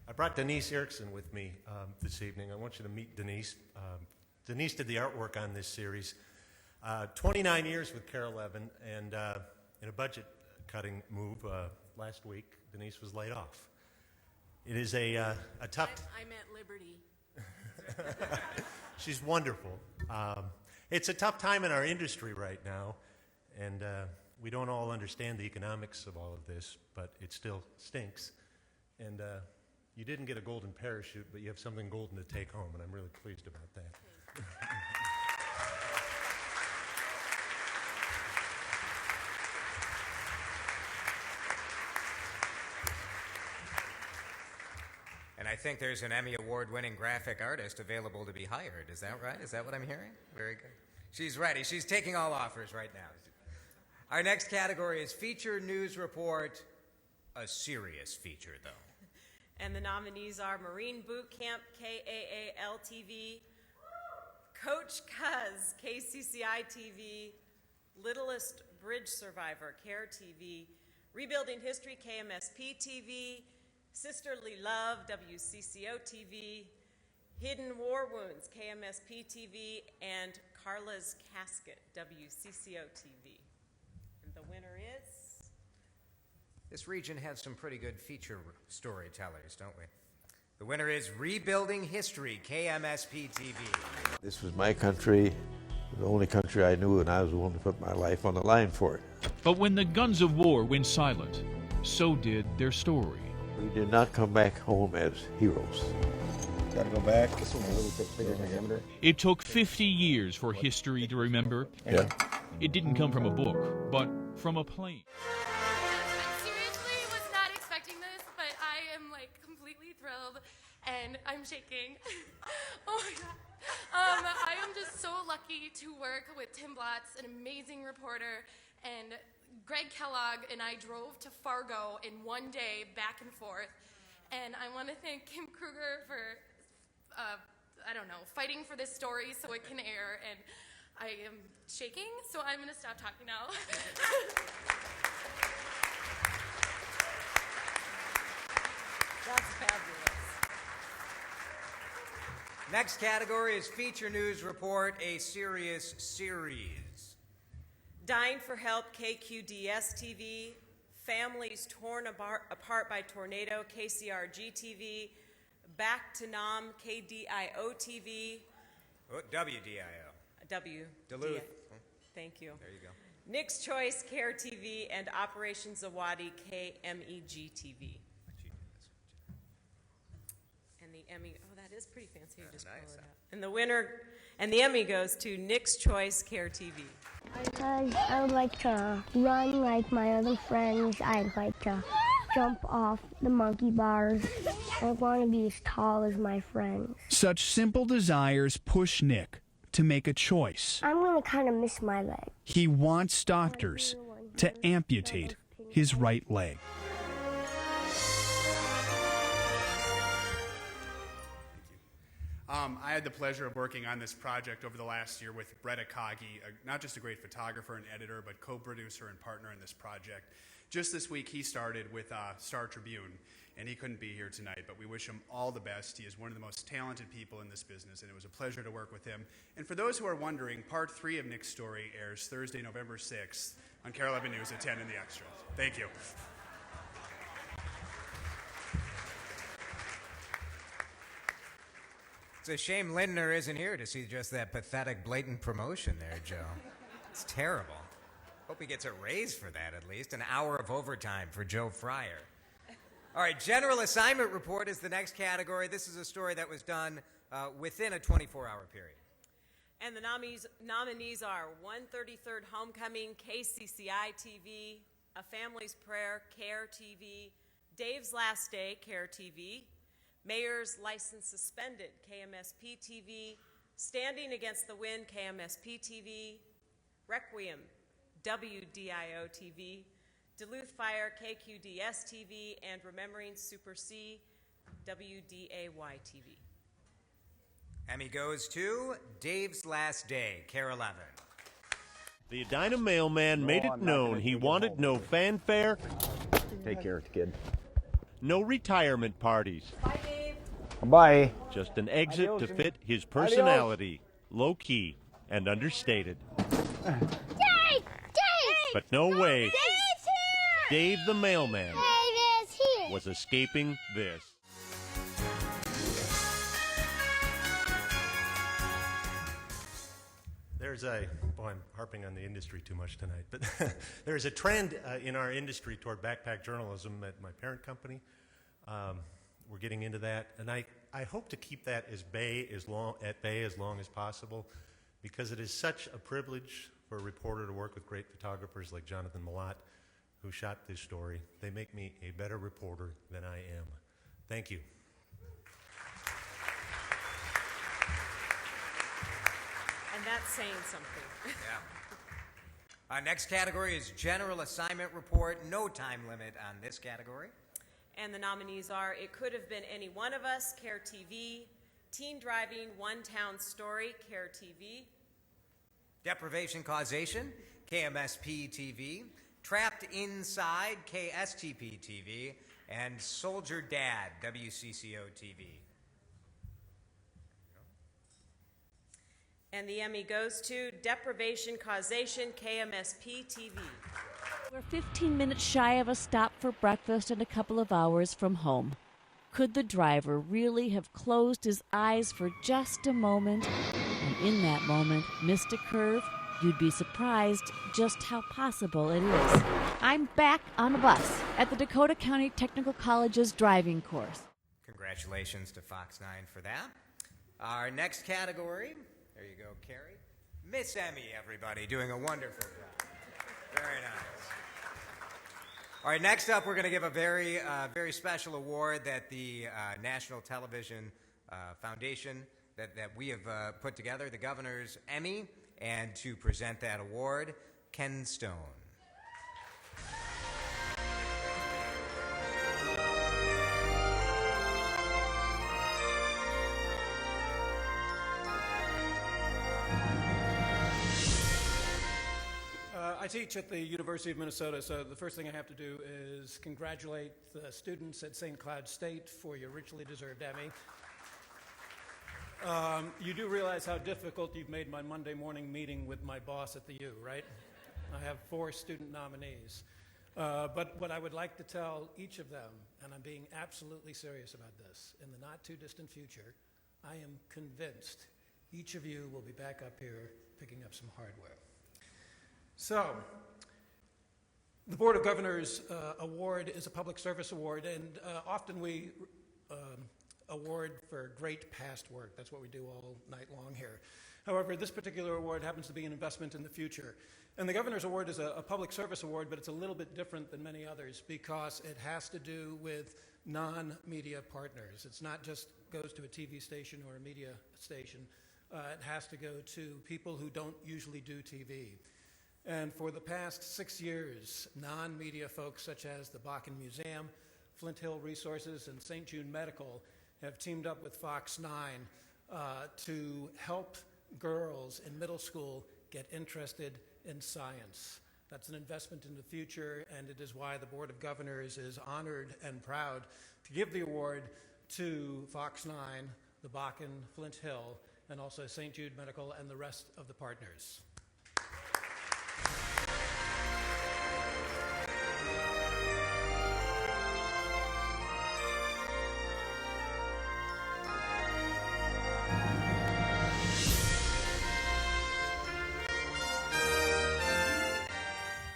I brought Denise Erickson with me this evening. I want you to meet Denise. Denise did the artwork on this series. 29 years with KARE 11, and in a budget-cutting move last week, Denise was laid off. It is a tough... I meant Liberty. She's wonderful. It's a tough time in our industry right now, and we don't all understand the economics of all of this, but it still stinks. And you didn't get a golden parachute, but you have something golden to take home, and I'm really pleased about that. And I think there's an Emmy Award-winning graphic artist available to be hired. Is that right? Is that what I'm hearing? Very good. She's ready. She's taking all offers right now. Our next category is Feature News Report, a serious feature, though. And the nominees are Marine Boot Camp, KAAL TV, Coach Cuz, KCCI TV, Littlest Bridge Survivor, KARE TV, Rebuilding History, KMSP TV, Sisterly Love, WCCO TV, Hidden War Wounds, KMSP TV, and Carla's Casket, WCCO TV. And the winner is... This region has some pretty good feature storytellers, don't we? The winner is Rebuilding History, KMSP TV. This was my country, the only country I knew, and I was willing to put my life on the line for it. But when the guns of war went silent, so did their story. We did not come back home as heroes. Gotta go back. This one will really take bigger diameter. It took 50 years for history to remember. Yeah. It didn't come from a book, but from a plane. But I am like completely thrilled and I'm shaking. Oh Oh my God. I am just so lucky to work with Tim Blotz, an amazing reporter, and Greg Kellogg and I drove to Fargo in one day back and forth. And I want to thank Kim Kruger for, fighting for this story so it can air. And I am shaking, so I'm going to stop talking now. That's fabulous. Next category is Feature News Report, a serious series. Dying for Help, KQDS TV. Families torn apart by tornado, KCRG TV. Back to Nam, KDIO TV. Oh, WDIO. Duluth. Thank you. There you go. Nick's Choice, CARE TV, and Operation Zawadi, KMEG TV. And the Emmy, that is pretty fancy. You just pull it out. And the winner, and the Emmy goes to Nick's Choice, CARE TV. I would like to run like my other friends. I'd like to jump off the monkey bars. I want to be as tall as my friends. Such simple desires push Nick to make a choice. I'm going to kind of miss my leg. He wants doctors to amputate his right leg. I had the pleasure of working on this project over the last year with Brett Akagi, not just a great photographer and editor, but co-producer and partner in this project. Just this week, he started with Star Tribune, and he couldn't be here tonight, but we wish him all the best. He is one of the most talented people in this business, and it was a pleasure to work with him. And for those who are wondering, part 3 of Nick's story airs Thursday, November 6th on KARE 11 News at 10 in the Extra. Thank you. It's a shame Lindner isn't here to see just that pathetic, blatant promotion there, Joe. It's terrible. Hope he gets a raise for that, at least. An hour of overtime for Joe Fryer. All right, General Assignment Report is the next category. This is a story that was done within a 24-hour period. And the nominees are 133rd Homecoming, KCCI TV, A Family's Prayer, CARE TV, Dave's Last Day, CARE TV, Mayor's License Suspended, KMSP TV, Standing Against the Wind, KMSP TV, Requiem, WDIO TV, Duluth Fire, KQDS TV, and Remembering Super C, WDAY TV. Emmy goes to Dave's Last Day, KARE 11. The Edina mailman made it known he wanted no fanfare. Take care, kid. No retirement parties. Bye, Dave. Bye. Just an exit Adios, to Jimmy. fit his personality. Low-key and understated. Dave! But no way. Dave's here! Dave the mailman Dave is here! was escaping this. I'm harping on the industry too much tonight, but there's a trend in our industry toward backpack journalism at my parent company. We're getting into that, and I hope to keep that at bay as long as possible, because it is such a privilege for a reporter to work with great photographers like Jonathan Malott, who shot this story. They make me a better reporter than I am. Thank you. And that's saying something. Yeah. Next category is General Assignment Report. No time limit on this category. And the nominees are It Could Have Been Any One of Us, CARE TV, Teen Driving, One Town Story, CARE TV, Deprivation Causation, KMSP TV, Trapped Inside, KSTP TV, and Soldier Dad, WCCO TV. and the Emmy goes to Deprivation Causation, KMSP TV. We're 15 minutes shy of a stop for breakfast and a couple of hours from home. Could the driver really have closed his eyes for just a moment, and in that moment missed a curve? You'd be surprised just how possible it is. I'm back on a bus at the Dakota County Technical College's driving course. Congratulations to Fox 9 for that. Our next category, there you go, Carrie. Miss Emmy, everybody, doing a wonderful job. Very nice. All right, next up, we're going to give a very special award that the National Television Foundation that we have put together, the Governor's Emmy, and to present that award, Ken Stone. I teach at the University of Minnesota, so the first thing I have to do is congratulate the students at St. Cloud State for your richly deserved Emmy. You do realize how difficult you've made my Monday morning meeting with my boss at the U, right? I have 4 student nominees. But what I would like to tell each of them, and I'm being absolutely serious about this, in the not too distant future, I am convinced each of you will be back up here picking up some hardware. So, the Board of Governors award is a public service award, and often we award for great past work. That's what we do all night long here. However, this particular award happens to be an investment in the future. And the Governor's Award is a public service award, but it's a little bit different than many others because it has to do with non-media partners. It's not just goes to a TV station or a media station. It has to go to people who don't usually do TV. And for the past 6 years, non-media folks such as the Bakken Museum, Flint Hill Resources, and St. Jude Medical have teamed up with Fox 9 to help girls in middle school get interested in science. That's an investment in the future, and it is why the Board of Governors is honored and proud to give the award to Fox 9, the Bakken, Flint Hill, and also St. Jude Medical and the rest of the partners.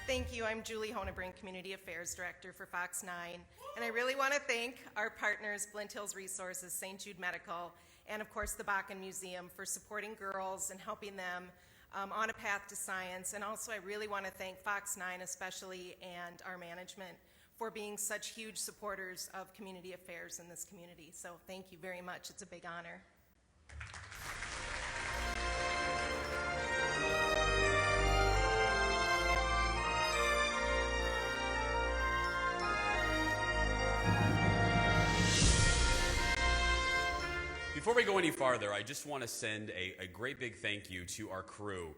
Thank you. I'm Julie Honebrink, Community Affairs Director for Fox 9. And I really want to thank our partners, Flint Hills Resources, St. Jude Medical, and of course the Bakken Museum for supporting girls and helping them on a path to science. And also I really want to thank Fox 9 especially and our management for being such huge supporters of community affairs in this community. So thank you very much. It's a big honor. Before we go any farther, I just want to send a great big thank you to our crew.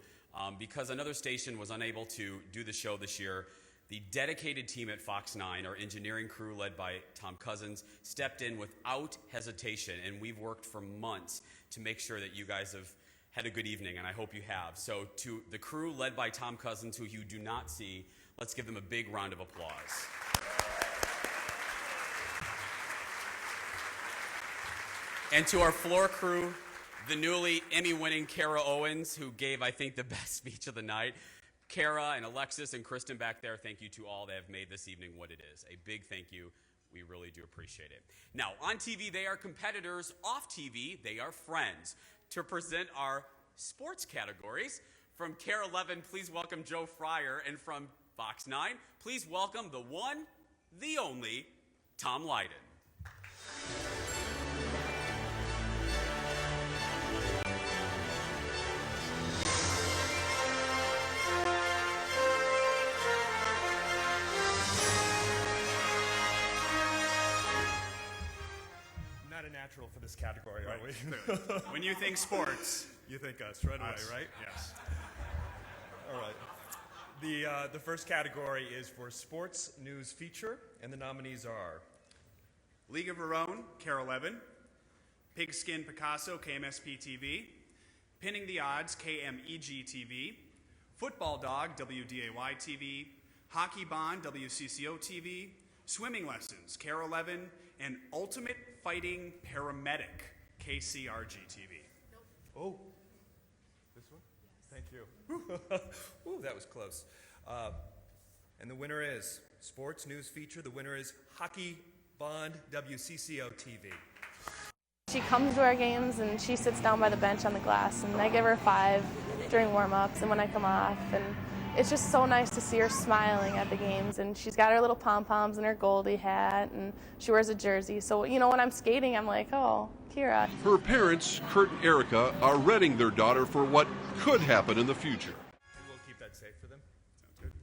Because another station was unable to do the show this year, the dedicated team at Fox 9, our engineering crew led by Tom Cousins, stepped in without hesitation, and we've worked for months to make sure that you guys have had a good evening, and I hope you have. So to the crew led by Tom Cousins, who you do not see, let's give them a big round of applause. And to our floor crew, the newly Emmy-winning Kara Owens, who gave, I think, the best speech of the night. Kara and Alexis and Kristen back there, thank you to all that have made this evening what it is. A big thank you. We really do appreciate it. Now, on TV, they are competitors. Off TV, they are friends. To present our sports categories, from KARE 11, please welcome Joe Fryer. And from Fox 9, please welcome the one, the only, Tom Lydon. Natural for this category, are we? When you think sports, you think us right away, right? Yes. All right. The first category is for sports news feature, and the nominees are League of Her Own, KARE 11, Pigskin Picasso, KMSP TV, Pinning the Odds, KMEG TV, Football Dog, WDAY TV, Hockey Bond, WCCO TV, Swimming Lessons, KARE 11, and Ultimate Fighting Paramedic, KCRG TV. Oh, this one? Thank you. Ooh, that was close. And the winner is sports news feature. The winner is Hockey Bond, WCCO TV. She comes to our games and she sits down by the bench on the glass, and I give her 5 during warm-ups and when I come off, and it's just so nice to see her smiling at the games, and she's got her little pom-poms and her Goldie hat, and she wears a jersey. So, you know, when I'm skating, I'm like, oh, Kira. Her parents, Kurt and Erica, are readying their daughter for what could happen in the future. And we'll keep that safe for them. Sounds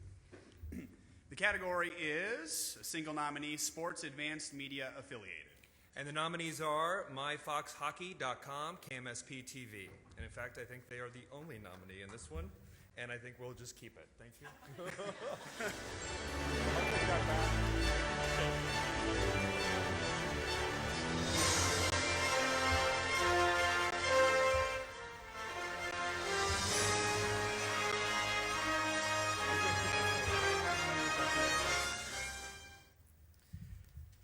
good. The category is a single nominee, Sports Advanced Media Affiliated. And the nominees are myfoxhockey.com, KMSP TV. And in fact, I think they are the only nominee in this one. And I think we'll just keep it. Thank you.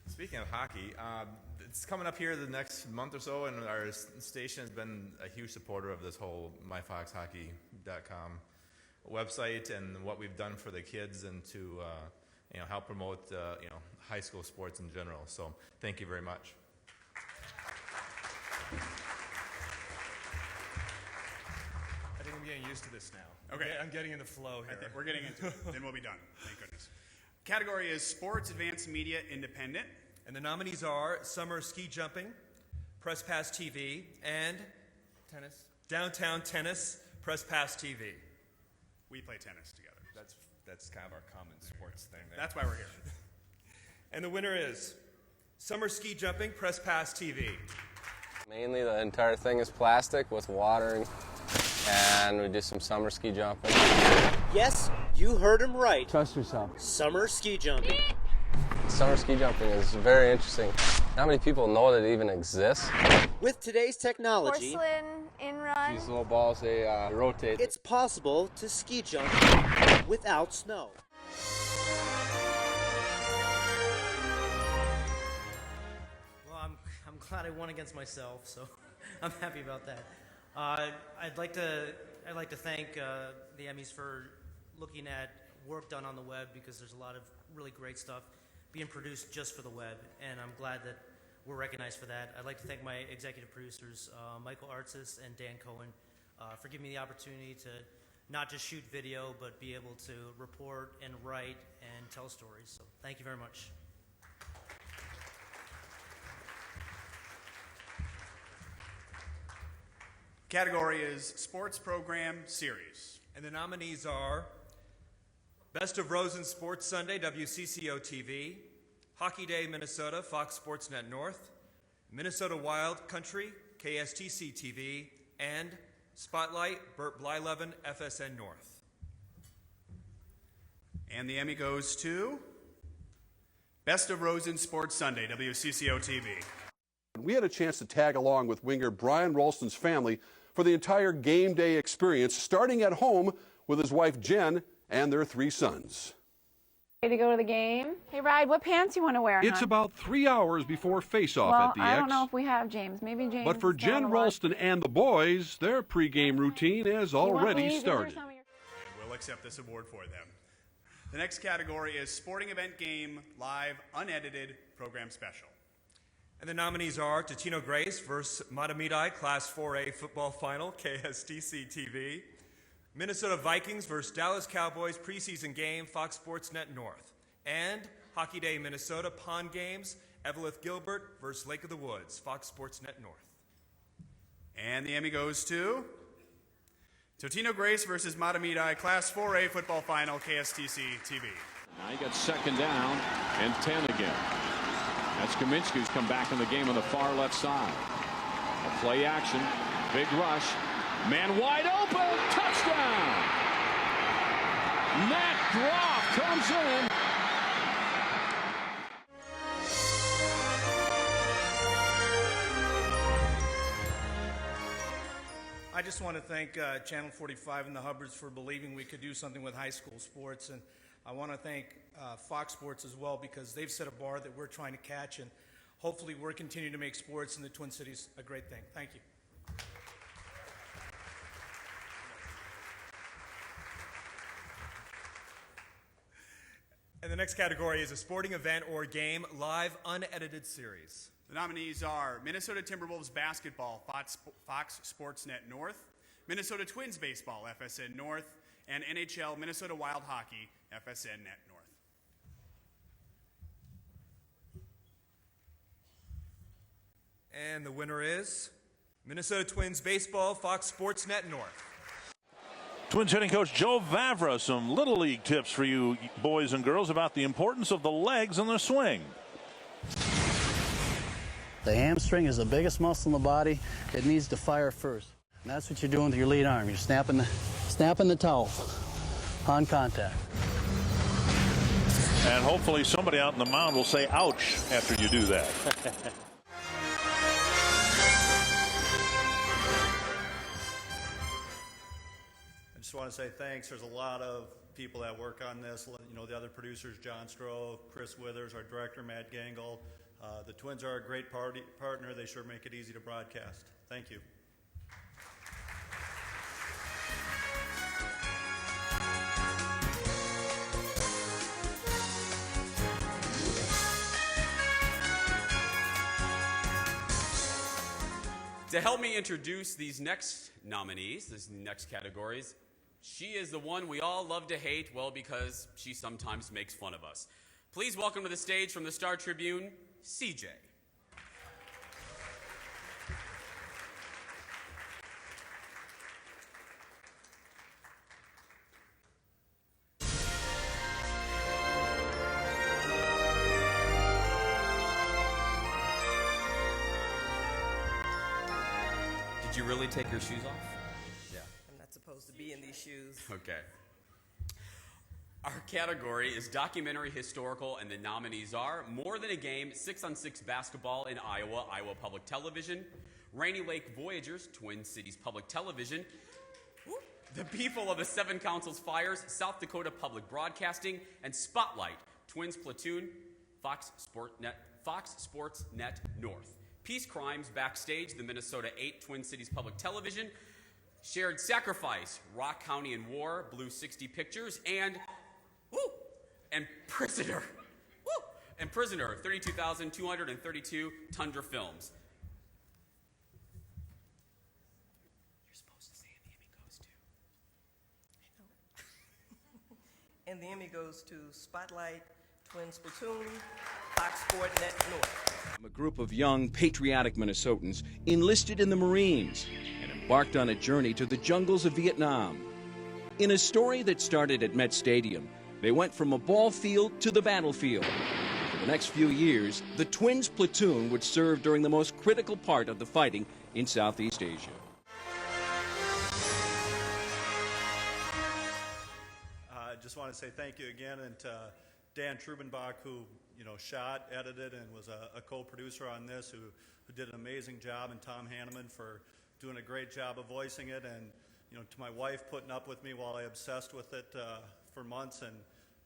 Speaking of hockey, it's coming up here the next month or so, and our station has been a huge supporter of this whole myfoxhockey.com website and what we've done for the kids and to help promote high school sports in general. So thank you very much. I think I'm getting used to this now. Okay. I'm getting in the flow here. I think we're getting into it. Then we'll be done. Thank goodness. Category is Sports Advanced Media Independent. And the nominees are Summer Ski Jumping, Press Pass TV, and Downtown Tennis, Press Pass TV. We play tennis together. That's kind of our common sports thing there. That's why we're here. And the winner is Summer Ski Jumping, Press Pass TV. Mainly the entire thing is plastic with watering, and we do some summer ski jumping. Yes, you heard him right. Trust yourself. Summer ski jumping. Summer ski jumping is very interesting. Not many people know that it even exists. With today's technology, Porcelain in-run. These little balls, they rotate. it's possible to ski jump without snow. Well, I'm glad I won against myself, so I'm happy about that. I'd like to thank the Emmys for looking at work done on the web, because there's a lot of really great stuff being produced just for the web, and I'm glad that we're recognized for that. I'd like to thank my executive producers, Michael Artsis and Dan Cohen, for giving me the opportunity to not just shoot video, but be able to report and write and tell stories. So thank you very much. Category is Sports Program Series. And the nominees are Best of Rosen Sports Sunday, WCCO TV, Hockey Day Minnesota, Fox Sports Net North, Minnesota Wild Country, KSTC TV, and Spotlight, Burt Blyleven, FSN North. And the Emmy goes to Best of Rosen Sports Sunday, WCCO TV. We had a chance to tag along with winger Brian Ralston's family for the entire game day experience, starting at home with his wife Jen and their 3 sons. Ready to go to the game? Hey, Ride, what pants you want to wear? It's about 3 hours before face-off well, at the I X. don't know if we have James. Maybe James. But for is down Jen to Ralston and the boys, their pregame routine has already started. And we'll accept this award for them. The next category is Sporting Event Game Live Unedited Program Special. And the nominees are Totino Grace versus Matamidi Class 4A Football Final, KSTC TV, Minnesota Vikings versus Dallas Cowboys preseason game, Fox Sports Net North, and Hockey Day Minnesota Pond Games, Evelyn Gilbert versus Lake of the Woods, Fox Sports Net North. And the Emmy goes to Totino Grace versus Matamidi Class 4A Football Final, KSTC TV. Now you got second down and 10 again. That's Kaminsky who's come back in the game on the far left side. A play action, big rush, man wide open, touchdown! Matt Groff comes in. I just want to thank Channel 45 and the Hubbards for believing we could do something with high school sports, and I want to thank Fox Sports as well, because they've set a bar that we're trying to catch, and hopefully we're continuing to make sports in the Twin Cities a great thing. Thank you. And the next category is a sporting event or game live unedited series. The nominees are Minnesota Timberwolves Basketball, Fox Sports Net North, Minnesota Twins Baseball, FSN North, and NHL Minnesota Wild Hockey, FSN Net North. And the winner is Minnesota Twins Baseball, Fox Sports Net North. Twins hitting coach Joe Vavra, some Little League tips for you boys and girls about the importance of the legs in the swing. The hamstring is the biggest muscle in the body. It needs to fire first. And that's what you're doing with your lead arm. You're snapping the towel on contact. And hopefully somebody out in the mound will say ouch after you do that. I just want to say thanks. There's a lot of people that work on this. You know, the other producers, John Stroh, Chris Withers, our director, Matt Gangle. The Twins are a great partner. They sure make it easy to broadcast. Thank you. To help me introduce these next nominees, these next categories, she is the one we all love to hate, well, because she sometimes makes fun of us. Please welcome to the stage from the Star Tribune, CJ. Did you really take your shoes off? Yeah. I'm not supposed to be in these shoes. Okay. Our category is documentary, historical, and the nominees are More Than a Game, 6-on-6 basketball in Iowa, Iowa Public Television, Rainy Lake Voyagers, Twin Cities Public Television, The People of the Seven Councils Fires, South Dakota Public Broadcasting, and Spotlight, Twins Platoon, Fox Sports Net North. Peace Crimes, Backstage, the Minnesota 8 Twin Cities Public Television, Shared Sacrifice, Rock County in War, Blue 60 Pictures, and Prisoner. And Prisoner, 32,232 Tundra Films. You're supposed to say and the Emmy goes to. And the Emmy goes to Spotlight, Twins Platoon, Fox Sports Net North. A group of young, patriotic Minnesotans enlisted in the Marines and embarked on a journey to the jungles of Vietnam. In a story that started at Met Stadium, they went from a ball field to the battlefield. For the next few years, the Twins Platoon would serve during the most critical part of the fighting in Southeast Asia. I just want to say thank you again, and to Dan Trubenbach, who shot, edited, and was a co-producer on this, who did an amazing job, and Tom Hanneman for doing a great job of voicing it, and to my wife putting up with me while I obsessed with it for months, and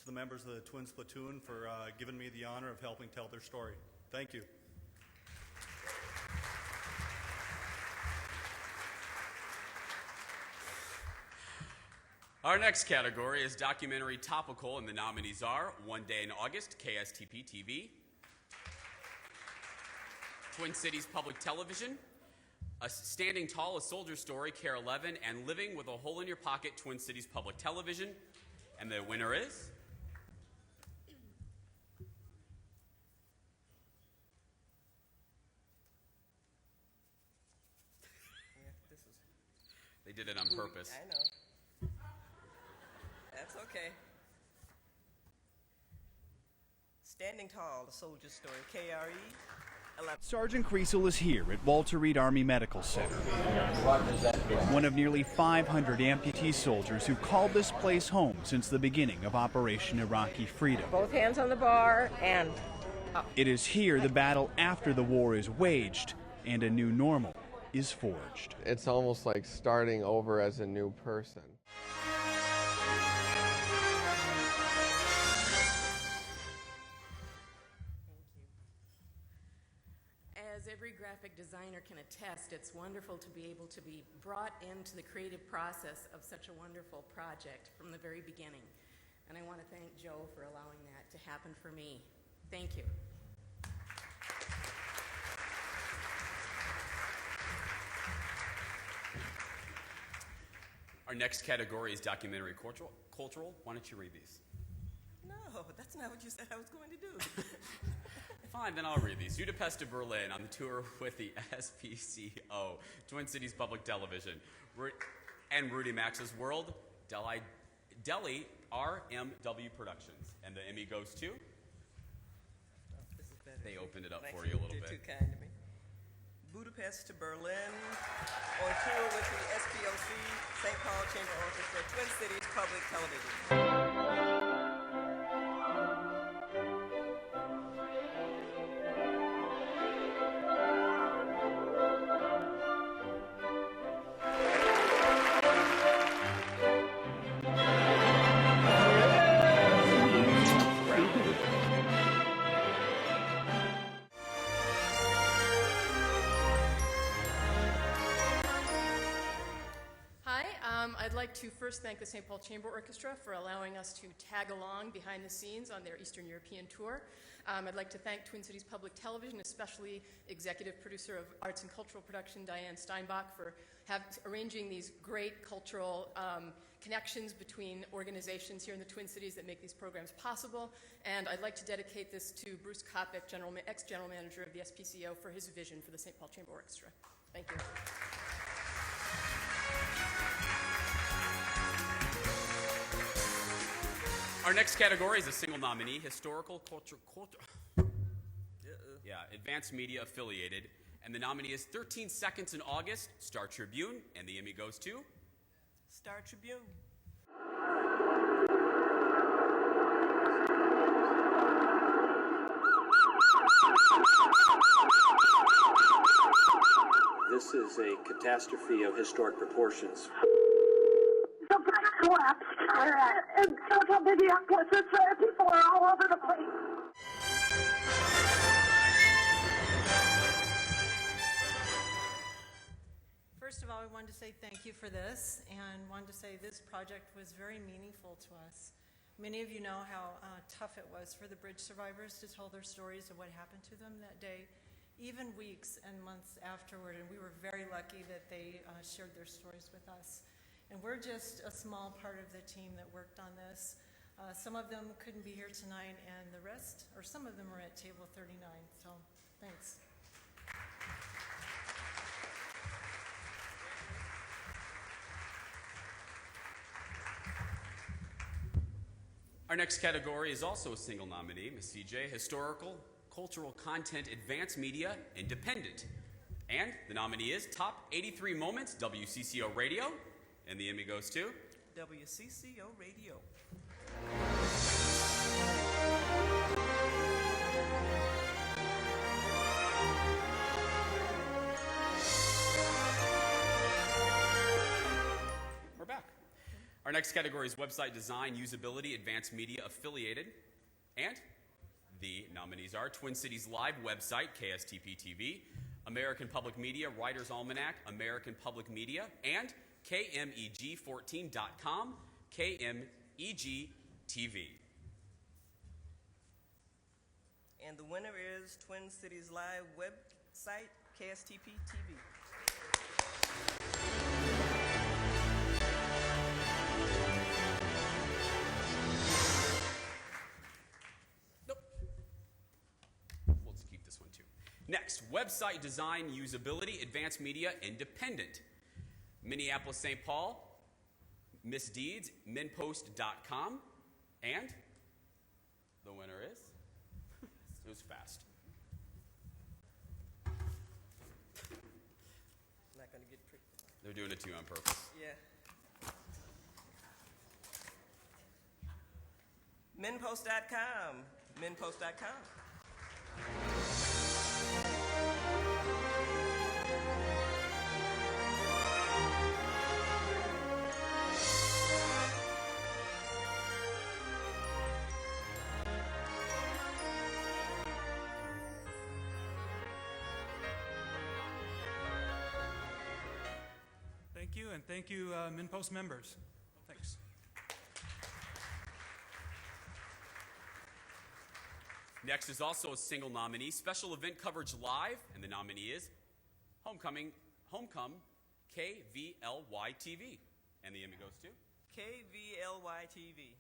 to the members of the Twins Platoon for giving me the honor of helping tell their story. Thank you. Our next category is documentary topical, and the nominees are One Day in August, KSTP TV, Twin Cities Public Television, A Standing Tall, A Soldier Story, KARE 11, and Living with a Hole in Your Pocket, Twin Cities Public Television. And the winner is? They did it on purpose. I know. That's okay. Standing Tall, The Soldier Story, KRE 11. Sergeant Creasel is here at Walter Reed Army Medical Center. One of nearly 500 amputee soldiers who called this place home since the beginning of Operation Iraqi Freedom. Both hands on the bar and up. It is here the battle after the war is waged and a new normal is forged. It's almost like starting over as a new person. As every graphic designer can attest, it's wonderful to be able to be brought into the creative process of such a wonderful project from the very beginning. And I want to thank Joe for allowing that to happen for me. Thank you. Our next category is documentary cultural. Why don't you read these? No, that's not what you said I was going to do. Fine, then I'll read these. Budapest to Berlin on the tour with the SPCO, Twin Cities Public Television, and Rudy Max's World, Delhi RMW Productions. And the Emmy goes to? They opened it up for you a little You're bit. too kind to me. Budapest to Berlin, on tour with the SPOC, St. Paul Chamber Orchestra, Twin Cities Public Television. I'd like to first thank the St. Paul Chamber Orchestra for allowing us to tag along behind the scenes on their Eastern European tour. I'd like to thank Twin Cities Public Television, especially executive producer of arts and cultural production, Diane Steinbach, for arranging these great cultural connections between organizations here in the Twin Cities that make these programs possible. And I'd like to dedicate this to Bruce Kopic, ex-general manager of the SPCO, for his vision for the St. Paul Chamber Orchestra. Thank you. Our next category is a single nominee, historical culture, advanced media affiliated, and the nominee is 13 Seconds in August, Star Tribune, and the Emmy goes to? Star Tribune. This is a catastrophe of historic proportions. The bridge collapsed in central Minneapolis. People are all over the place. First of all, we wanted to say thank you for this, and wanted to say this project was very meaningful to us. Many of you know how tough it was for the bridge survivors to tell their stories of what happened to them that day, even weeks and months afterward, and we were very lucky that they shared their stories with us. And we're just a small part of the team that worked on this. Some of them couldn't be here tonight, and the rest, or some of them are at table 39, so thanks. Our next category is also a single nominee, Ms. CJ, Historical Cultural Content Advanced Media Independent. And the nominee is Top 83 Moments, WCCO Radio. And the Emmy goes to? WCCO Radio. We're back. Our next category is Website Design, Usability, Advanced Media Affiliated. And the nominees are Twin Cities Live website, KSTP TV, American Public Media, Writer's Almanac, American Public Media, and KMEG14.com, KMEG TV. And the winner is Twin Cities Live website, KSTP TV. We'll just keep this one too. Next, Website Design, Usability, Advanced Media Independent. Minneapolis, St. Paul, Miss Deeds, minpost.com, and the winner is? It was fast. Not going to get tricked. They're doing it to you on purpose. Yeah. Minpost.com. Minpost.com. Thank you, and thank you, MinPost members. Thanks. Next is also a single nominee, Special Event Coverage Live, and the nominee is Homecome KVLY TV. And the Emmy goes to? KVLY TV.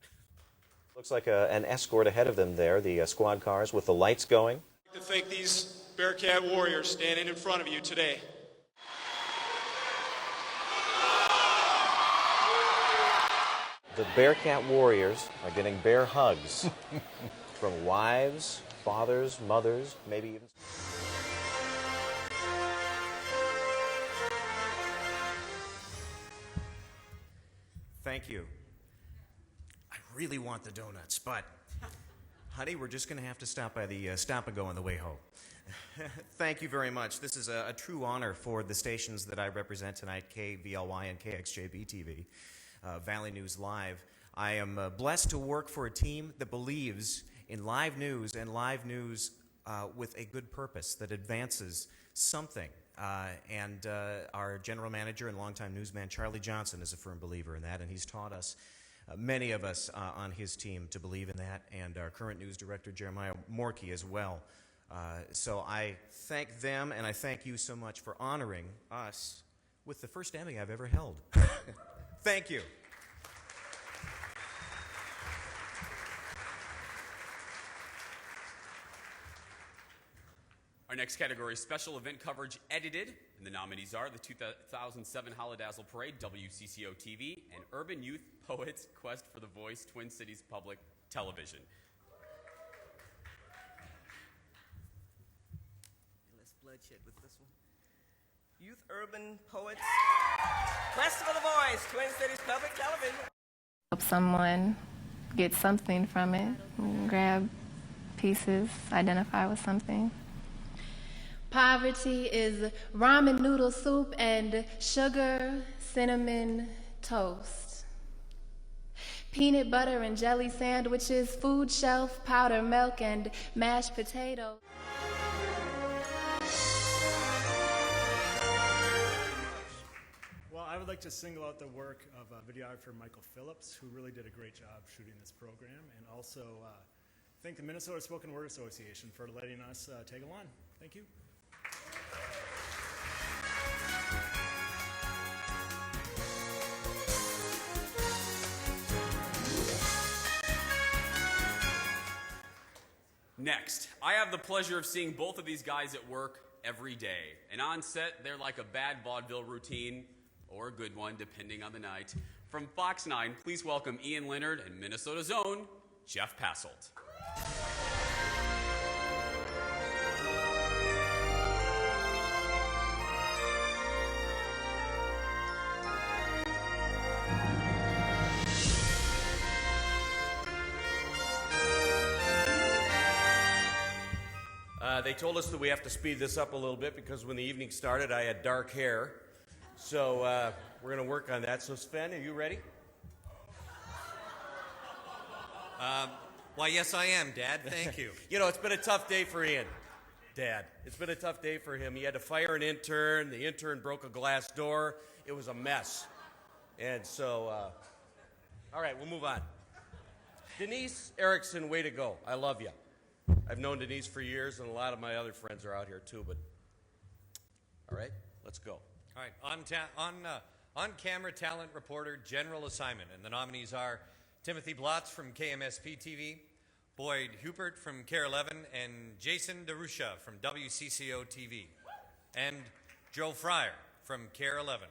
Looks like an escort ahead of them there, the squad cars with the lights going. I'd like to thank these Bearcat Warriors standing in front of you today. The Bearcat Warriors are getting bear hugs from wives, fathers, mothers, maybe even... Thank you. I really want the donuts, but honey, we're just going to have to stop by the Stop and Go on the way home. Thank you very much. This is a true honor for the stations that I represent tonight, KVLY and KXJB-TV, Valley News Live. I am blessed to work for a team that believes in live news and live news with a good purpose that advances something. And our general manager and longtime newsman, Charlie Johnson, is a firm believer in that, and he's taught us, many of us on his team, to believe in that, and our current news director, Jeremiah Morkey, as well. So I thank them, and I thank you so much for honoring us with the first Emmy I've ever held. Thank you. Our next category is Special Event Coverage Edited, and the nominees are the 2007 Holidazzle Parade, WCCO TV, and Urban Youth Poets Quest for the Voice, Twin Cities Public Television. Less bloodshed with this one. Youth Urban Poets Quest for the Voice, Twin Cities Public Television. Help someone get something from it, grab pieces, identify with something. Poverty is ramen noodle soup and sugar cinnamon toast. Peanut butter and jelly sandwiches, food shelf, powdered milk, and mashed potatoes. Well, I would like to single out the work of videographer Michael Phillips, who really did a great job shooting this program, and also thank the Minnesota Spoken Word Association for letting us tag along. Thank you. Next, I have the pleasure of seeing both of these guys at work every day. And on set, they're like a bad vaudeville routine, or a good one, depending on the night. From Fox 9, please welcome Ian Leonard and Minnesota's own Jeff Passolt. They told us that we have to speed this up a little bit because when the evening started, I had dark hair. So we're going to work on that. So Sven, are you ready? Why, yes, I am, Dad. Thank you. You know, it's been a tough day for Ian, Dad. It's been a tough day for him. He had to fire an intern. The intern broke a glass door. It was a mess. And so, all right, we'll move on. Denise Erickson, way to go. I love you. I've known Denise for years, and a lot of my other friends are out here too, but all right, let's go. All right, on-camera talent reporter, general assignment, and the nominees are Timothy Blotz from KMSP-TV, Boyd Hupert from KARE 11, and Jason DeRusha from WCCO-TV, and Joe Fryer from KARE 11.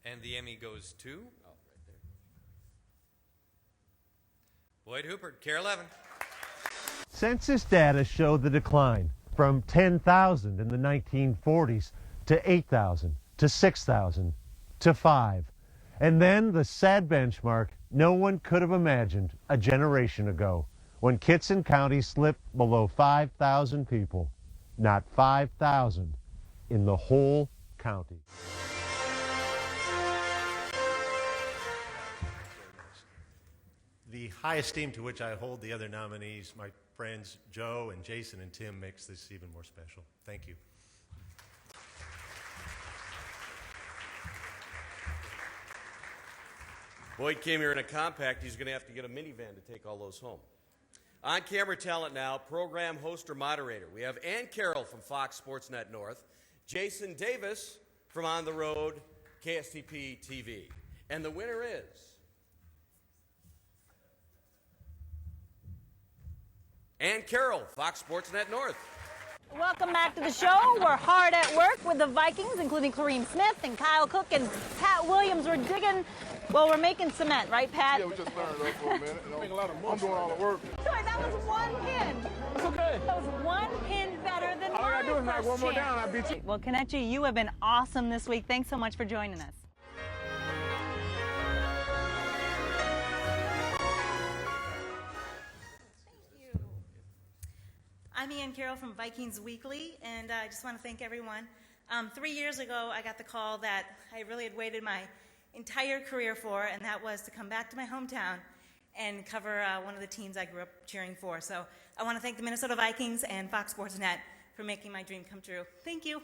And the Emmy goes to? Oh, right there. Boyd Hupert, KARE 11. Census data show the decline from 10,000 in the 1940s to 8,000 to 6,000 to 5. And then the sad benchmark no one could have imagined a generation ago when Kitson County slipped below 5,000 people. Not 5,000 in the whole county. The high esteem to which I hold the other nominees, my friends Joe and Jason and Tim, makes this even more special. Thank you. Boyd came here in a compact. He's going to have to get a minivan to take all those home. On-camera talent now, program host or moderator. We have Ann Carroll from Fox Sports Net North, Jason Davis from On the Road, KSTP TV. And the winner is... Ann Carroll, Fox Sports Net North. Welcome back to the show. We're hard at work with the Vikings, including Kareem Smith and Kyle Cook and Pat Williams. We're digging, well, we're making cement, right, Pat? Yeah, we just learned that for a minute. I'm doing all the work. Sorry, that was one pin. It's okay. That was one pin better than all I gotta do is knock one more chance. down, I beat you. Well, Kenichi, you have been awesome this week. Thanks so much for joining us. I'm Ann Carroll from Vikings Weekly, and I just want to thank everyone. 3 years ago, I got the call that I really had waited my entire career for, and that was to come back to my hometown and cover one of the teams I grew up cheering for. So I want to thank the Minnesota Vikings and Fox Sports Net for making my dream come true. Thank you.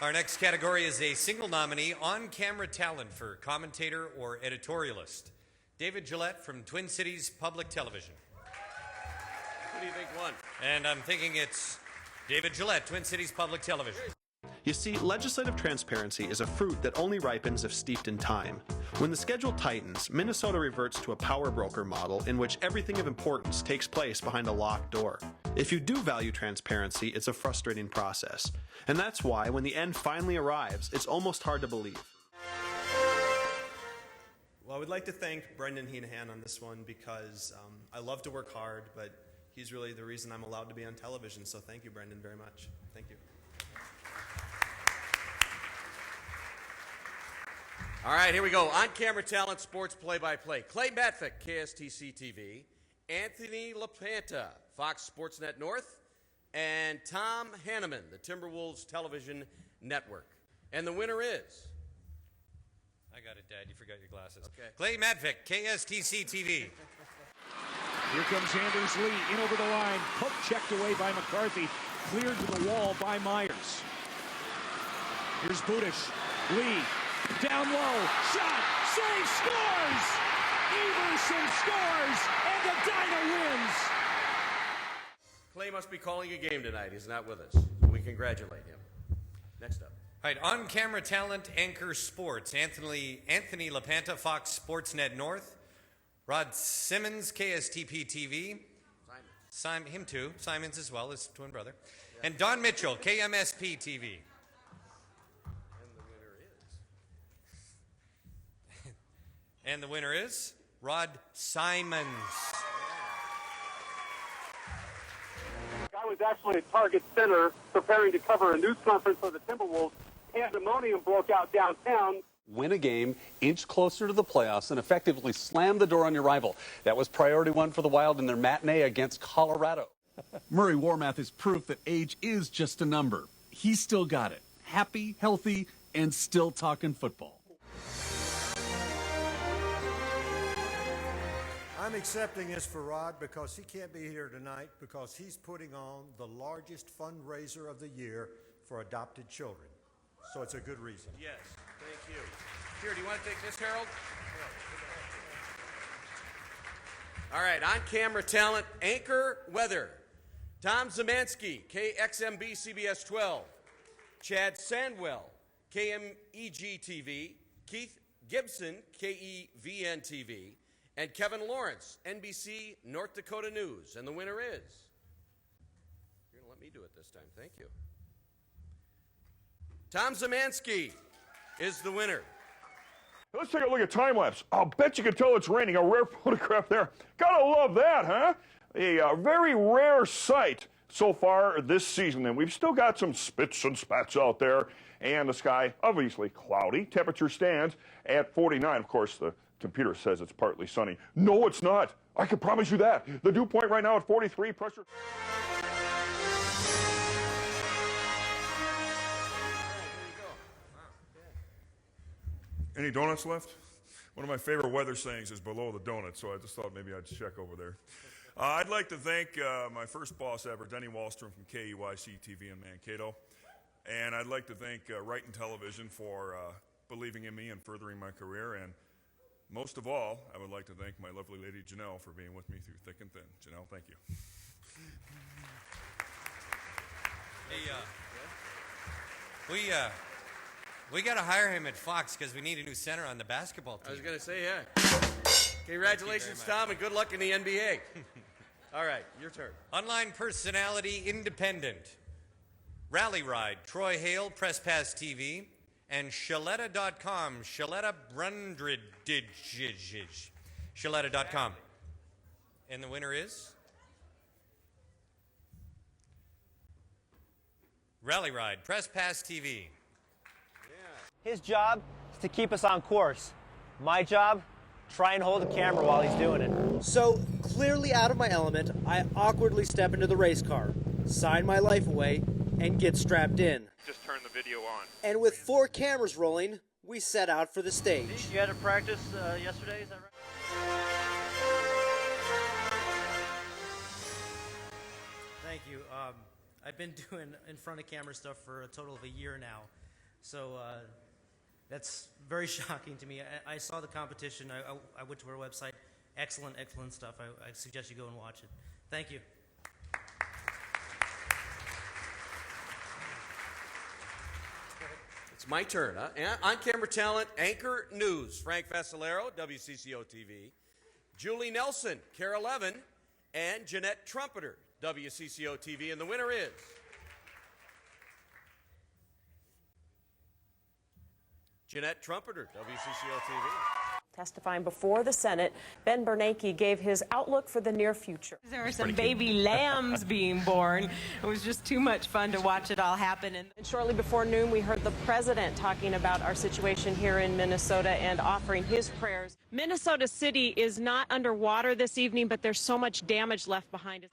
Our next category is a single nominee on-camera talent for commentator or editorialist. David Gillette from Twin Cities Public Television. Who do you think won? And I'm thinking it's David Gillette, Twin Cities Public Television. You see, legislative transparency is a fruit that only ripens if steeped in time. When the schedule tightens, Minnesota reverts to a power broker model in which everything of importance takes place behind a locked door. If you do value transparency, it's a frustrating process. And that's why, when the end finally arrives, it's almost hard to believe. Well, I would like to thank Brendan Heenahan on this one because I love to work hard, but he's really the reason I'm allowed to be on television. So thank you, Brendan, very much. Thank you. All right, here we go. On-camera talent, sports play-by-play. Clay Matvick, KSTC TV. Anthony LaPanta, Fox Sports Net North. And Tom Hanneman, the Timberwolves Television Network. And the winner is... I got it, Dad. You forgot your glasses. Okay. Clay Matvick, KSTC TV. Here comes Anders Lee in over the line. Poke checked away by McCarthy. Cleared to the wall by Myers. Here's Budish. Lee down low. Shot. Save. Scores. Everson scores. And the Dyna wins. Clay must be calling a game tonight. He's not with us. We congratulate him. Next up. All right, on-camera talent, anchor sports. Anthony LaPanta, Fox Sports Net North. Rod Simmons, KSTP TV. Him too. Simons as well, his twin brother. Yeah. And Don Mitchell, KMSP TV. And the winner is Rod Simons. I was actually at Target Center preparing to cover a news conference for the Timberwolves. Pandemonium broke out downtown. Win a game, inch closer to the playoffs, and effectively slam the door on your rival. That was priority one for the Wild in their matinee against Colorado. Murray Warmath is proof that age is just a number. He's still got it. Happy, healthy, and still talking football. I'm accepting this for Rod because he can't be here tonight because he's putting on the largest fundraiser of the year for adopted children. So it's a good reason. Yes, thank you. Here, do you want to take this, Harold? All right, on-camera talent, anchor weather. Tom Zemansky, KXMB CBS 12. Chad Sandwell, KMEG TV. Keith Gibson, KEVN TV. And Kevin Lawrence, NBC North Dakota News. And the winner is... You're going to let me do it this time. Thank you. Tom Zemansky is the winner. Let's take a look at time-lapse. I'll bet you can tell it's raining. A rare photograph there. Gotta love that, huh? A very rare sight so far this season. And we've still got some spits and spats out there. And the sky, obviously cloudy. Temperature stands at 49. Of course, the computer says it's partly sunny. No, it's not. I can promise you that. The dew point right now at 43. Pressure... Any donuts left? One of my favorite weather sayings is below the donut, so I just thought maybe I'd check over there. I'd like to thank my first boss ever, Denny Wallstrom from KEYC TV in Mankato. And I'd like to thank Wright and Television for believing in me and furthering my career. And most of all, I would like to thank my lovely lady, Janelle, for being with me through thick and thin. Janelle, thank you. Hey, we got to hire him at Fox because we need a new center on the basketball team. I was going to say, yeah. Congratulations, Tom, and good luck in the NBA. All right, your turn. Online personality independent. Rally Ride, Troy Hale, Press Pass TV, and Shaletta.com, Shaletta Brundridge. Shaletta.com. And the winner is? Rally Ride, Press Pass TV. His job is to keep us on course. My job, try and hold the camera while he's doing it. So, clearly out of my element, I awkwardly step into the race car, sign my life away, and get strapped in. Just turn the video on. And with 4 cameras rolling, we set out for the stage. You had to practice yesterday, is that right? Thank you. I've been doing in front of camera stuff for a total of a year now. So that's very shocking to me. I saw the competition. I went to her website. Excellent, excellent stuff. I suggest you go and watch it. Thank you. It's my turn, huh? On-camera talent, Anchor News, Frank Vassalero, WCCO TV, Julie Nelson, KARE 11, and Jeanette Trumpeter, WCCO TV, and the winner is... Jeanette Trumpeter, WCCO TV. Testifying before the Senate, Ben Bernanke gave his outlook for the near future. There were some baby lambs being born. It was just too much fun to watch it all happen. And shortly before noon, we heard the president talking about our situation here in Minnesota and offering his prayers. Minnesota City is not underwater this evening, but there's so much damage left behind us.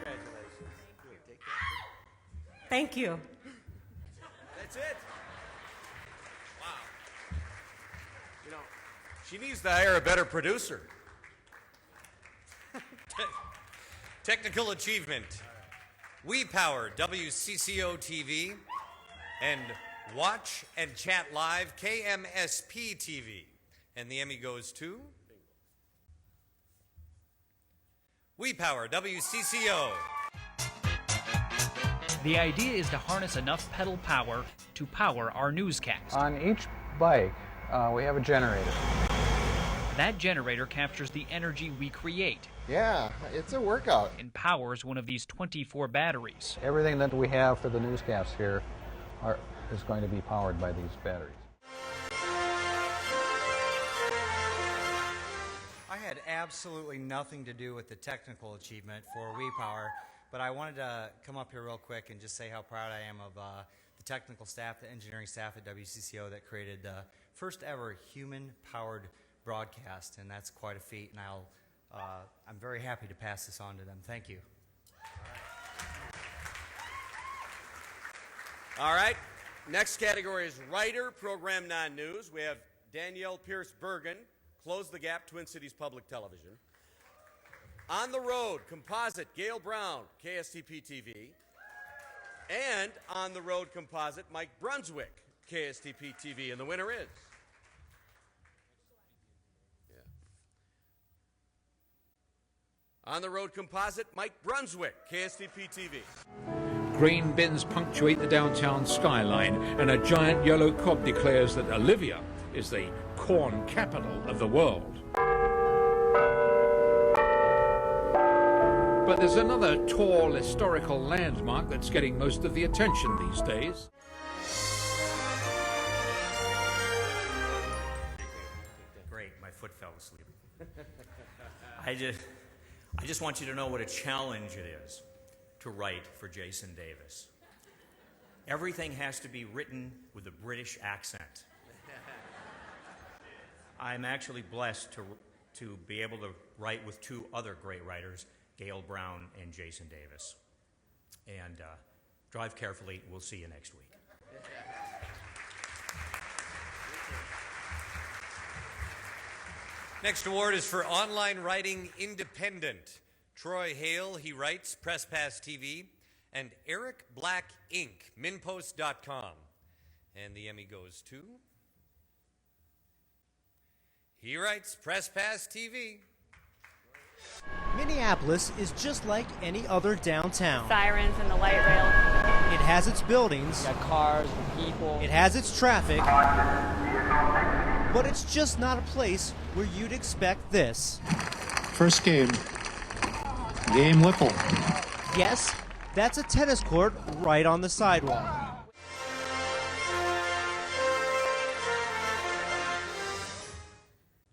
Congratulations. Thank you. That's it. She needs to hire a better producer. Technical achievement. We Power, WCCO TV, and Watch and Chat Live, KMSP TV. And the Emmy goes to We Power, WCCO. The idea is to harness enough pedal power to power our newscast. On each bike, we have a generator. That generator captures the energy we create. Yeah, it's a workout. And powers one of these 24 batteries. Everything that we have for the newscasts here is going to be powered by these batteries. I had absolutely nothing to do with the technical achievement for We Power, but I wanted to come up here real quick and just say how proud I am of the technical staff, the engineering staff at WCCO that created the first ever human-powered broadcast, and that's quite a feat, and I'm very happy to pass this on to them. Thank you. All right. Next category is Writer, Program Non-News. We have Danielle Pierce-Bergen, Close the Gap, Twin Cities Public Television. On the Road, Composite, Gail Brown, KSTP TV. And On the Road Composite, Mike Brunswick, KSTP TV, and the winner is... On the Road Composite, Mike Brunswick, KSTP TV. Green bins punctuate the downtown skyline, and a giant yellow cob declares that Olivia is the corn capital of the world. But there's another tall historical landmark that's getting most of the attention these days. Great, my foot fell asleep. I just want you to know what a challenge it is to write for Jason Davis. Everything has to be written with a British accent. I'm actually blessed to be able to write with 2 other great writers, Gail Brown and Jason Davis. And drive carefully. We'll see you next week. Next award is for Online Writing Independent. Troy Hale, he writes, Press Pass TV, and Eric Black Inc., minpost.com. And the Emmy goes to... He writes, Press Pass TV. Minneapolis is just like any other downtown. Sirens and the light rail. It has its buildings. You got cars and people. It has its traffic. But it's just not a place where you'd expect this. First game. Game Whipple. Yes, that's a tennis court right on the sidewalk.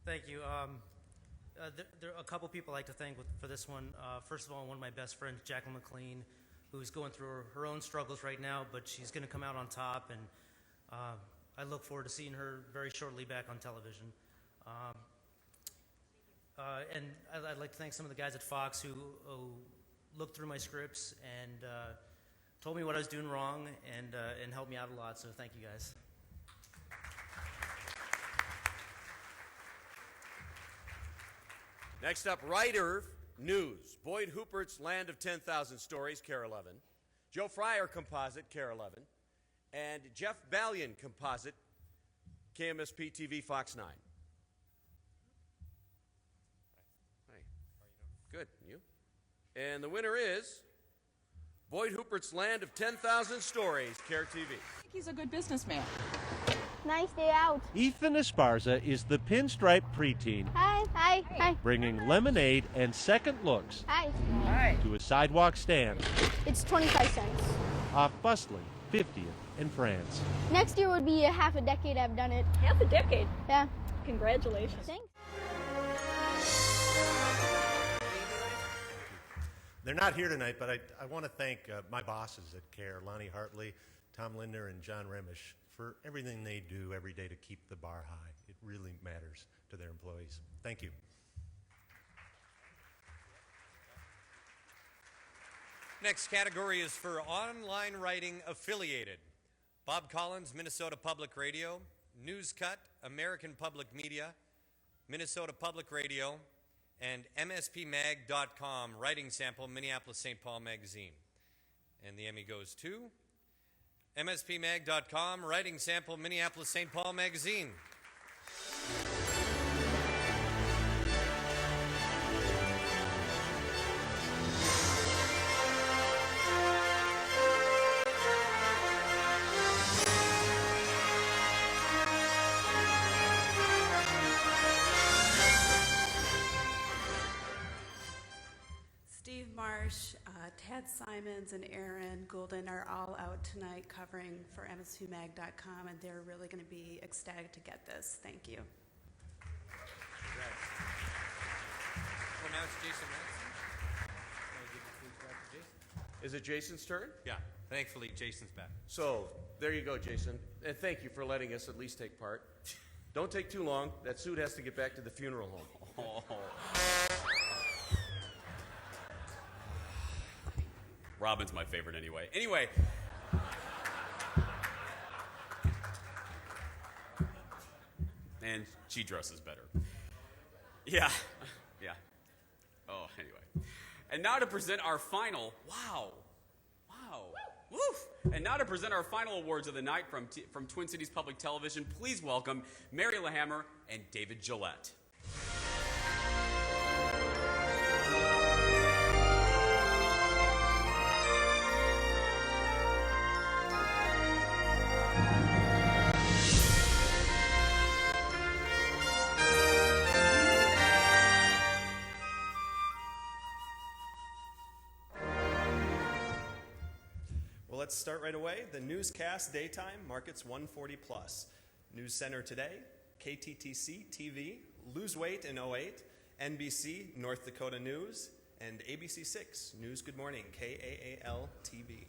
Thank you. There are a couple people I'd like to thank for this one. First of all, one of my best friends, Jacqueline McLean, who's going through her own struggles right now, but she's going to come out on top, and I look forward to seeing her very shortly back on television. And I'd like to thank some of the guys at Fox who looked through my scripts and told me what I was doing wrong and helped me out a lot, so thank you guys. Next up, writer, news. Boyd Hoopert's Land of 10,000 Stories, KARE 11. Joe Fryer, composite, KARE 11. And Jeff Ballion, composite, KMSP TV, Fox 9. Hi. Good. You? And the winner is Boyd Hoopert's Land of 10,000 Stories, KARE TV. I think he's a good businessman. Nice day out. Ethan Esparza is the pinstripe preteen. Hi. Hi. Hi. Bringing lemonade and second looks Hi. to a sidewalk stand It's 25 cents. off bustling 50th in France. Next year would be a half a decade I've done it. Half a decade. Yeah. Congratulations. Thanks. They're not here tonight, but I want to thank my bosses at KARE, Lonnie Hartley, Tom Linder, and John Remish, for everything they do every day to keep the bar high. It really matters to their employees. Thank you. Next category is for online writing affiliated. Bob Collins, Minnesota Public Radio, News Cut, American Public Media, Minnesota Public Radio, and MSPMag.com, writing sample, Minneapolis-St. Paul Magazine. And the Emmy goes to MSPMag.com, writing sample, Minneapolis-St. Paul Magazine. Steve Marsh, Tad Simons, and Aaron Goulden are all out tonight covering for MSPMag.com, and they're really going to be ecstatic to get this. Thank you. Well, now it's Jason Madison. I'll give the tweets back to Jason. Is it Jason's turn? Yeah, thankfully Jason's back. So, there you go, Jason. And thank you for letting us at least take part. Don't take too long. That suit has to get back to the funeral home. Robin's my favorite anyway. Anyway. And she dresses better. Yeah. Yeah. Oh, anyway. And now to present our final, wow. Woof. And now to present our final awards of the night from Twin Cities Public Television, please welcome Mary LaHammer and David Gillette. Let's start right away. The newscast daytime markets 140 plus. News Center today, KTTC TV, Lose Weight in 08, NBC North Dakota News, and ABC6 News Good Morning, KAAL TV.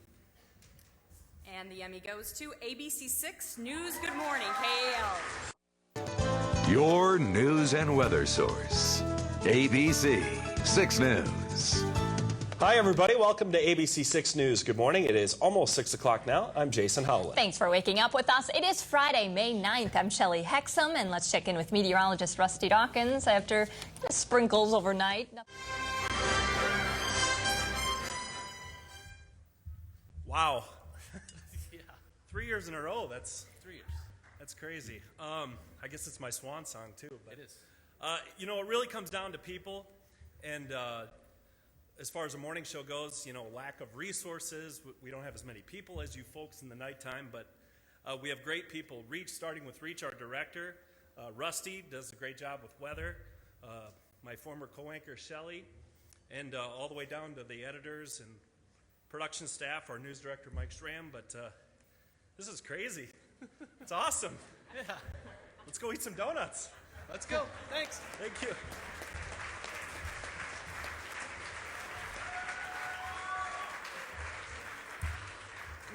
And the Emmy goes to ABC6 News Good Morning, KAL. Your news and weather source, ABC 6 News. Hi, everybody. Welcome to ABC 6 News. Good morning. It is almost 6 o'clock now. I'm Jason Howlett. Thanks for waking up with us. It is Friday, May 9th. I'm Shelley Hexum, and let's check in with meteorologist Rusty Dawkins after sprinkles overnight. Wow. Yeah. 3 years in a row. That's 3 years. That's crazy. I guess it's my swan song, too. But, it is. You know, it really comes down to people. And as far as the morning show goes, lack of resources. We don't have as many people as you folks in the nighttime, but we have great people. Starting with Reach, our director. Rusty does a great job with weather. My former co-anchor, Shelley. And all the way down to the editors and production staff, our news director, Mike Schramm. But this is crazy. It's awesome. Yeah. Let's go eat some donuts. Let's go. Thanks. Thank you.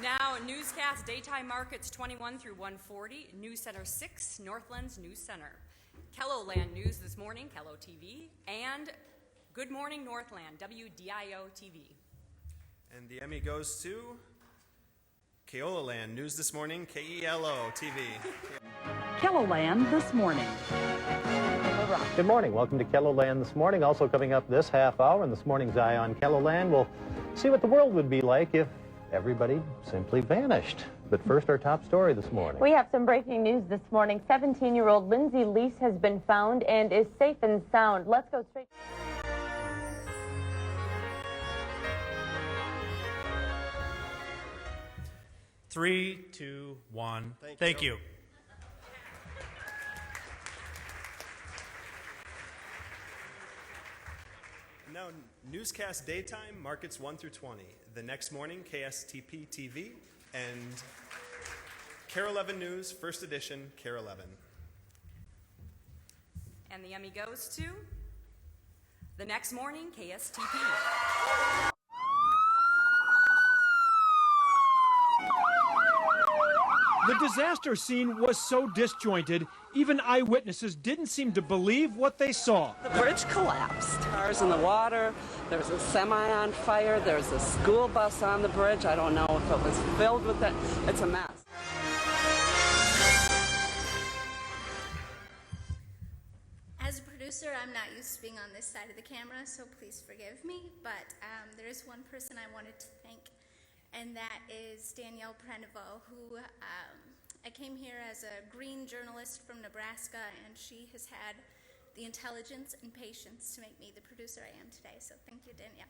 Now, newscast daytime markets 21 through 140, News Center 6, Northland's News Center. Kelloland News this morning, Kello TV, and Good Morning Northland, WDIO TV. And the Emmy goes to Keolaland News this morning, KELO TV. Kelloland this morning. Good morning. Welcome to Kelloland this morning. Also coming up this half hour in this morning's Eye on Kelloland, we'll see what the world would be like if everybody simply vanished. But first, our top story this morning. We have some breaking news this morning. 17-year-old Lindsay Lease has been found and is safe and sound. Let's go straight. 3, 2, 1. Thank you. Now, newscast daytime, markets 1 through 20. The next morning, KSTP TV, and KARE 11 News, first edition, KARE 11. And the Emmy goes to the next morning, KSTP. The disaster scene was so disjointed, even eyewitnesses didn't seem to believe what they saw. The bridge collapsed. Cars in the water, there's a semi on fire, there's a school bus on the bridge. I don't know if it was filled with it. It's a mess. As a producer, I'm not used to being on this side of the camera, so please forgive me. But there is one person I wanted to thank, and that is Danielle Preniveau, who I came here as a green journalist from Nebraska, and she has had the intelligence and patience to make me the producer I am today. So thank you, Danielle.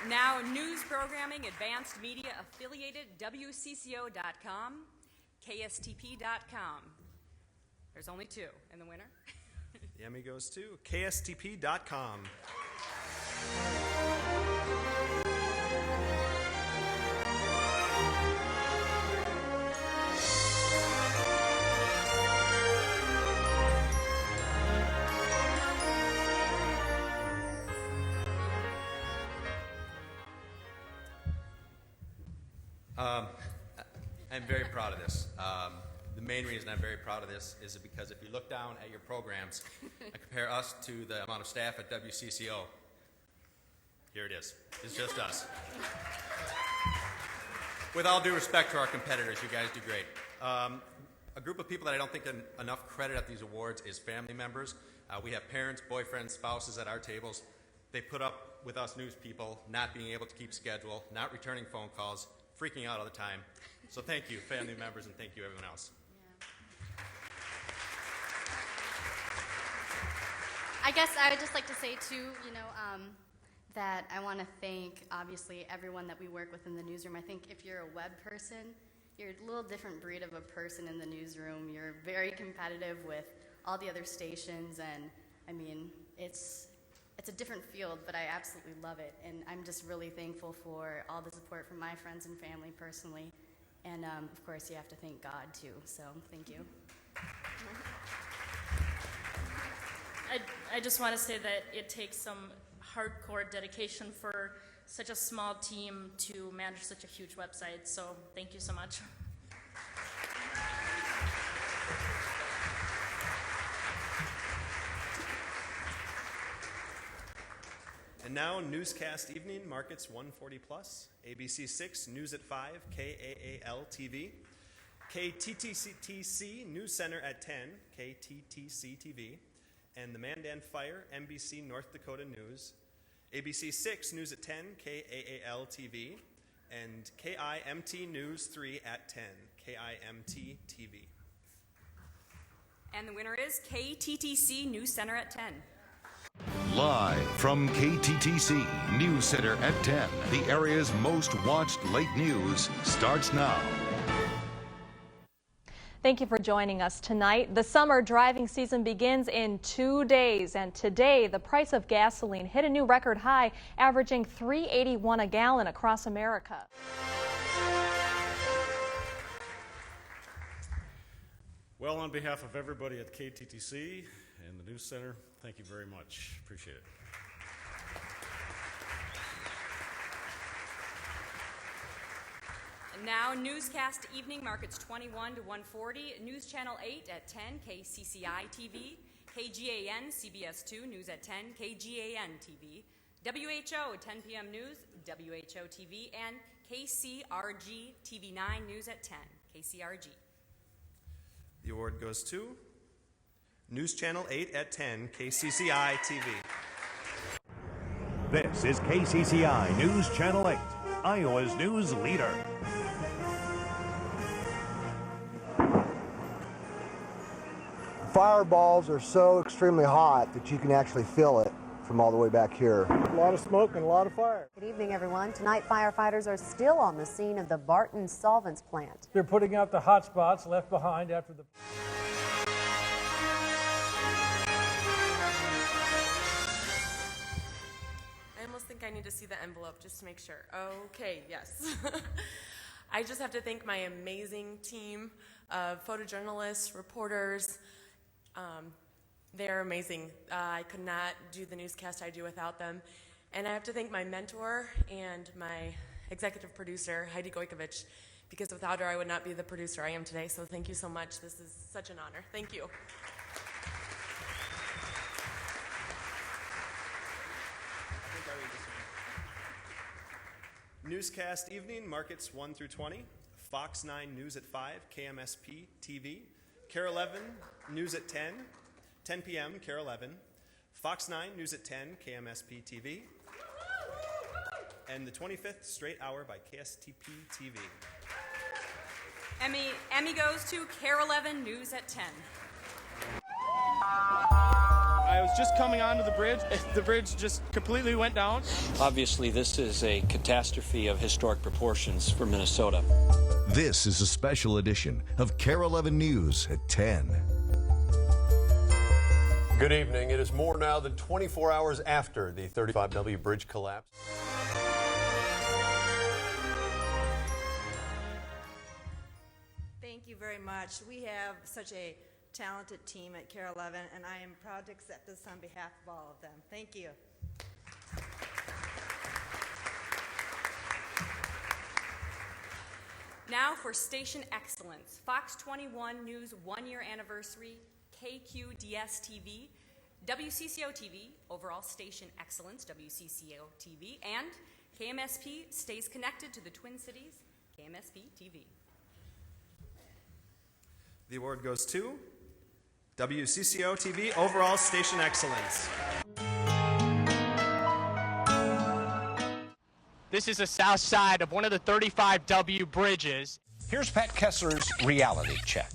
Now, news programming, advanced media affiliated, WCCO.com, KSTP.com. There's only two, and the winner? The Emmy goes to KSTP.com. I'm very proud of this. The main reason I'm very proud of this is because if you look down at your programs, I compare us to the amount of staff at WCCO. Here it is. It's just us. With all due respect to our competitors, you guys do great. A group of people that I don't think enough credit at these awards is family members. We have parents, boyfriends, spouses at our tables. They put up with us news people not being able to keep schedule, not returning phone calls, freaking out all the time. So thank you, family members, and thank you, everyone else. I guess I would just like to say, too, that I want to thank, obviously, everyone that we work with in the newsroom. I think if you're a web person, you're a little different breed of a person in the newsroom. You're very competitive with all the other stations, and, I mean, it's a different field, but I absolutely love it. And I'm just really thankful for all the support from my friends and family personally. And, of course, you have to thank God, too. So thank you. I just want to say that it takes some hardcore dedication for such a small team to manage such a huge website. So thank you so much. And now, newscast evening, markets 140 plus, ABC 6, News at 5, KAAL TV, KTTC News Center at 10, KTTC TV, and the Mandan Fire, NBC North Dakota News, ABC 6 News at 10, KAAL TV, and KIMT News 3 at 10, KIMT TV. And the winner is KTTC News Center at 10. Live from KTTC News Center at 10, the area's most watched late news starts now. Thank you for joining us tonight. The summer driving season begins in 2 days, and today the price of gasoline hit a new record high, averaging $3.81 a gallon across America. Well, on behalf of everybody at KTTC and the News Center, thank you very much. Appreciate it. Now, Newscast Evening Markets 21 to 140, News Channel 8 at 10, KCCI TV, KGAN CBS 2 News at 10, KGAN TV, WHO 10 p.m. News, WHO TV, and KCRG TV 9 News at 10, KCRG. The award goes to News Channel 8 at 10, KCCI TV. This is KCCI News Channel 8, Iowa's news leader. Fireballs are so extremely hot that you can actually feel it from all the way back here. A lot of smoke and a lot of fire. Good evening, everyone. Tonight, firefighters are still on the scene of the Barton Solvents plant. They're putting out the hot spots left behind after the... I almost think I need to see the envelope just to make sure. Okay, yes. I just have to thank my amazing team of photojournalists, reporters. They're amazing. I could not do the newscast I do without them. And I have to thank my mentor and my executive producer, Heidi Gojkovic, because without her I would not be the producer I am today. So thank you so much. This is such an honor. Thank you. Newscast Evening, Markets 1 through 20, Fox 9 News at 5, KMSP TV, KARE 11 News at 10, 10 p.m. KARE 11, Fox 9 News at 10, KMSP TV, and the 25th Straight Hour by KSTP TV. Emmy goes to KARE 11 News at 10. I was just coming onto the bridge just completely went down. Obviously, this is a catastrophe of historic proportions for Minnesota. This is a special edition of KARE 11 News at 10. Good evening. It is more now than 24 hours after the 35W bridge collapse. Thank you very much. We have such a talented team at KARE 11, and I am proud to accept this on behalf of all of them. Thank you. Now for Station Excellence, Fox 21 News 1-year anniversary, KQDS TV, WCCO TV, Overall Station Excellence, WCCO TV, and KMSP stays connected to the Twin Cities, KMSP TV. The award goes to WCCO TV, Overall Station Excellence. This is the south side of one of the 35W bridges. Here's Pat Kessler's reality check.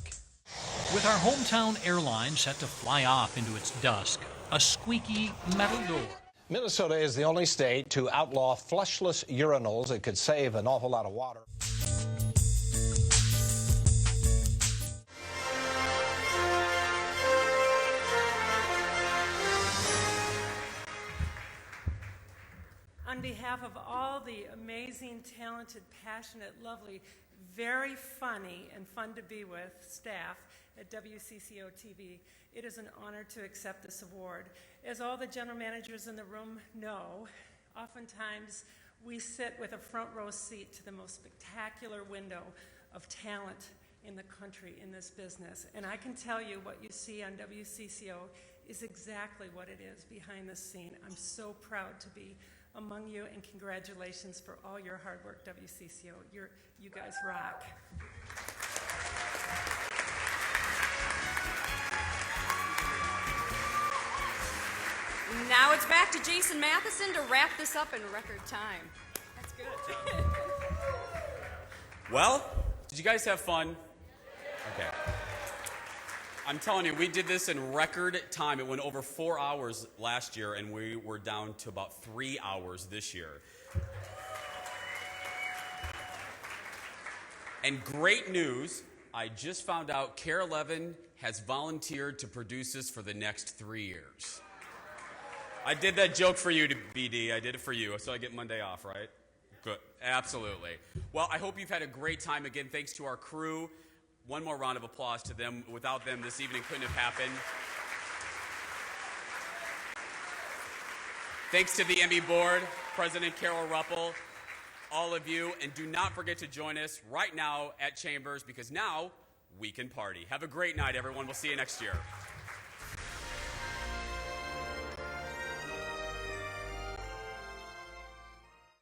With our hometown airline set to fly off into its dusk, a squeaky metal door. Minnesota is the only state to outlaw flushless urinals. It could save an awful lot of water. On behalf of all the amazing, talented, passionate, lovely, very funny, and fun to be with staff at WCCO TV, it is an honor to accept this award. As all the general managers in the room know, oftentimes we sit with a front row seat to the most spectacular window of talent in the country in this business. And I can tell you what you see on WCCO is exactly what it is behind the scene. I'm so proud to be among you, and congratulations for all your hard work, WCCO. You guys rock. Now it's back to Jason Matheson to wrap this up in record time. That's good. Well, did you guys have fun? Okay. I'm telling you, we did this in record time. It went over 4 hours last year, and we were down to about 3 hours this year. And great news, I just found out KARE 11 has volunteered to produce this for the next 3 years. I did that joke for you, BD. I did it for you, so I get Monday off, right? Good. Absolutely. Well, I hope you've had a great time. Again, thanks to our crew. One more round of applause to them. Without them, this evening couldn't have happened. Thanks to the Emmy board, President Carol Ruppel, all of you. And do not forget to join us right now at Chambers, because now we can party. Have a great night, everyone. We'll see you next year.